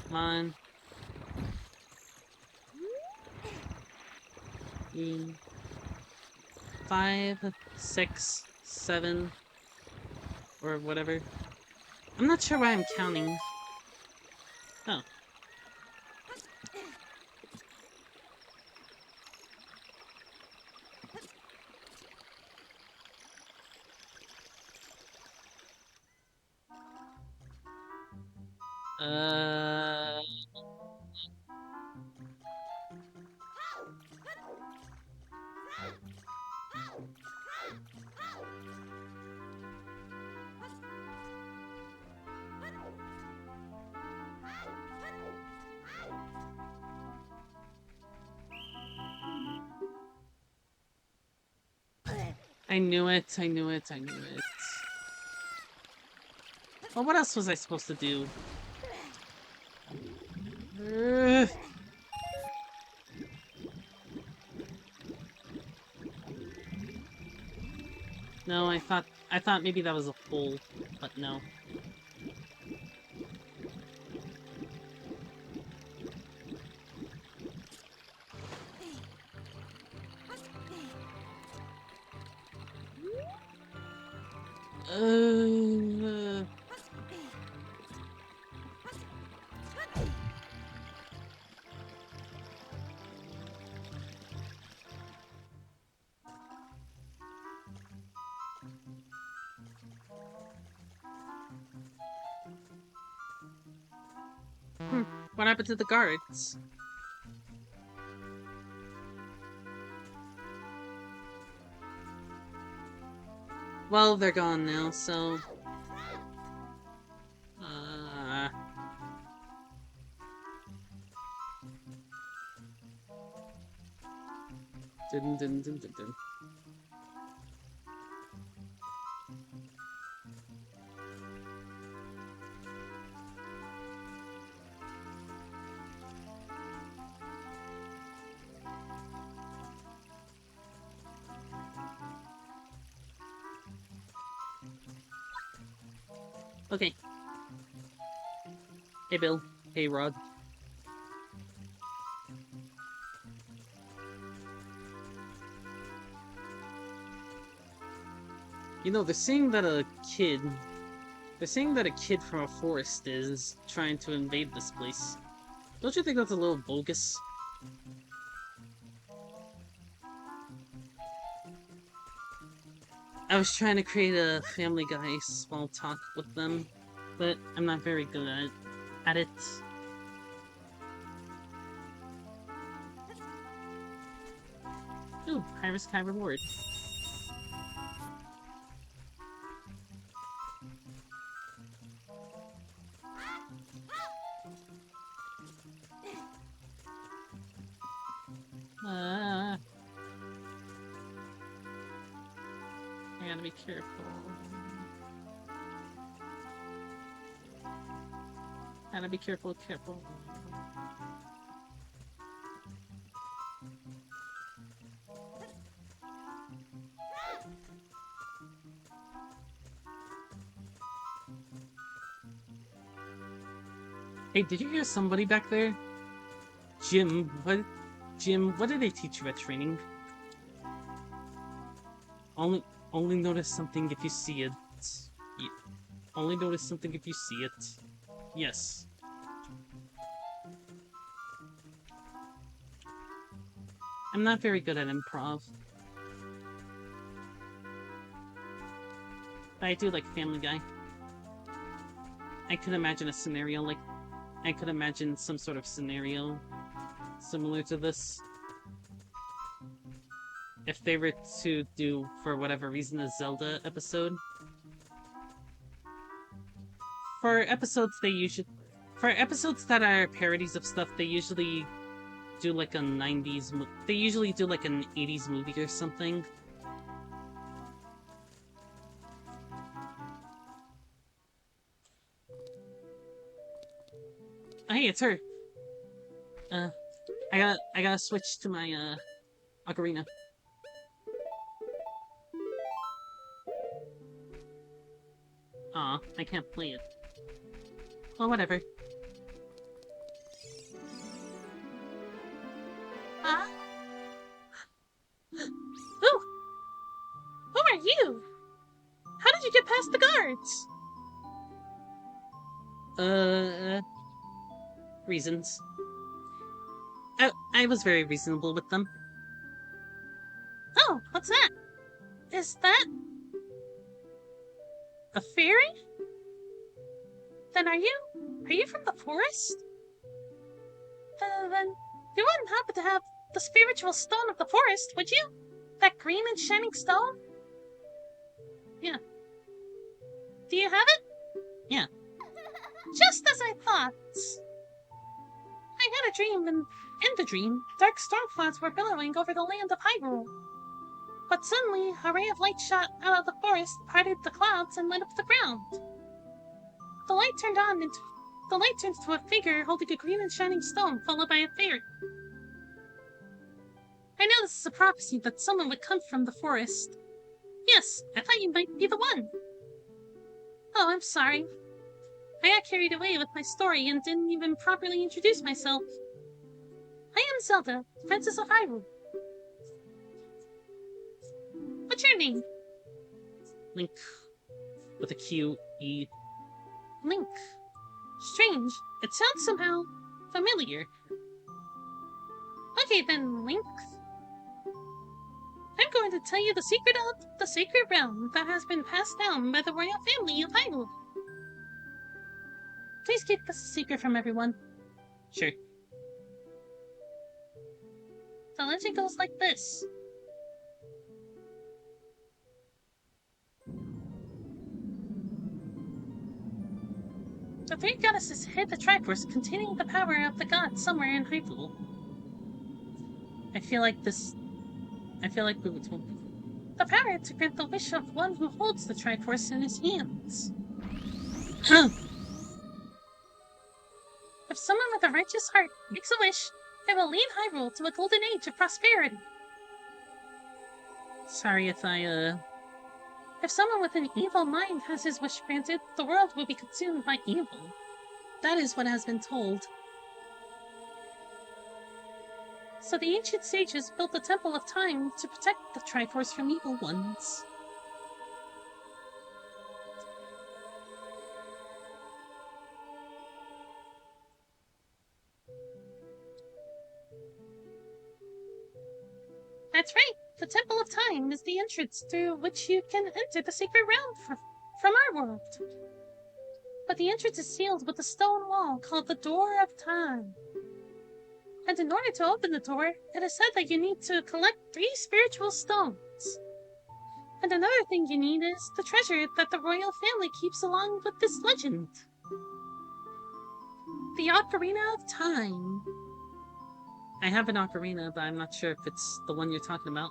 Come on. 5, 6, 7, or whatever. I'm not sure why I'm counting. Oh. Uh, I knew it, I knew it, I knew it. Well, what else was I supposed to do? Ugh. No, I thought maybe that was a hole, but no. Uh, what happened to the guards? Well, they're gone now, so... Uh... Dun, dun, dun, dun, dun. Okay. Hey, Bill. Hey, Rod. You know, they're saying that a kid... They're saying that a kid from a forest is trying to invade this place. Don't you think that's a little bogus? I was trying to create a Family Guy small talk with them, but I'm not very good at it. Ooh, high risk, high reward. I gotta be careful. Gotta be careful, careful. Hey, did you hear somebody back there? Jim, what did they teach you at training? Only, only notice something if you see it. Only notice something if you see it. Yes. I'm not very good at improv. But I do like Family Guy. I could imagine a scenario like... I could imagine some sort of scenario similar to this. If they were to do, for whatever reason, a Zelda episode. For episodes they usually... For episodes that are parodies of stuff, they usually do like a 90s... They usually do like an 80s movie or something. Oh, hey, it's her. I gotta switch to my, Ocarina. Aw, I can't play it. Well, whatever. Huh? Who? Who are you? How did you get past the guards? Reasons. I was very reasonable with them. Oh, what's that? Is that a fairy? Then are you from the forest? Then you wouldn't happen to have the spiritual stone of the forest, would you? That green and shining stone? Yeah. Do you have it? Yeah. Just as I thought. I had a dream, and in the dream, dark storm clouds were billowing over the land of Hyrule. But suddenly, a ray of light shot out of the forest, parted the clouds, and lit up the ground. The light turned into a figure holding a green and shining stone, followed by a fairy. I know this is a prophecy that someone would come from the forest. Yes, I thought you might be the one. Oh, I'm sorry. I got carried away with my story and didn't even properly introduce myself. I am Zelda, Princess of Hyrule. What's your name? Link. With a Q-E. Link. Strange. It sounds somehow familiar. Okay then, Link. I'm going to tell you the secret of the sacred realm that has been passed down by the royal family of Hyrule. Please keep this a secret from everyone. Sure. The legend goes like this. The three goddesses hid the Triforce containing the power of the gods somewhere in Hyrule. I feel like we were told. The power to grant the wish of one who holds the Triforce in his hands. If someone with a righteous heart makes a wish, it will lead Hyrule to a golden age of prosperity. Sorry if If someone with an evil mind has his wish granted, the world will be consumed by evil. That is what has been told. So the ancient sages built the Temple of Time to protect the Triforce from evil ones. That's right! The Temple of Time is the entrance through which you can enter the sacred realm from our world. But the entrance is sealed with a stone wall called the Door of Time. And in order to open the door, it is said that you need to collect 3 spiritual stones. And another thing you need is the treasure that the royal family keeps along with this legend. The Ocarina of Time. I have an ocarina, but I'm not sure if it's the one you're talking about.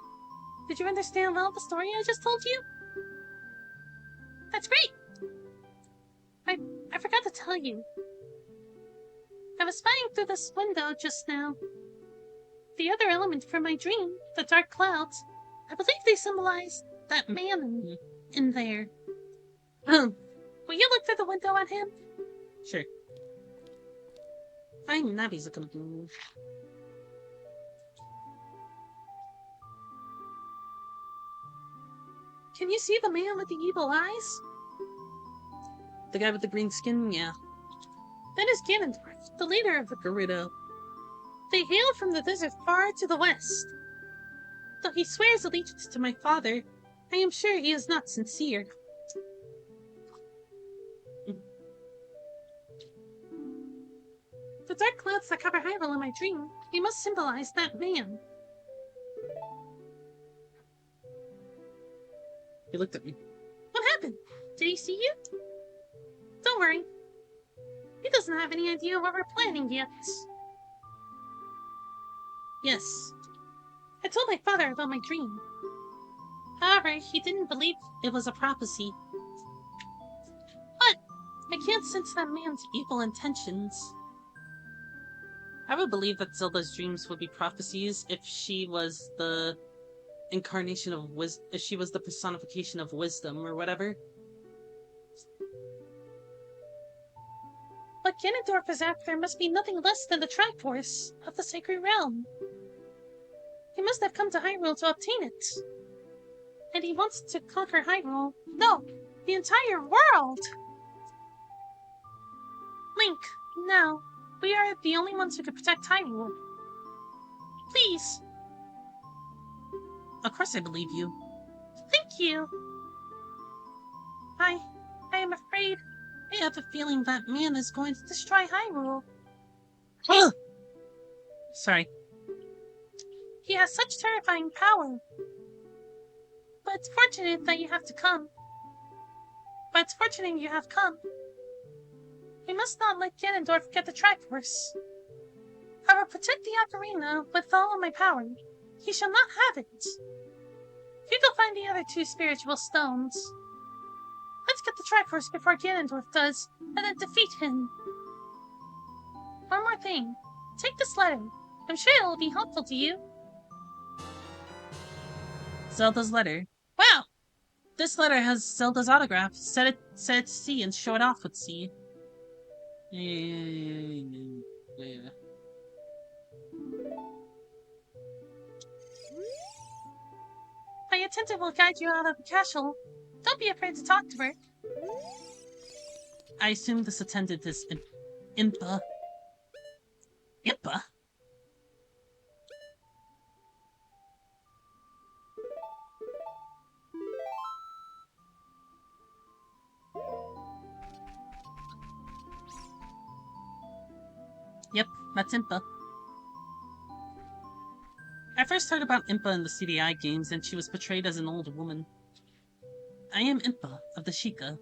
Did you understand well the story I just told you? That's great! I forgot to tell you. I was spying through this window just now. The other element from my dream, the dark clouds, I believe they symbolize that man in there. Will you look through the window at him? Sure. I'm Navi's gonna move. Can you see the man with the evil eyes? The guy with the green skin? Yeah. That is Ganondorf, the leader of the Gerudo. They hail from the desert far to the west. Though he swears allegiance to my father, I am sure he is not sincere. The dark clouds that cover Hyrule in my dream, they must symbolize that man. He looked at me. What happened? Did he see you? Don't worry. He doesn't have any idea what we're planning yet. Yes. I told my father about my dream. However, he didn't believe it was a prophecy. But I can't sense that man's evil intentions. I would believe that Zelda's dreams would be prophecies if she was the incarnation of wisdom, if she was the personification of wisdom or whatever. What Ganondorf is after must be nothing less than the Triforce of the Sacred Realm. He must have come to Hyrule to obtain it. And he wants to conquer Hyrule. No, the entire world! Link, now, we are the only ones who can protect Hyrule. Please. Of course I believe you. Thank you. I am afraid. I have a feeling that man is going to destroy Hyrule. Ugh! Sorry. He has such terrifying power. But it's fortunate that you have to come. But it's fortunate you have come. We must not let Ganondorf get the Triforce. I will protect the Ocarina with all of my power. He shall not have it. You go find the other two spiritual stones. Let's get the Triforce before Ganondorf does, and then defeat him. One more thing. Take this letter. I'm sure it will be helpful to you. Zelda's letter. Wow! This letter has Zelda's autograph. Set it C and show it off with C. Yeah. My attendant will guide you out of the castle. Don't be afraid to talk to her. I assume this attendant is Impa. Impa? Yep, that's Impa. I first heard about Impa in the CDI games, and she was portrayed as an old woman. I am Impa of the Sheikah.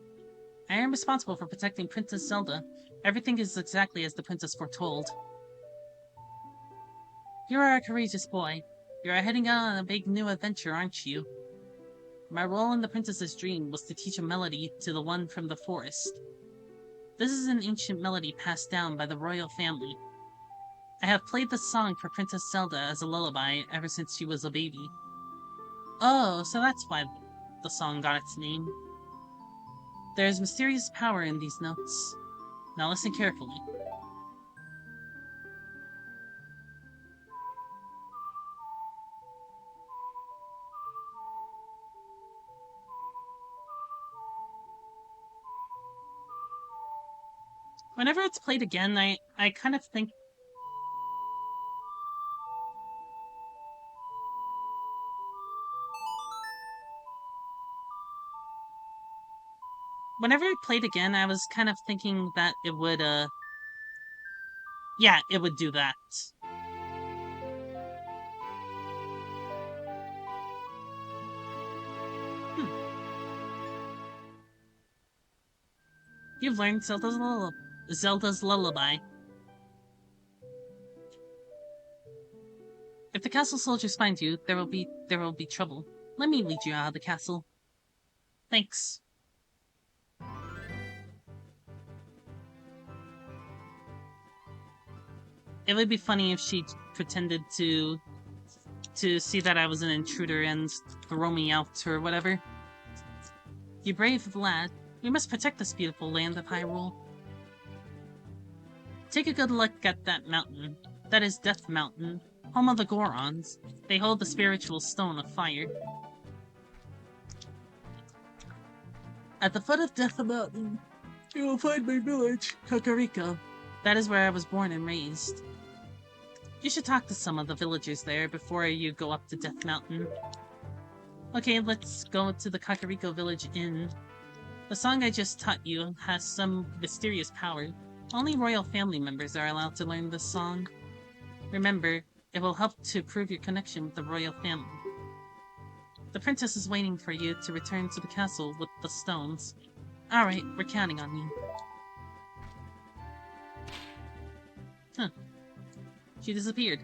I am responsible for protecting Princess Zelda. Everything is exactly as the princess foretold. You are a courageous boy. You are heading out on a big new adventure, aren't you? My role in the princess's dream was to teach a melody to the one from the forest. This is an ancient melody passed down by the royal family. I have played this song for Princess Zelda as a lullaby ever since she was a baby. Oh, so that's why the song got its name. There is mysterious power in these notes. Now listen carefully. Whenever it's played again, I kind of think... Whenever it played again, I was kind of thinking that it would, yeah, it would do that. You've learned Zelda's lullaby. If the castle soldiers find you, there will be trouble. Let me lead you out of the castle. Thanks. It would be funny if she pretended to see that I was an intruder and throw me out or whatever. You brave lad. We must protect this beautiful land of Hyrule. Take a good look at that mountain. That is Death Mountain, home of the Gorons. They hold the spiritual stone of fire. At the foot of Death Mountain, you will find my village, Kakariko. That is where I was born and raised. You should talk to some of the villagers there before you go up to Death Mountain. Okay, let's go to the Kakariko Village Inn. The song I just taught you has some mysterious power. Only royal family members are allowed to learn this song. Remember, it will help to prove your connection with the royal family. The princess is waiting for you to return to the castle with the stones. Alright, we're counting on you. Huh. She disappeared.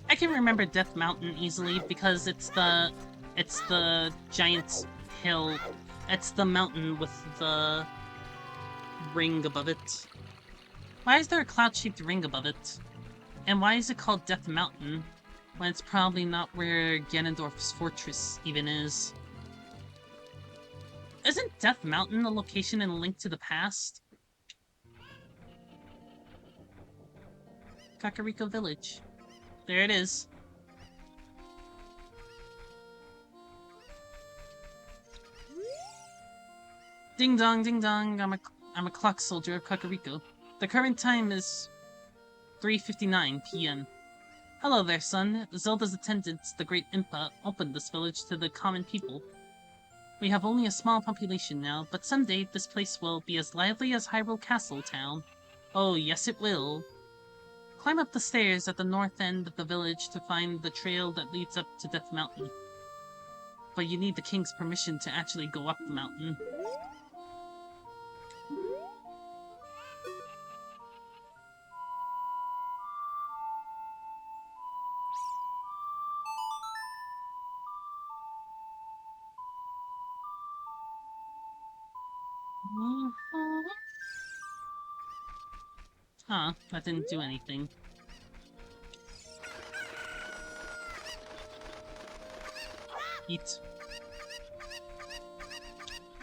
I can remember Death Mountain easily because it's the giant hill. It's the mountain with the ring above it. Why is there a cloud-shaped ring above it? And why is it called Death Mountain when it's probably not where Ganondorf's fortress even is? Isn't Death Mountain a location in Link to the Past? Kakariko Village. There it is. Ding dong, ding dong. I'm a clock soldier of Kakariko. The current time is 3:59 p.m. Hello there, son. Zelda's attendants, the Great Impa, opened this village to the common people. We have only a small population now, but someday this place will be as lively as Hyrule Castle Town. Oh, yes it will. Climb up the stairs at the north end of the village to find the trail that leads up to Death Mountain. But you need the king's permission to actually go up the mountain. Huh, that didn't do anything. Eat.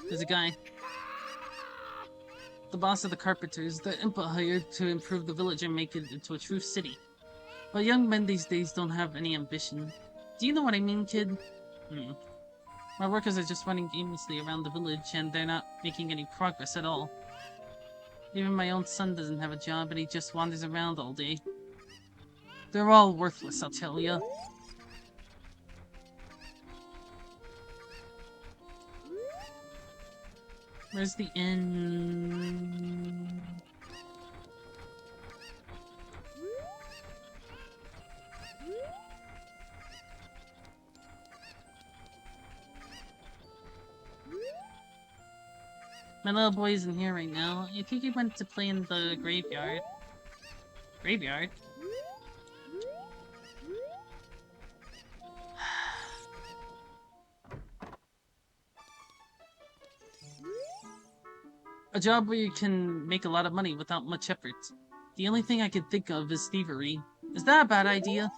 There's a guy. The boss of the carpenters, the Impa hired to improve the village and make it into a true city. But young men these days don't have any ambition. Do you know what I mean, kid? My workers are just running aimlessly around the village and they're not making any progress at all. Even my own son doesn't have a job and he just wanders around all day. They're all worthless, I'll tell ya. Where's the inn? My little boy isn't here right now. I think he went to play in the graveyard. Graveyard? A job where you can make a lot of money without much effort. The only thing I can think of is thievery. Is that a bad idea?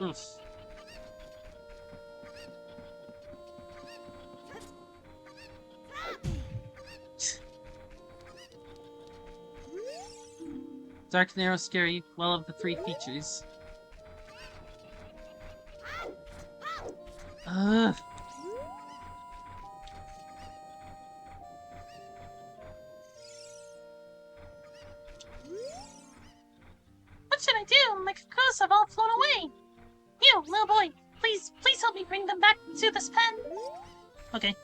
Oof. Dark, narrow, scary, well of the three features. Ugh. What should I do? My cocoons have all flown away. You, little boy, please help me bring them back to this pen. Okay.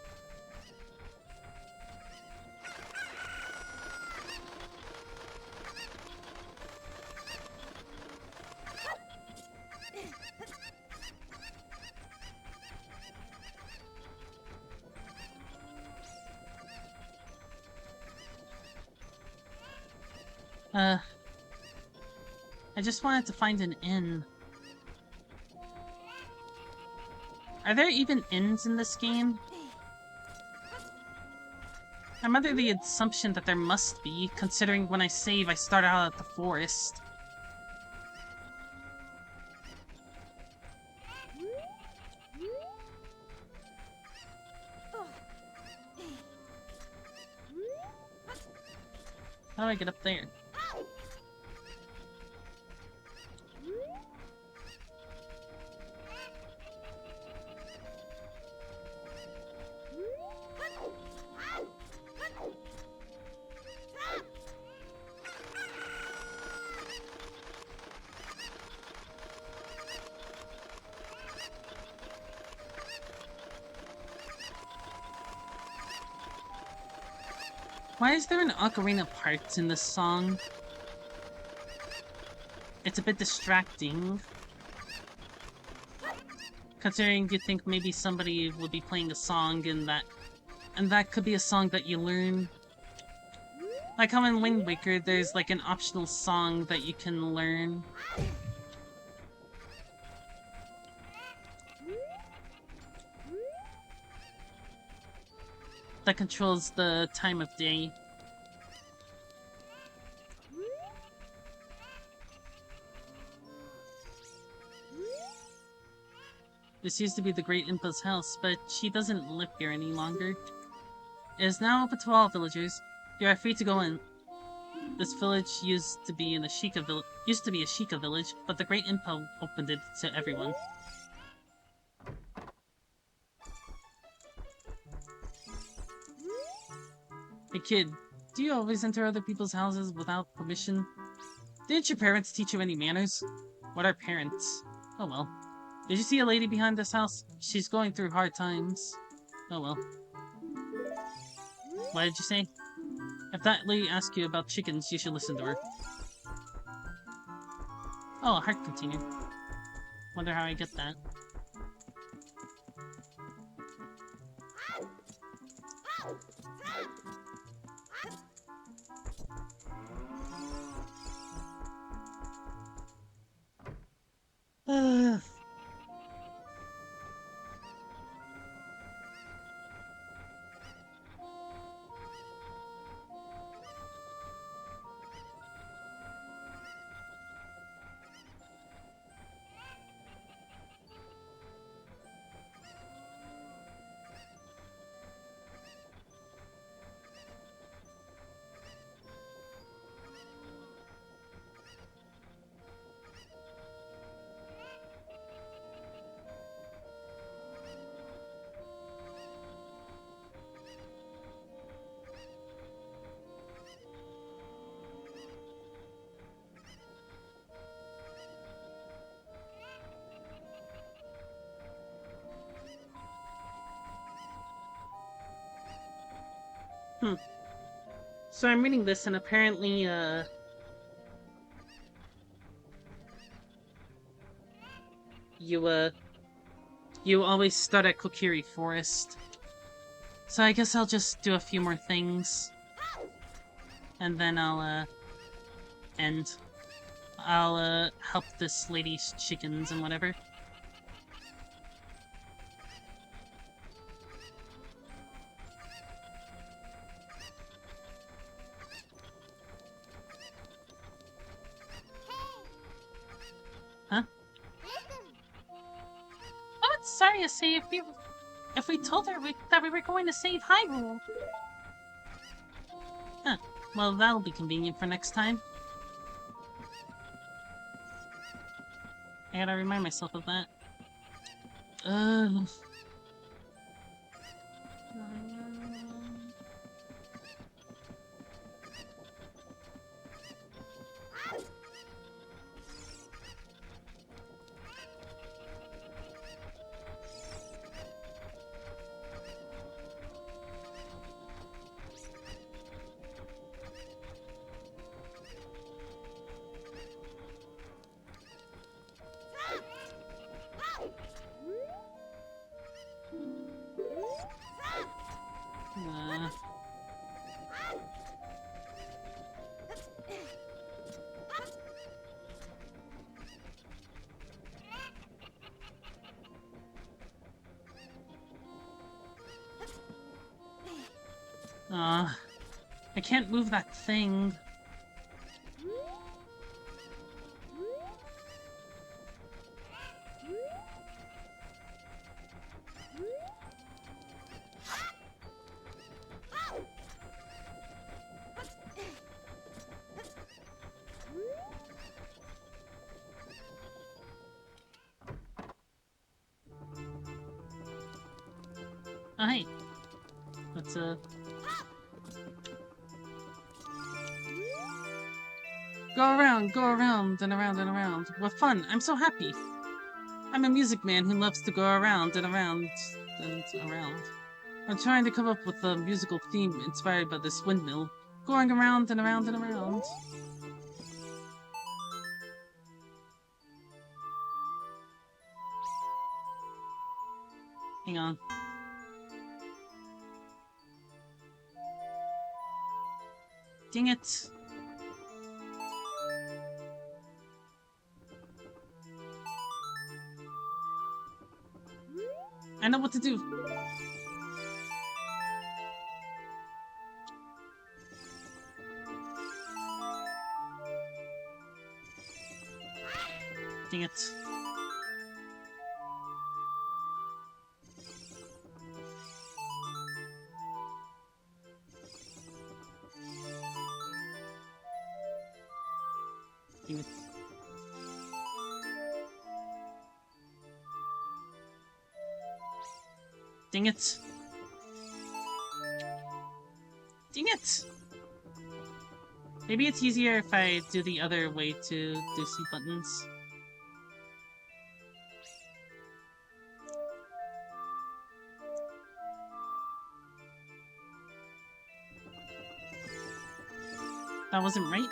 I just wanted to find an inn. Are there even inns in this game? I'm under the assumption that there must be, considering when I save I start out at the forest. How do I get up there? Why is there an ocarina part in this song? It's a bit distracting. Considering you'd think maybe somebody would be playing a song and that could be a song that you learn. Like how in Wind Waker, there's like an optional song that you can learn. That controls the time of day. This used to be the Great Impa's house, but she doesn't live here any longer. It is now open to all villagers. You are free to go in. This village used to be a Sheikah village, but the Great Impa opened it to everyone. Hey kid, do you always enter other people's houses without permission? Didn't your parents teach you any manners? What are parents? Oh well. Did you see a lady behind this house? She's going through hard times. Oh well. What did you say? If that lady asks you about chickens, you should listen to her. Oh, a heart container. Wonder how I get that. So I'm reading this, and apparently, you always start at Kokiri Forest. So I guess I'll just do a few more things. And then I'll, end. I'll, help this lady's chickens and whatever. Huh? What would Saria say if we told her that we were going to save Hyrule? Huh. Well, that'll be convenient for next time. I gotta remind myself of that. I can't move that thing. Oh, hey. Let's, go around and around and around. What fun! I'm so happy! I'm a music man who loves to go around and around and around. I'm trying to come up with a musical theme inspired by this windmill. Going around and around and around. Hang on. Dang it. I know what to do. Dang it. Dang it. Dang it. Dang it! Maybe it's easier if I do the other way to do C buttons. That wasn't right?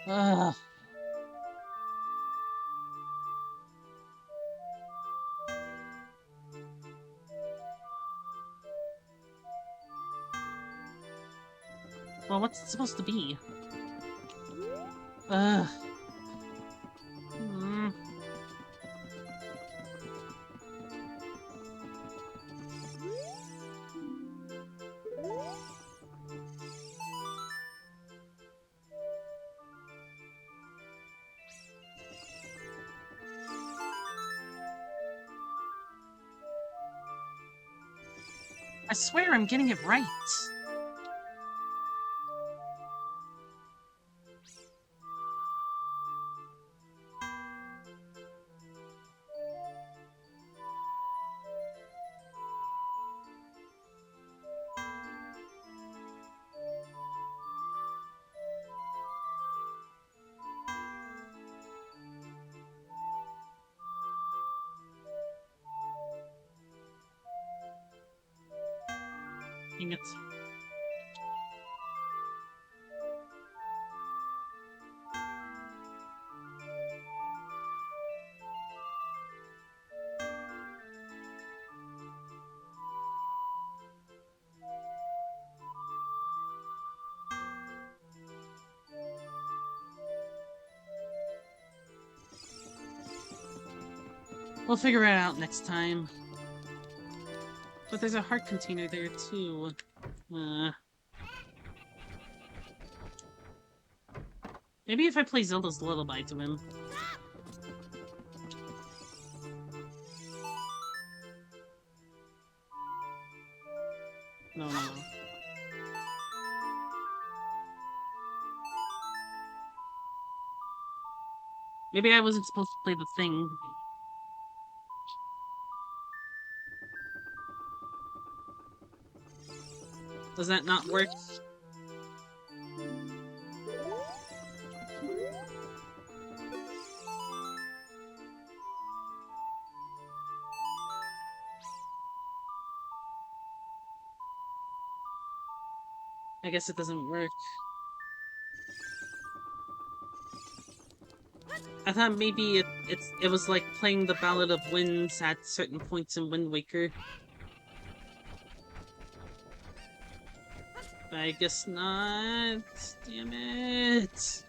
Ugh. Well, what's it supposed to be? Ugh. Mm. I swear I'm getting it right. Dang it. We'll figure it out next time. But there's a heart container there, too. Maybe if I play Zelda's Lullaby to him. No, no, no. Maybe I wasn't supposed to play the thing. Does that not work? I guess it doesn't work. I thought maybe it was like playing the Ballad of Winds at certain points in Wind Waker. But I guess not. Damn it.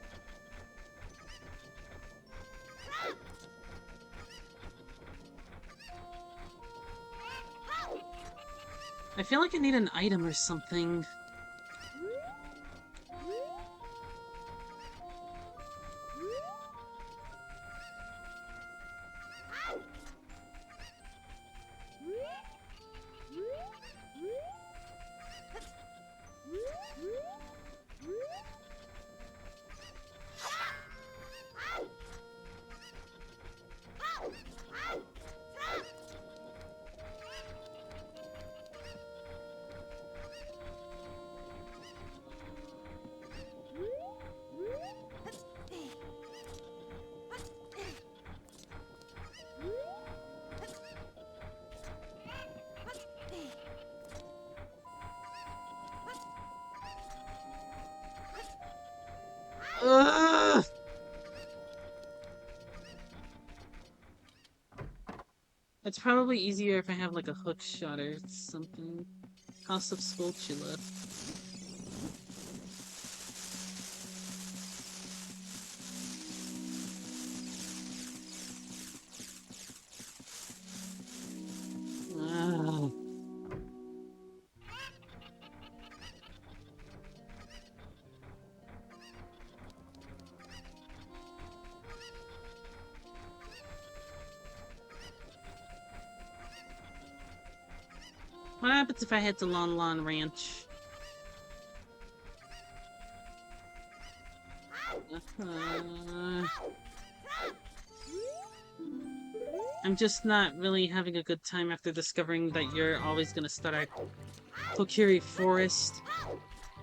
I feel like I need an item or something. It's probably easier if I have like a hook shot or something. House of Skulltula. Ah. What happens if I head to Lon Lon Ranch? Uh, I'm just not really having a good time after discovering that you're always gonna start at Kokiri Forest,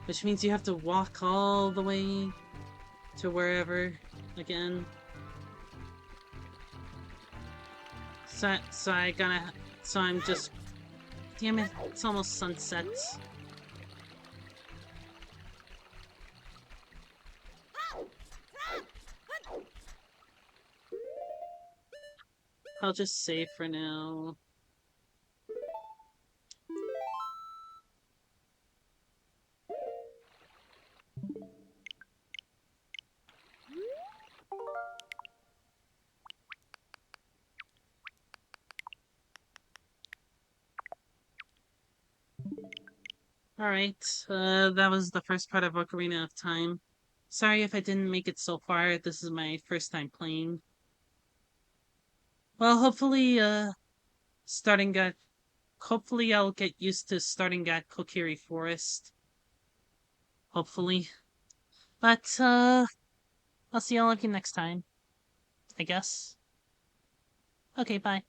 which means you have to walk all the way to wherever again. So I'm just, damn it, it's almost sunset. I'll just save for now. Alright, that was the first part of Ocarina of Time. Sorry if I didn't make it so far, this is my first time playing. Well, starting at hopefully I'll get used to starting at Kokiri Forest. Hopefully. But, I'll see y'all again next time. I guess. Okay, bye.